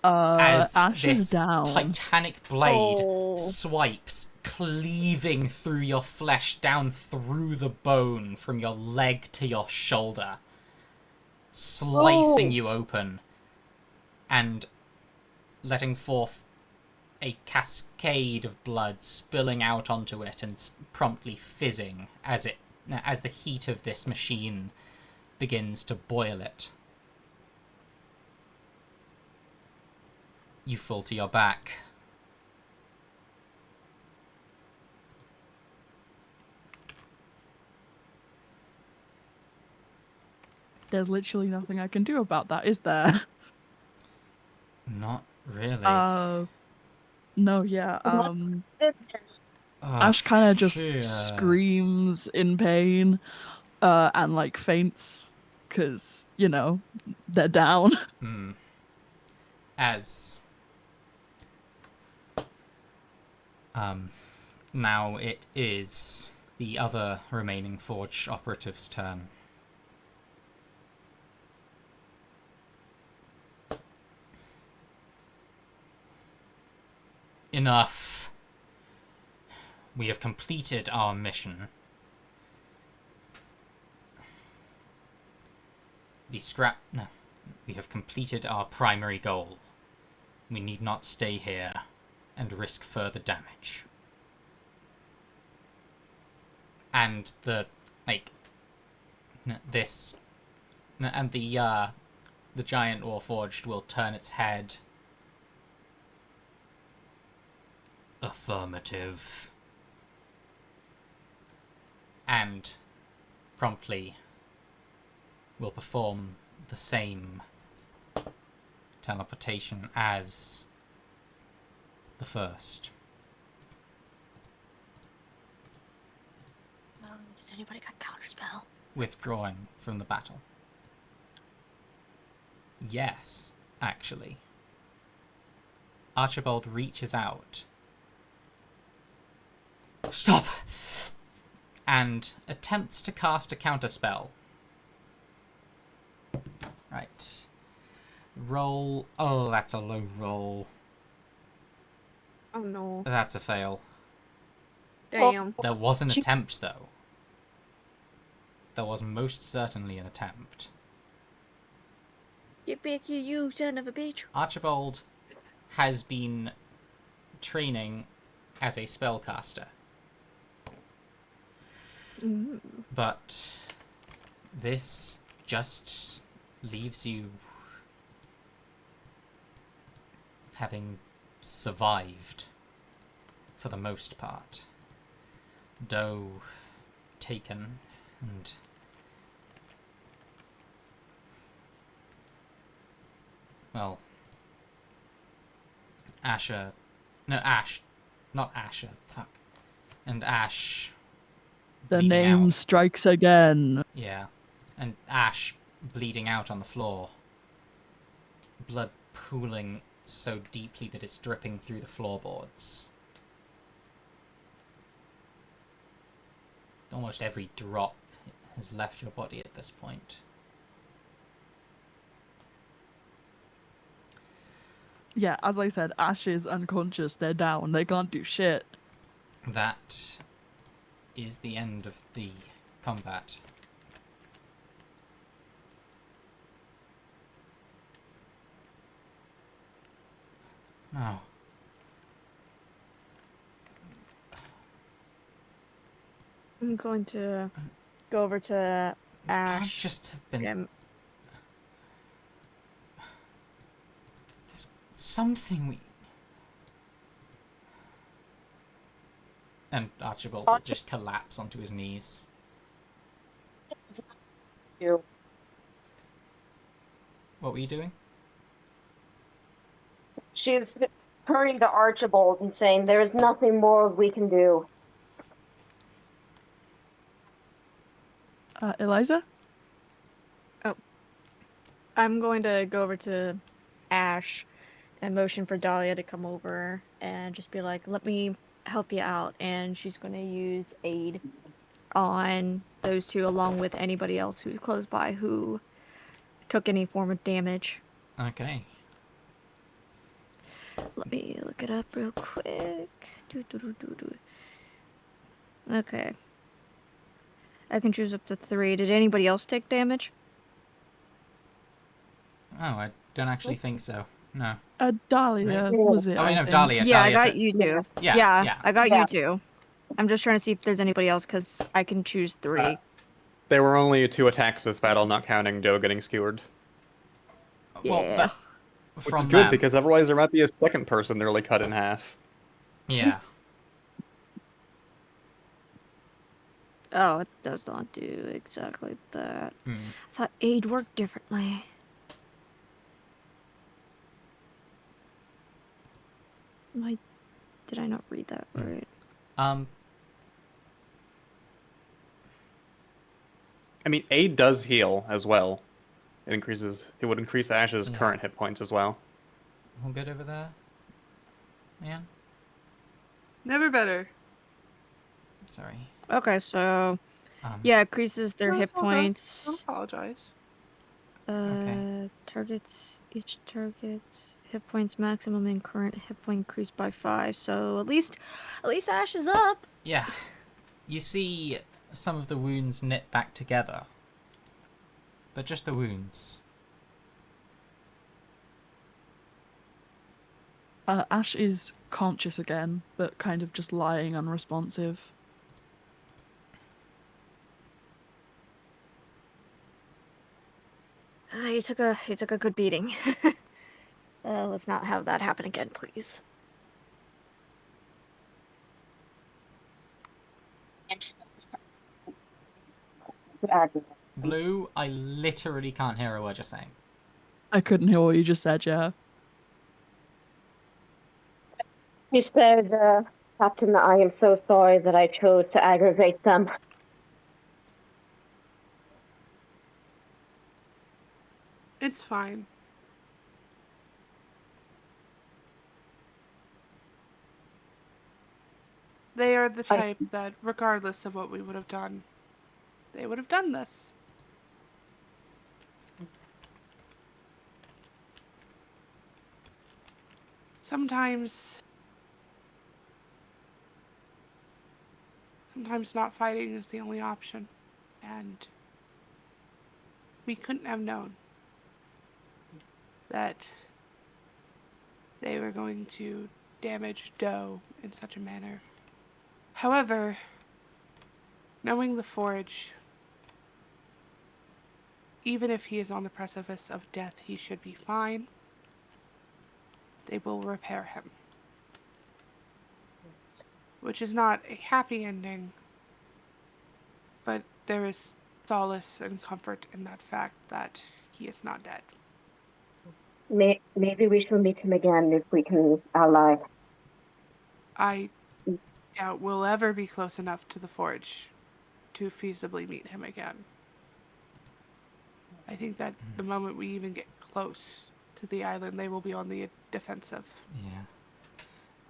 As Ash is this down. titanic blade Oh. swipes, cleaving through your flesh down through the bone from your leg to your shoulder, slicing you open and letting forth a cascade of blood spilling out onto it and promptly fizzing as the heat of this machine begins to boil it. You fall to your back. There's literally nothing I can do about that, is there? Not really. No, yeah. Oh, Ash kind of just yeah. screams in pain, and like faints, cause you know they're down. As now it is the other remaining Forge operative's turn. Enough. We have completed our mission. We have completed our primary goal. We need not stay here and risk further damage. And the giant Warforged will turn its head Affirmative. And promptly will perform the same teleportation as the first. Has anybody got counterspell? Withdrawing from the battle. Yes, actually. Archibald reaches out. Stop! And attempts to cast a counterspell. Right. Roll. Oh, that's a low roll. Oh no. That's a fail. Damn. There was an attempt, though. There was most certainly an attempt. Get back here, you son of a bitch. Archibald has been training as a spellcaster. But this just leaves you having survived for the most part. Doe taken and well, Asher, no, Ash, not Asher, fuck, and Ash The bleeding name out. strikes again. Yeah, and Ash bleeding out on the floor. Blood pooling so deeply that it's dripping through the floorboards. Almost every drop has left your body at this point. Yeah, as I said, Ash is unconscious. They're down. They can't do shit. That is the end of the combat. No. I'm going to go over to It can't Ash. just have been... and- There's something we... And Archibald will just collapse onto his knees. You. What were you doing? She's turning to Archibald and saying, "There is nothing more we can do." Eliza? I'm going to go over to Ash and motion for Dahlia to come over and just be like, let me help you out. And she's going to use aid on those two along with anybody else who's close by who took any form of damage. Okay. Let me look it up real quick. Okay. I can choose up to 3. Did anybody else take damage? Oh, I don't actually think so. No. Dahlia Right. was it? Oh, wait, I no, think. Dahlia. Yeah, I Dahlia got took- you too. Yeah. I got Yeah. you too. I'm just trying to see if there's anybody else because I can choose 3. There were only 2 attacks this battle, not counting Doe getting skewered. Well, Yeah. that... Which From is good, them. because otherwise there might be a second person nearly cut in half. Yeah. Oh, it does not do exactly that. Hmm. I thought aid worked differently. Did I not read that right? I mean, aid does heal as well. It would increase Ash's Yeah. current hit points as well. All good over there? Yeah? Never better. Sorry. Okay, so yeah, increases their hit Don't points. apologize. Okay. Targets each target's hit points maximum and current hit point increased by 5. So at least Ash is up. Yeah. You see some of the wounds knit back together. But just the wounds. Ash is conscious again, but kind of just lying unresponsive. He took a good beating. Let's not have that happen again, please. to aggravate. Blue, I literally can't hear a word you're saying. I couldn't hear what you just said, yeah. He said, Captain, I am so sorry that I chose to aggravate them. It's fine. They are the type that, regardless of what we would have done, they would have done this. Sometimes not fighting is the only option, and we couldn't have known that they were going to damage Doe in such a manner. However, knowing the Forge, even if he is on the precipice of death, he should be fine. They will repair him. Which is not a happy ending, but there is solace and comfort in that fact that he is not dead. Maybe we shall meet him again if we can ally. I doubt we'll ever be close enough to the Forge to feasibly meet him again. I think that the moment we even get close to the island, they will be on the defensive. Yeah.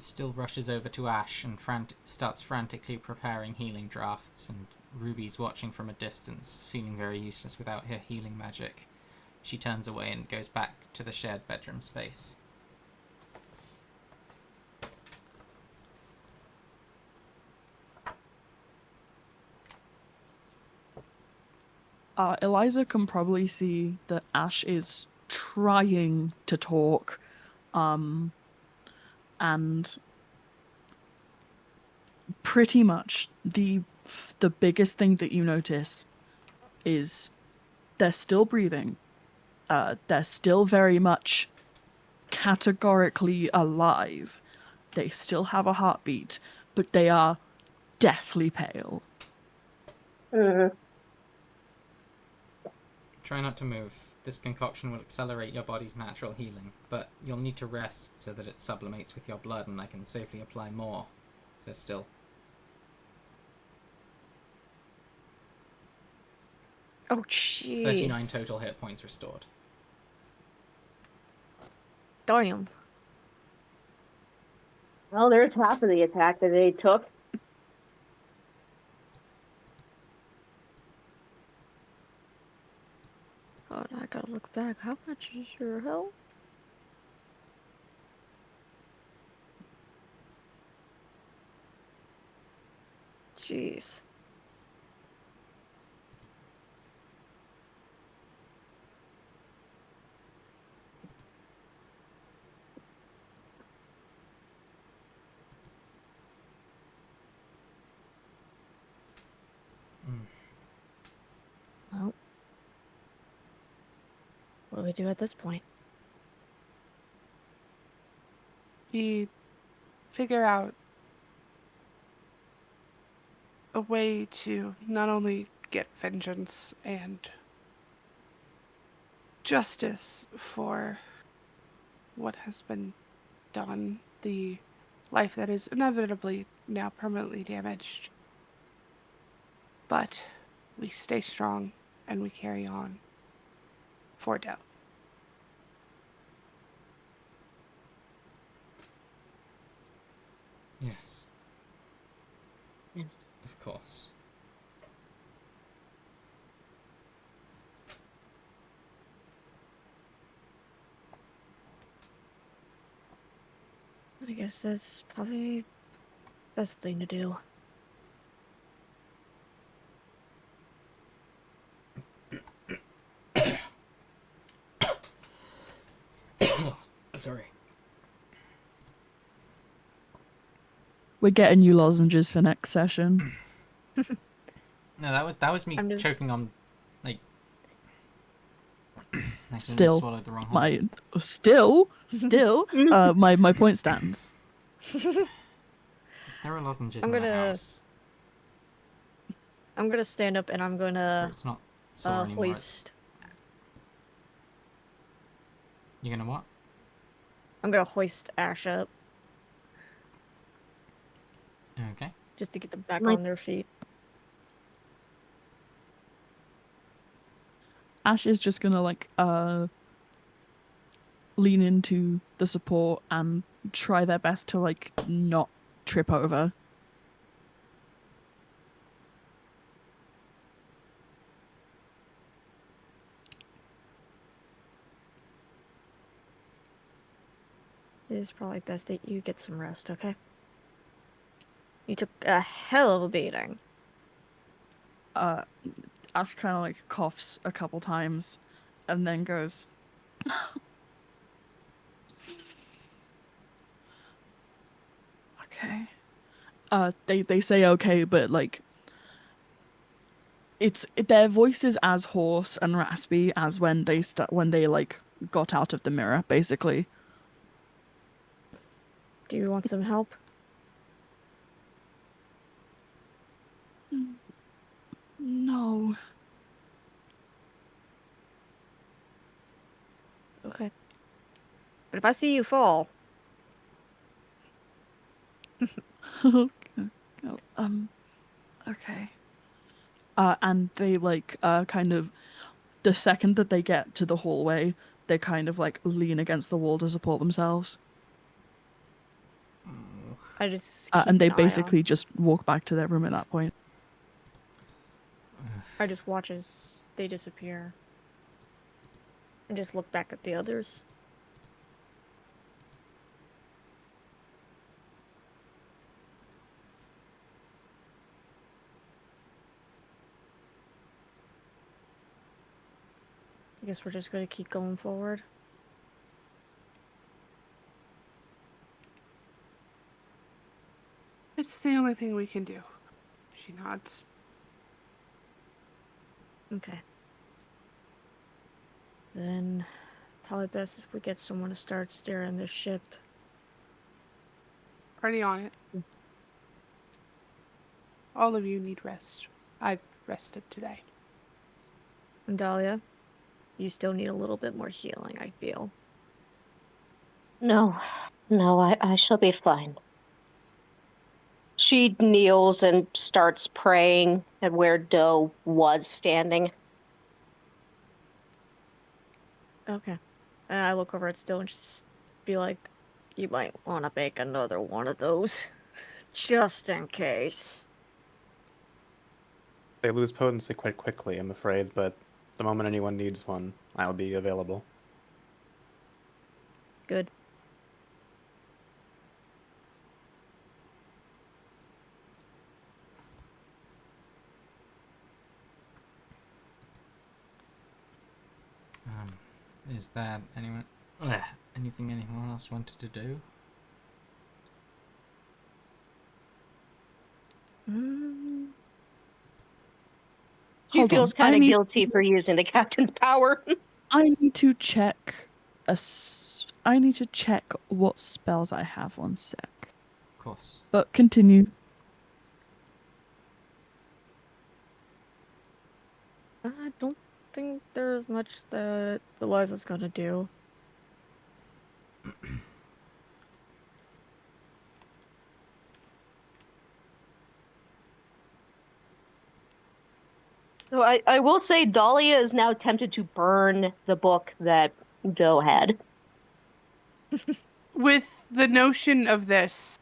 Still rushes over to Ash and starts frantically preparing healing drafts, and Ruby's watching from a distance, feeling very useless without her healing magic. She turns away and goes back to the shared bedroom space. Eliza can probably see that Ash is trying to talk, and pretty much the biggest thing that you notice is they're still breathing. They're still very much categorically alive. They still have a heartbeat, but they are deathly pale. Mm-hmm. Try not to move. This concoction will accelerate your body's natural healing, but you'll need to rest so that it sublimates with your blood and I can safely apply more. So still. Oh, jeez. 39 total hit points restored. Damn. Well, there's half of the attack that they took. Oh, I gotta look back. How much is your health? Jeez. Well, what do we do at this point? We figure out a way to not only get vengeance and justice for what has been done, the life that is inevitably now permanently damaged, but we stay strong and we carry on for Doe. Yes, Yes. of course. I guess that's probably the best thing to do. Sorry. We're getting you lozenges for next session. No, that was me I'm just- choking on, like... I accidentally Still, swallowed the wrong one. my point stands. There are lozenges I'm in the gonna- house. I'm gonna stand up and I'm So gonna it's not sore anymore. hoist. You're gonna what? I'm gonna hoist Ash up Okay. just to get them back My- on their feet. Ash is just gonna like lean into the support and try their best to like not trip over. It is probably best that you get some rest, okay? You took a hell of a beating. Ash kind of like coughs a couple times and then goes, okay. They say okay, but like their voice is as hoarse and raspy as when they like got out of the mirror, basically. Do you want some help? No. Okay. But if I see you fall, Okay. And they like kind of the second that they get to the hallway, they kind of like lean against the wall to support themselves. I just keep And they an eye on. basically just walk back to their room at that point. I just watch as they disappear. And just look back at the others. I guess we're just gonna keep going forward. It's the only thing we can do. She nods. Okay. Then probably best if we get someone to start steering this ship. Already on it. All of you need rest. I've rested today. And Dahlia, you still need a little bit more healing, I feel. No, I shall be fine. She kneels and starts praying at where Doe was standing. Okay. And I look over at Still and just be like, you might want to make another one of those. Just in case. They lose potency quite quickly, I'm afraid, but the moment anyone needs one, I'll be available. Good. Is there anything anyone else wanted to do? She Hold feels on, kind of guilty for using the captain's power. I need to check I need to check what spells I have. One sec. Of course. But continue. I don't think there's much that Eliza's gonna do. So I will say Dahlia is now tempted to burn the book that Doe had. With the notion of this,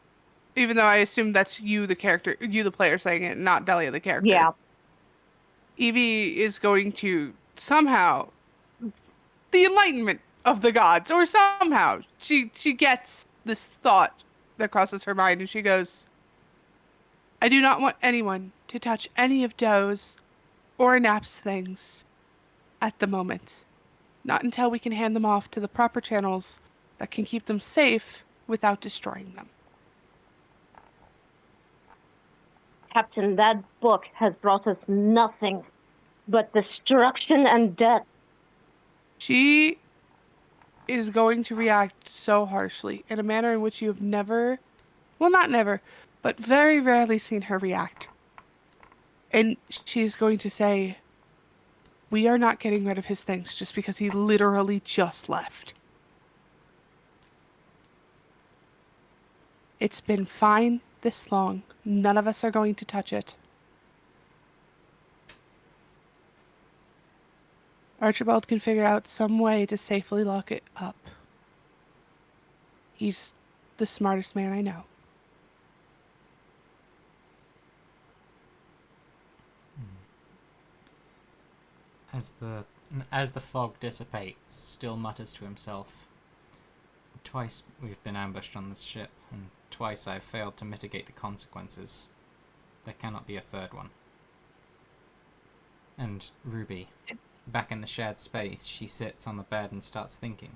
even though I assume that's you, the character, you, the player, saying it, not Delia, the character. Yeah. Evie is going to somehow the enlightenment of the gods, or somehow she gets this thought that crosses her mind, and she goes, "I do not want anyone to touch any of Doe's or Nap's things at the moment. Not until we can hand them off to the proper channels that can keep them safe without destroying them." Captain, that book has brought us nothing but destruction and death. She is going to react so harshly in a manner in which you have never, well, not never, but very rarely seen her react. And she's going to say, we are not getting rid of his things just because he literally just left. It's been fine this long. None of us are going to touch it. Archibald can figure out some way to safely lock it up. He's the smartest man I know. As the fog dissipates, Still mutters to himself, "Twice we've been ambushed on this ship, and twice I've failed to mitigate the consequences. There cannot be a third one." And Ruby, back in the shared space, she sits on the bed and starts thinking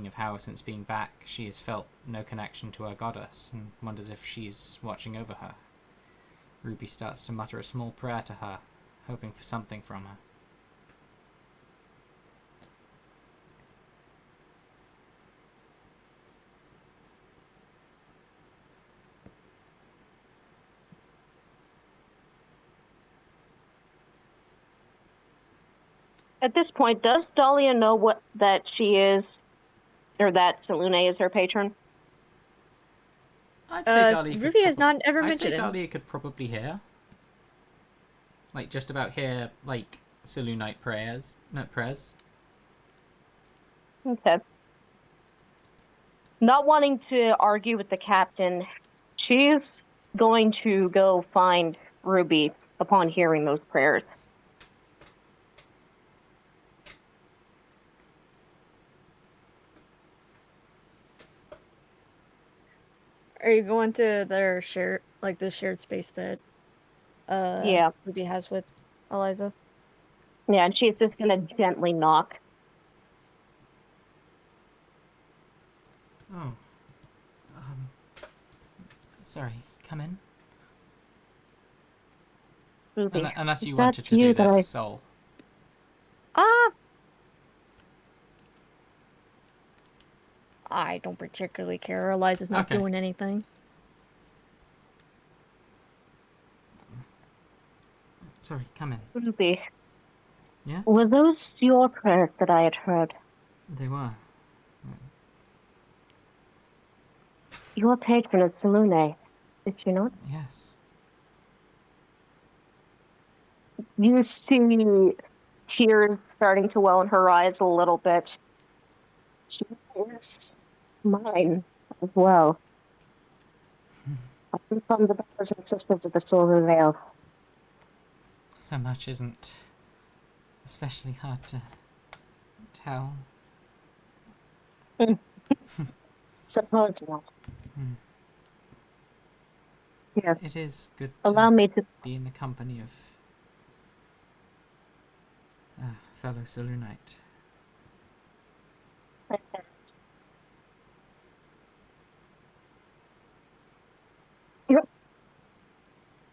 of how since being back she has felt no connection to her goddess, and wonders if she's watching over her. Ruby starts to mutter a small prayer to her, hoping for something from her. At this point, does Dahlia know that she is, or that Selune is her patron? I'd say Dahlia Ruby has not ever I'd say mentioned it. Dahlia could probably hear. Like, just about hear, like, Selunite prayers. Okay. Not wanting to argue with the captain, she's going to go find Ruby upon hearing those prayers. Are you going to their the shared space that Yeah. Ruby has with Eliza? Yeah, and she's just going to gently knock. Oh. Sorry, come in. Ruby, Unless is you that wanted to you do that this, Soul. I don't particularly care. Eliza's not Okay. doing anything. Sorry, come in. Ruby, Yes? were those your prayers that I had heard? They were. Your patron is Selune, is she not? Yes. You see tears starting to well in her eyes a little bit. She is mine as well. I'm from the brothers and sisters of the Silver Veil. So much isn't especially hard to tell. Suppose not. Yes. It is good Allow to me to. be in the company of a fellow Selunite.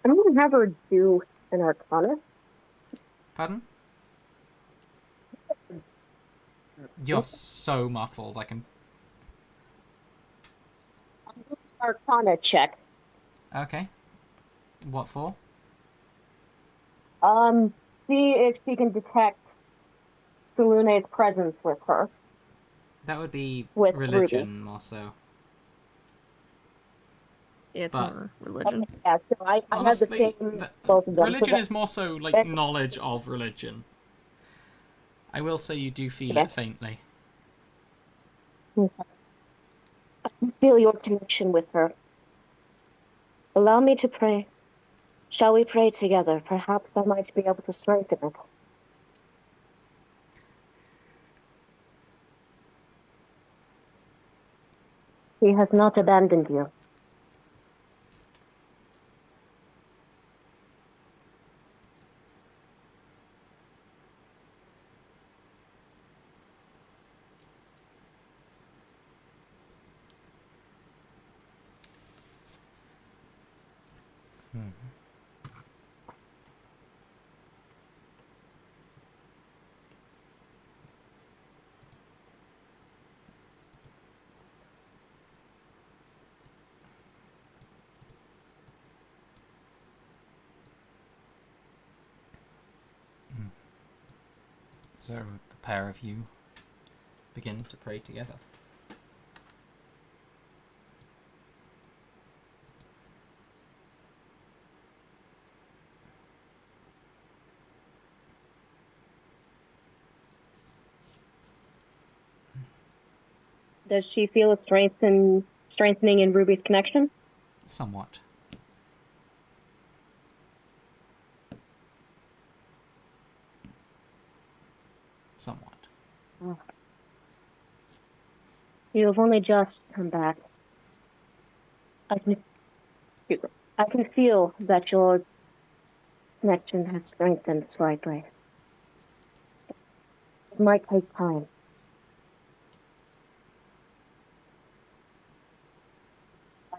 I'm going to have her do an Arcana. Pardon? You're so muffled, I can... Arcana check. Okay. What for? See if she can detect Selune's presence with her. That would be With religion, more so. Yeah, it's But- more religion. Okay, yeah, so I had the Honestly, same both of them. religion So is more so like knowledge of religion. I will say you do feel it faintly. I can feel your connection with her. Allow me to pray. Shall we pray together? Perhaps I might be able to strengthen it. He has not abandoned you. So the pair of you begin to pray together. Does she feel a strengthening in Ruby's connection? Somewhat. Somewhat. You have only just come back. I can feel that your connection has strengthened slightly. It might take time.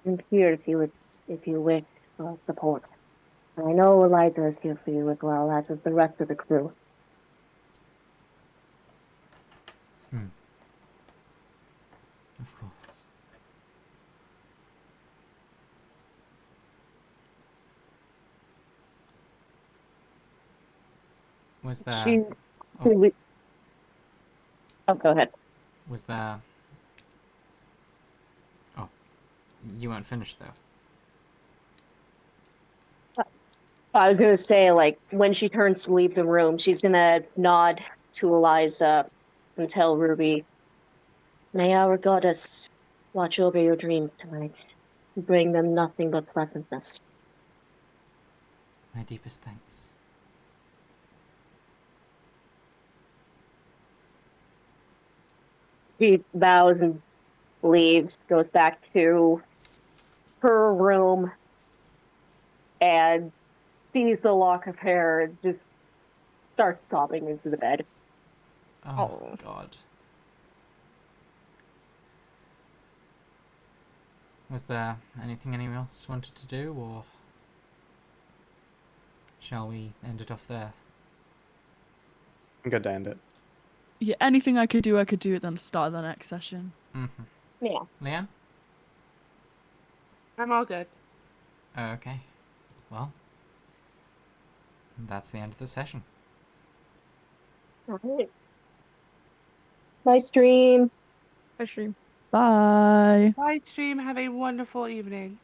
I'm here if you wish for support. And I know Eliza is here for you as well, as is the rest of the crew. Of course. Was there... She. Oh. Oh, go ahead. Was there... Oh. You weren't finished, though. I was gonna say, like, when she turns to leave the room, she's gonna nod to Eliza and tell Ruby, "May our goddess watch over your dreams tonight. Bring them nothing but pleasantness." My deepest thanks. She bows and leaves, goes back to her room, and sees the lock of hair and just starts sobbing into the bed. Oh, God. Was there anything anyone else wanted to do, or shall we end it off there? I'm good to end it. Yeah, anything I could do at the start of the next session. Mm-hmm. Yeah. Leanne? I'm all good. Okay. Well, that's the end of the session. All right. Nice dream. Stream. Bye. Bye, stream. Have a wonderful evening.